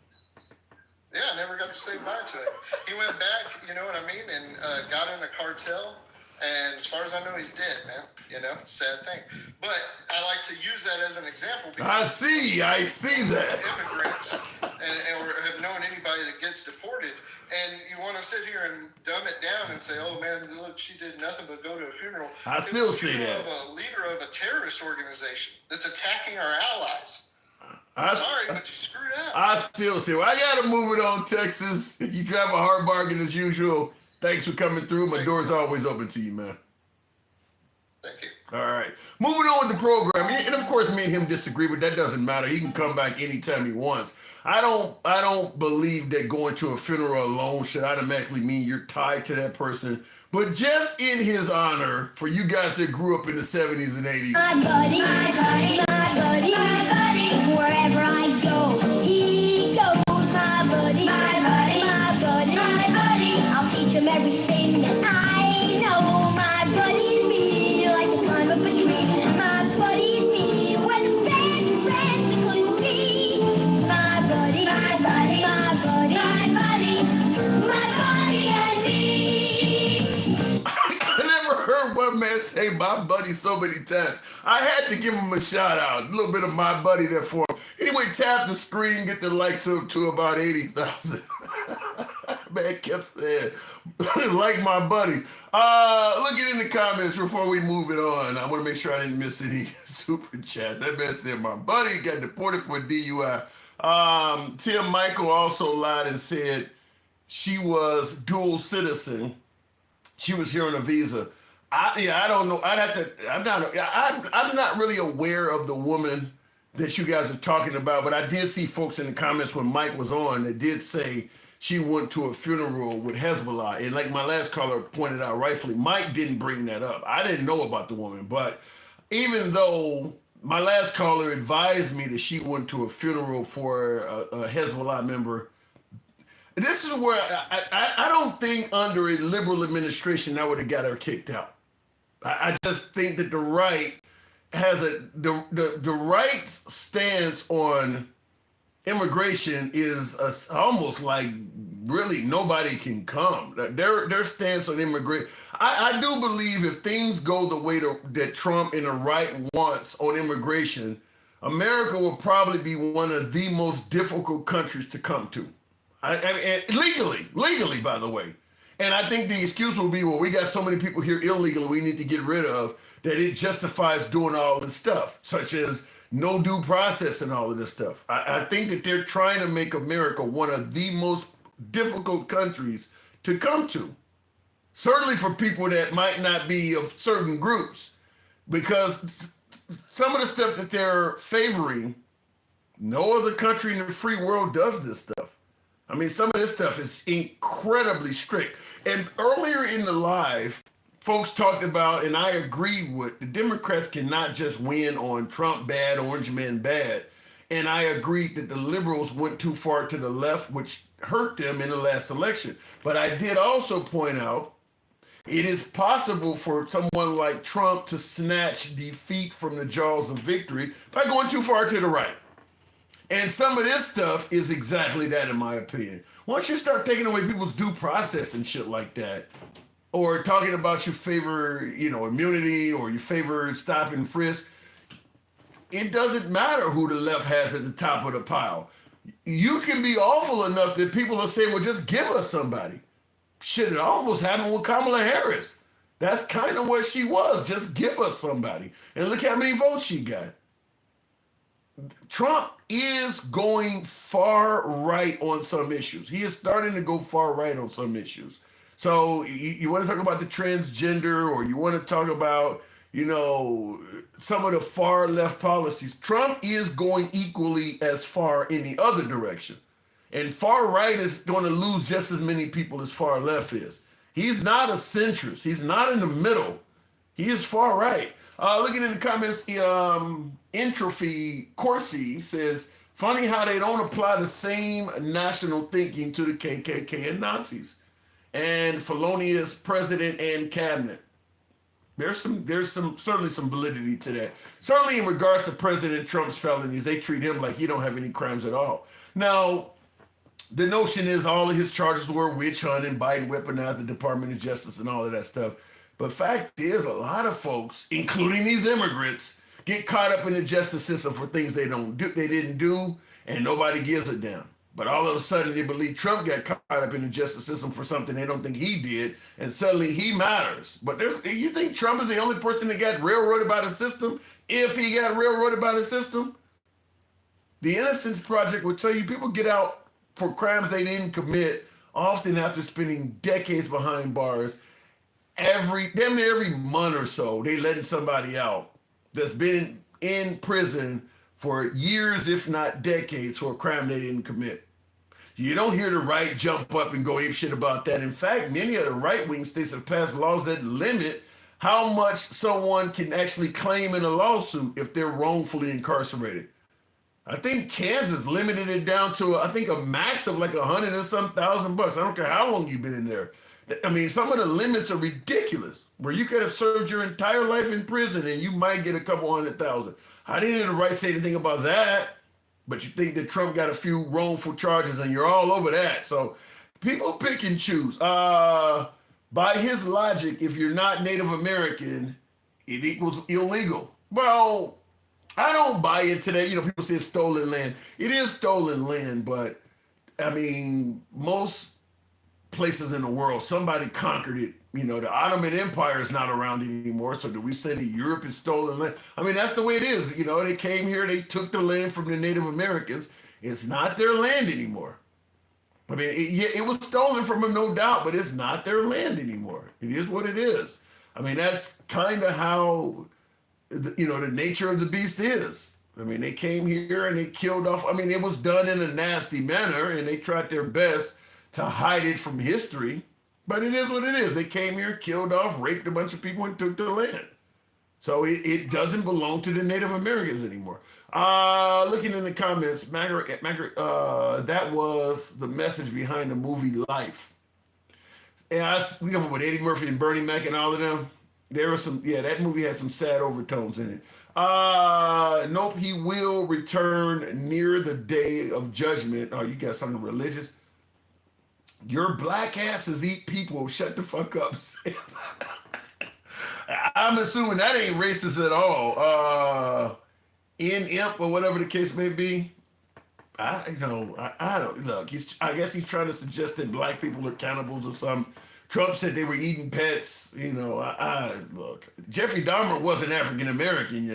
Yeah, I never got to say bye to him. He went back, you know what I mean, and got in the cartel. And as far as I know, he's dead, man. You know, it's a sad thing. But I like to use that as an example. I see that. Immigrants or have known anybody that gets deported. And you want to sit here and dumb it down and say, oh, man, look, she did nothing but go to a funeral. I still see that. Of a leader of a terrorist organization that's attacking our allies. Sorry, but you screwed up. I still say, I got to move it on, Texas. You drive a hard bargain as usual. Thanks for coming through. My door's always open to you, man. Thank you. All right. Moving on with the program. And of course, me and him disagree, but that doesn't matter. He can come back anytime he wants. I don't believe that going to a funeral alone should automatically mean you're tied to that person. But just in his honor, for you guys that grew up in the 70s and 80s. My buddy, my buddy, my buddy, my buddy. Wherever I go, he goes. My buddy, my buddy, my buddy, my buddy. I'll teach him everything that I know. My buddy and me, like the climb up a tree. My buddy and me, we're the best friends could be. My buddy, my buddy, my buddy, my buddy, my buddy and me. I never heard one man say my buddy so many times. I had to give him a shout out. A little bit of my buddy there for him. Anyway, tap the screen, get the likes up to about 80,000. Man kept saying, like my buddy. Look it in the comments before we move it on. I want to make sure I didn't miss any super chat. That man said my buddy got deported for a DUI. Tim Michael also lied and said she was dual citizen. She was here on a visa. I don't know. I'm not really aware of the woman that you guys are talking about, but I did see folks in the comments when Mike was on that did say she went to a funeral with Hezbollah. And like my last caller pointed out rightfully, Mike didn't bring that up. I didn't know about the woman, but even though my last caller advised me that she went to a funeral for a Hezbollah member, this is where I don't think under a liberal administration that would have got her kicked out. I just think that the right has the right's stance on immigration is almost like really nobody can come. Their stance on immigration. I do believe if things go the way that Trump and the right wants on immigration, America will probably be one of the most difficult countries to come to. Legally, by the way. And I think the excuse will be, well, we got so many people here illegally we need to get rid of that it justifies doing all this stuff, such as no due process and all of this stuff. I think that they're trying to make America one of the most difficult countries to come to. Certainly for people that might not be of certain groups, because some of the stuff that they're favoring, no other country in the free world does this stuff. I mean, some of this stuff is incredibly strict. And earlier in the live, folks talked about, and I agreed with, the Democrats cannot just win on Trump bad, Orange Man bad. And I agreed that the liberals went too far to the left, which hurt them in the last election. But I did also point out it is possible for someone like Trump to snatch defeat from the jaws of victory by going too far to the right. And some of this stuff is exactly that, in my opinion. Once you start taking away people's due process and shit like that, or talking about you favor, immunity, or you favor stop and frisk, it doesn't matter who the left has at the top of the pile. You can be awful enough that people will say, well, just give us somebody. Shit, it almost happened with Kamala Harris. That's kind of what she was. Just give us somebody. And look how many votes she got. Trump is going far right on some issues. He is starting to go far right on some issues. So you want to talk about the transgender, or you want to talk about, some of the far left policies. Trump is going equally as far in the other direction. And far right is going to lose just as many people as far left is. He's not a centrist. He's not in the middle. He is far right. Looking in the comments, Entropy Corsi says, funny how they don't apply the same national thinking to the KKK and Nazis and felonious president and cabinet. There's certainly some validity to that. Certainly in regards to President Trump's felonies, they treat him like he don't have any crimes at all. Now, the notion is all of his charges were witch hunting, Biden weaponized the Department of Justice and all of that stuff. But fact is, a lot of folks, including these immigrants, get caught up in the justice system for things they didn't do, and nobody gives a damn. But all of a sudden, they believe Trump got caught up in the justice system for something they don't think he did, and suddenly he matters. But you think Trump is the only person that got railroaded by the system? If he got railroaded by the system? The Innocence Project will tell you people get out for crimes they didn't commit, often after spending decades behind bars. Damn near every month or so, they letting somebody out that's been in prison for years, if not decades, for a crime they didn't commit. You don't hear the right jump up and go ape shit about that. In fact, many of the right-wing states have passed laws that limit how much someone can actually claim in a lawsuit if they're wrongfully incarcerated. I think Kansas limited it down to, I think, a max of like $100 and some thousand. I don't care how long you've been in there. I mean, some of the limits are ridiculous, where you could have served your entire life in prison and you might get a couple $100,000. I didn't hear the right say anything about that, but you think that Trump got a few wrongful charges and you're all over that. So people pick and choose. By his logic, if you're not Native American, it equals illegal. Well, I don't buy into that. People say it's stolen land. It is stolen land, but I mean, most places in the world, somebody conquered it. The Ottoman Empire is not around anymore. So do we say that Europe is stolen land? I mean, that's the way it is. They came here, they took the land from the Native Americans. It's not their land anymore. I mean, it was stolen from them, no doubt, but it's not their land anymore. It is what it is. I mean, that's kind of how, the nature of the beast is. I mean, they came here and they killed off. I mean, it was done in a nasty manner, and they tried their best to hide it from history. But it is what it is. They came here, killed off, raped a bunch of people, and took their land. So it doesn't belong to the Native Americans anymore. Looking in the comments, that was the message behind the movie Life. And we know with Eddie Murphy and Bernie Mac and all of them. There was some, yeah, that movie had some sad overtones in it. Nope, he will return near the day of judgment. Oh, you got something religious? Your black asses eat people. Shut the fuck up. I'm assuming that ain't racist at all. Imp or whatever the case may be. I don't look. I guess he's trying to suggest that black people are cannibals or something. Trump said they were eating pets. Look. Jeffrey Dahmer wasn't African American.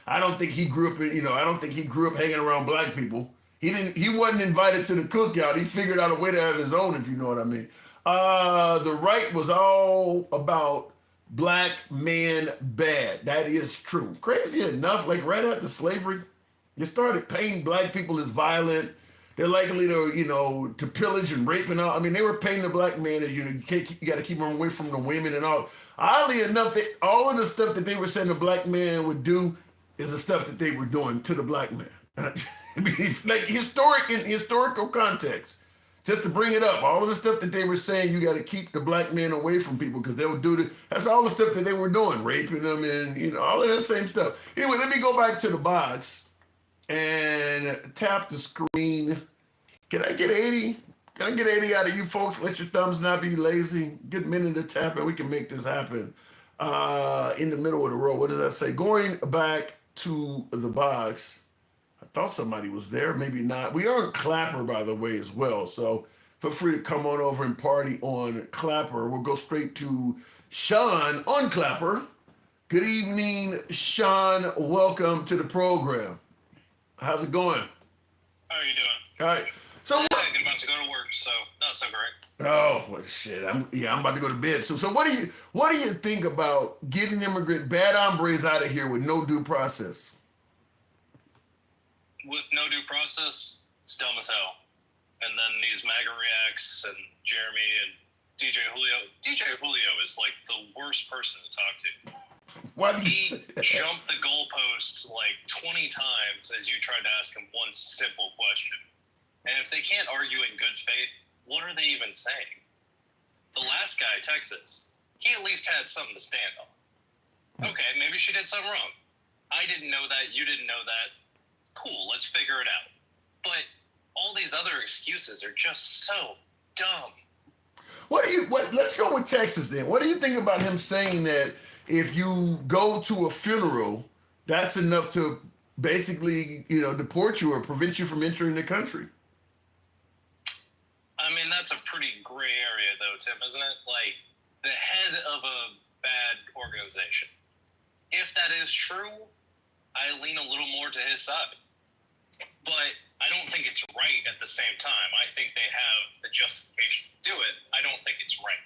I don't think he grew up. I don't think he grew up hanging around black people. He wasn't invited to the cookout. He figured out a way to have his own, if you know what I mean. The right was all about black man bad. That is true. Crazy enough, like right after slavery, you started painting black people as violent. They're likely to, to pillage and rape and all. I mean, they were painting the black man as, you got to keep them away from the women and all. Oddly enough, all of the stuff that they were saying the black man would do is the stuff that they were doing to the black man. I mean, like in historical context, just to bring it up, all of the stuff that they were saying, you got to keep the black man away from people because they would do that's all the stuff that they were doing, raping them and, all of that same stuff. Anyway, let me go back to the box and tap the screen. Can I get 80? Can I get 80 out of you folks? Let your thumbs not be lazy. Get a minute to tap and we can make this happen. In the middle of the row, what does that say? Going back to the box. I thought somebody was there, maybe not. We are on Clapper, by the way, as well. So feel free to come on over and party on Clapper. We'll go straight to Sean on Clapper. Good evening, Sean. Welcome to the program. How's it going? How are you doing? All right. So I'm about to go to work, so not so great. Oh well, shit! I'm about to go to bed. So what do you think about getting bad hombres out of here with no due process? With no due process, it's dumb as hell. And then these MAGA reacts and Jeremy and DJ Julio. DJ Julio is like the worst person to talk to. Why do he jumped the goalpost like 20 times as you tried to ask him one simple question. And if they can't argue in good faith, what are they even saying? The last guy, Texas, he at least had something to stand on. Okay, maybe she did something wrong. I didn't know that. You didn't know that. Cool, let's figure it out. But all these other excuses are just so dumb. Let's go with Texas then. What do you think about him saying that if you go to a funeral, that's enough to basically, deport you or prevent you from entering the country? I mean, that's a pretty gray area, though, Tim, isn't it? Like, the head of a bad organization. If that is true, I lean a little more to his side. But I don't think it's right at the same time. I think they have the justification to do it. I don't think it's right.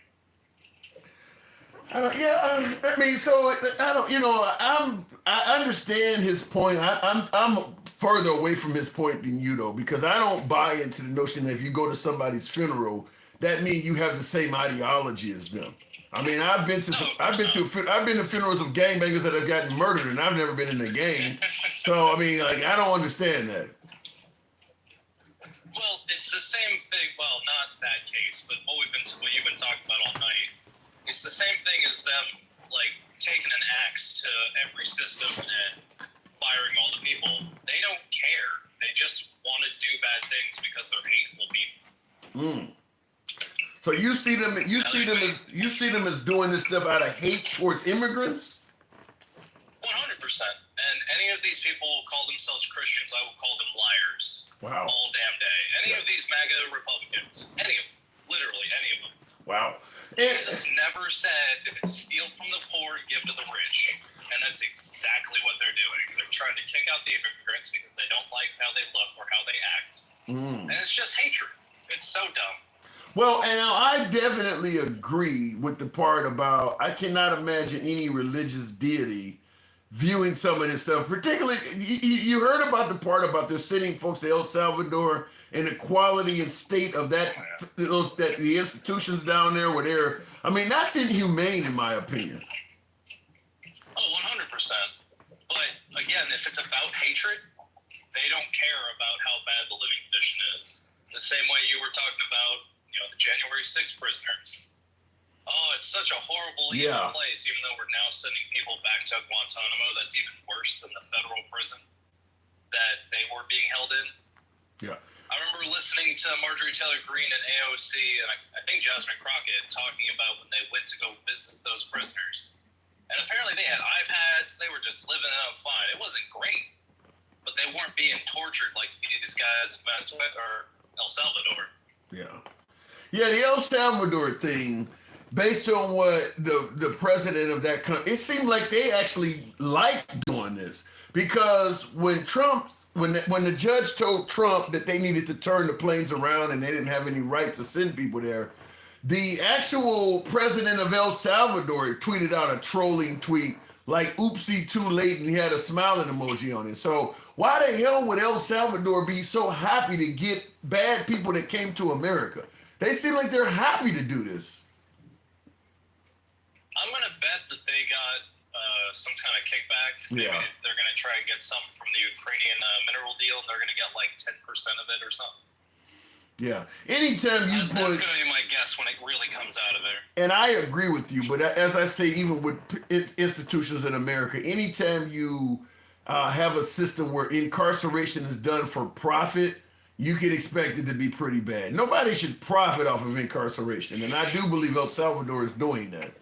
I understand his point. I'm further away from his point than you, though, because I don't buy into the notion that if you go to somebody's funeral, that means you have the same ideology as them. I mean, I've been to funerals of gangbangers that have gotten murdered, and I've never been in a gang. So I mean, I don't understand that. Well, it's the same thing. Well, not that case, but what you've been talking about all night. It's the same thing as them, taking an axe to every system and firing all the people. They don't care. They just want to do bad things because they're hateful people. So you see them as doing this stuff out of hate towards immigrants? 100%. And any of these people who call themselves Christians, I will call them liars. Wow. All damn day. Any of these MAGA Republicans, any of them, literally any of them. Wow. Jesus never said, steal from the poor and give to the rich. And that's exactly what they're doing. They're trying to kick out the immigrants because they don't like how they look or how they act. And it's just hatred. It's so dumb. Well, and I definitely agree with the part about I cannot imagine any religious deity viewing some of this stuff. Particularly, you heard about the part about they're sending folks to El Salvador and the quality and state of the institutions down there where they're. I mean, that's inhumane in my opinion. Oh, 100%. But again, if it's about hatred, they don't care about how bad the living condition is. The same way you were talking about, the January 6th prisoners. Oh, it's such a horrible, evil place, even though we're now sending people back to Guantanamo. That's even worse than the federal prison that they were being held in. Yeah. I remember listening to Marjorie Taylor Greene and AOC, and I think Jasmine Crockett talking about when they went to go visit those prisoners. And apparently they had iPads. They were just living it up fine. It wasn't great, but they weren't being tortured like these guys in Venezuela or El Salvador. Yeah. Yeah, the El Salvador thing, based on what the president of that country, it seemed like they actually liked doing this. Because when the judge told Trump that they needed to turn the planes around and they didn't have any right to send people there, the actual president of El Salvador tweeted out a trolling tweet like oopsie too late, and he had a smiling emoji on it. So why the hell would El Salvador be so happy to get bad people that came to America? They seem like they're happy to do this. I'm going to bet that they got some kind of kickback. Maybe they're going to try and get some from the Ukrainian mineral deal, and they're going to get like 10% of it or something. Yeah. Anytime you put... That's going to be my guess when it really comes out of there. And I agree with you, but as I say, even with institutions in America, anytime you have a system where incarceration is done for profit, you can expect it to be pretty bad. Nobody should profit off of incarceration, and I do believe El Salvador is doing that.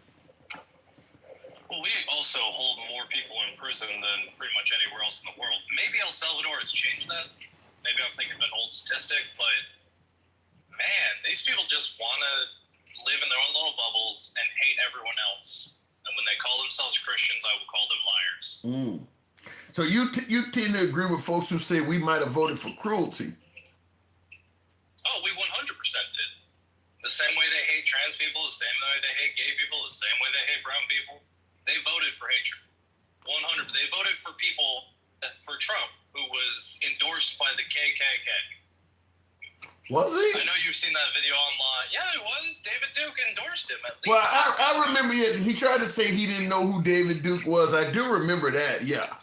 Well, we also hold more people in prison than pretty much anywhere else in the world. Maybe El Salvador has changed that. Maybe I'm thinking of an old statistic, but man, these people just want to live in their own little bubbles and hate everyone else. And when they call themselves Christians, I would call them liars. So you tend to agree with folks who say we might have voted for cruelty. Oh, we 100% did. The same way they hate trans people, the same way they hate gay people, the same way they hate brown people. They voted for hatred. 100. They voted for people, for Trump, who was endorsed by the KKK. Was he? I know you've seen that video online. Yeah, it was. David Duke endorsed him at least. Well, I remember he tried to say he didn't know who David Duke was. I do remember that, yeah.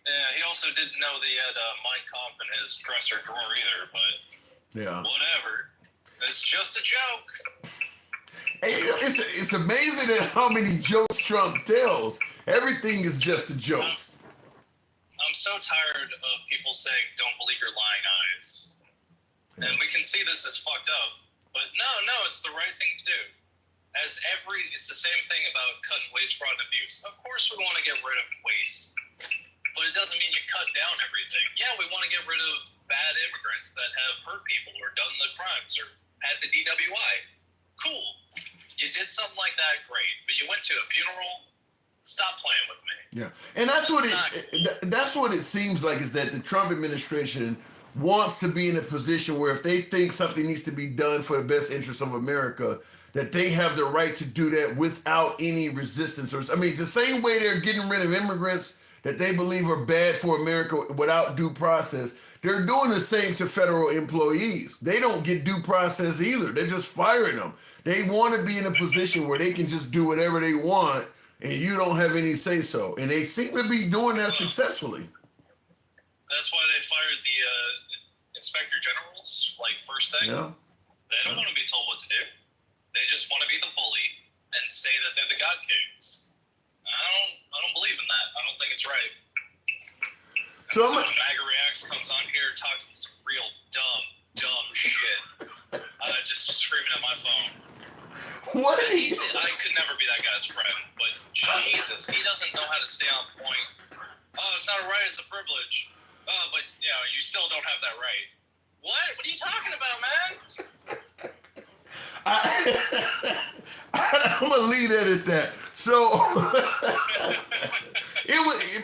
Yeah, he also didn't know that he had Mein Kampf in his dresser drawer either, but whatever. It's just a joke. Hey, it's amazing at how many jokes Trump tells. Everything is just a joke. I'm so tired of people saying, don't believe your lying eyes. And we can see this is fucked up, but no, it's the right thing to do. It's the same thing about cutting waste, fraud, and abuse. Of course we want to get rid of waste, but it doesn't mean you cut down everything. Yeah, we want to get rid of bad immigrants that have hurt people or done the crimes or had the DWI. Cool. You did something like that, great. But you went to a funeral, stop playing with me. Yeah, and that's what it seems like, is that the Trump administration wants to be in a position where if they think something needs to be done for the best interest of America, that they have the right to do that without any resistance. I mean, the same way they're getting rid of immigrants that they believe are bad for America without due process, they're doing the same to federal employees. They don't get due process either. They're just firing them. They want to be in a position where they can just do whatever they want and you don't have any say-so. And they seem to be doing that successfully. That's why they fired the inspector generals, like, first thing. Yeah. They don't want to be told what to do. They just want to be the bully and say that they're the God Kings. I don't believe in that. I don't think it's right. So MAGA Reacts comes on here talking some real dumb shit. Just screaming at my phone. What? I could never be that guy's friend, but Jesus, he doesn't know how to stay on point. Oh, it's not a right, it's a privilege. Oh, but you still don't have that right. What? What are you talking about, man? I'm gonna leave it at that. So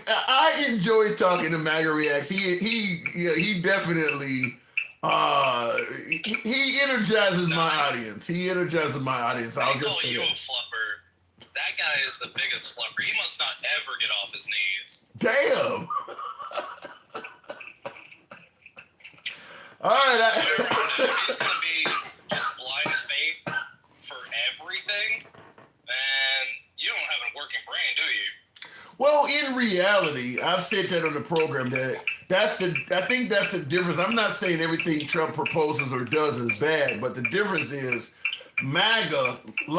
I enjoyed talking to MAGA Reacts. He definitely he energizes my audience. He energizes my audience. I'll just call you a fluffer. That guy is the biggest fluffer. He must not ever get off his knees. Damn. All right. If he's going to be just blind faith for everything, then you don't have a working brain, do you? Well, in reality, I've said that on the program I think that's the difference. I'm not saying everything Trump proposes or does is bad, but the difference is MAGA, like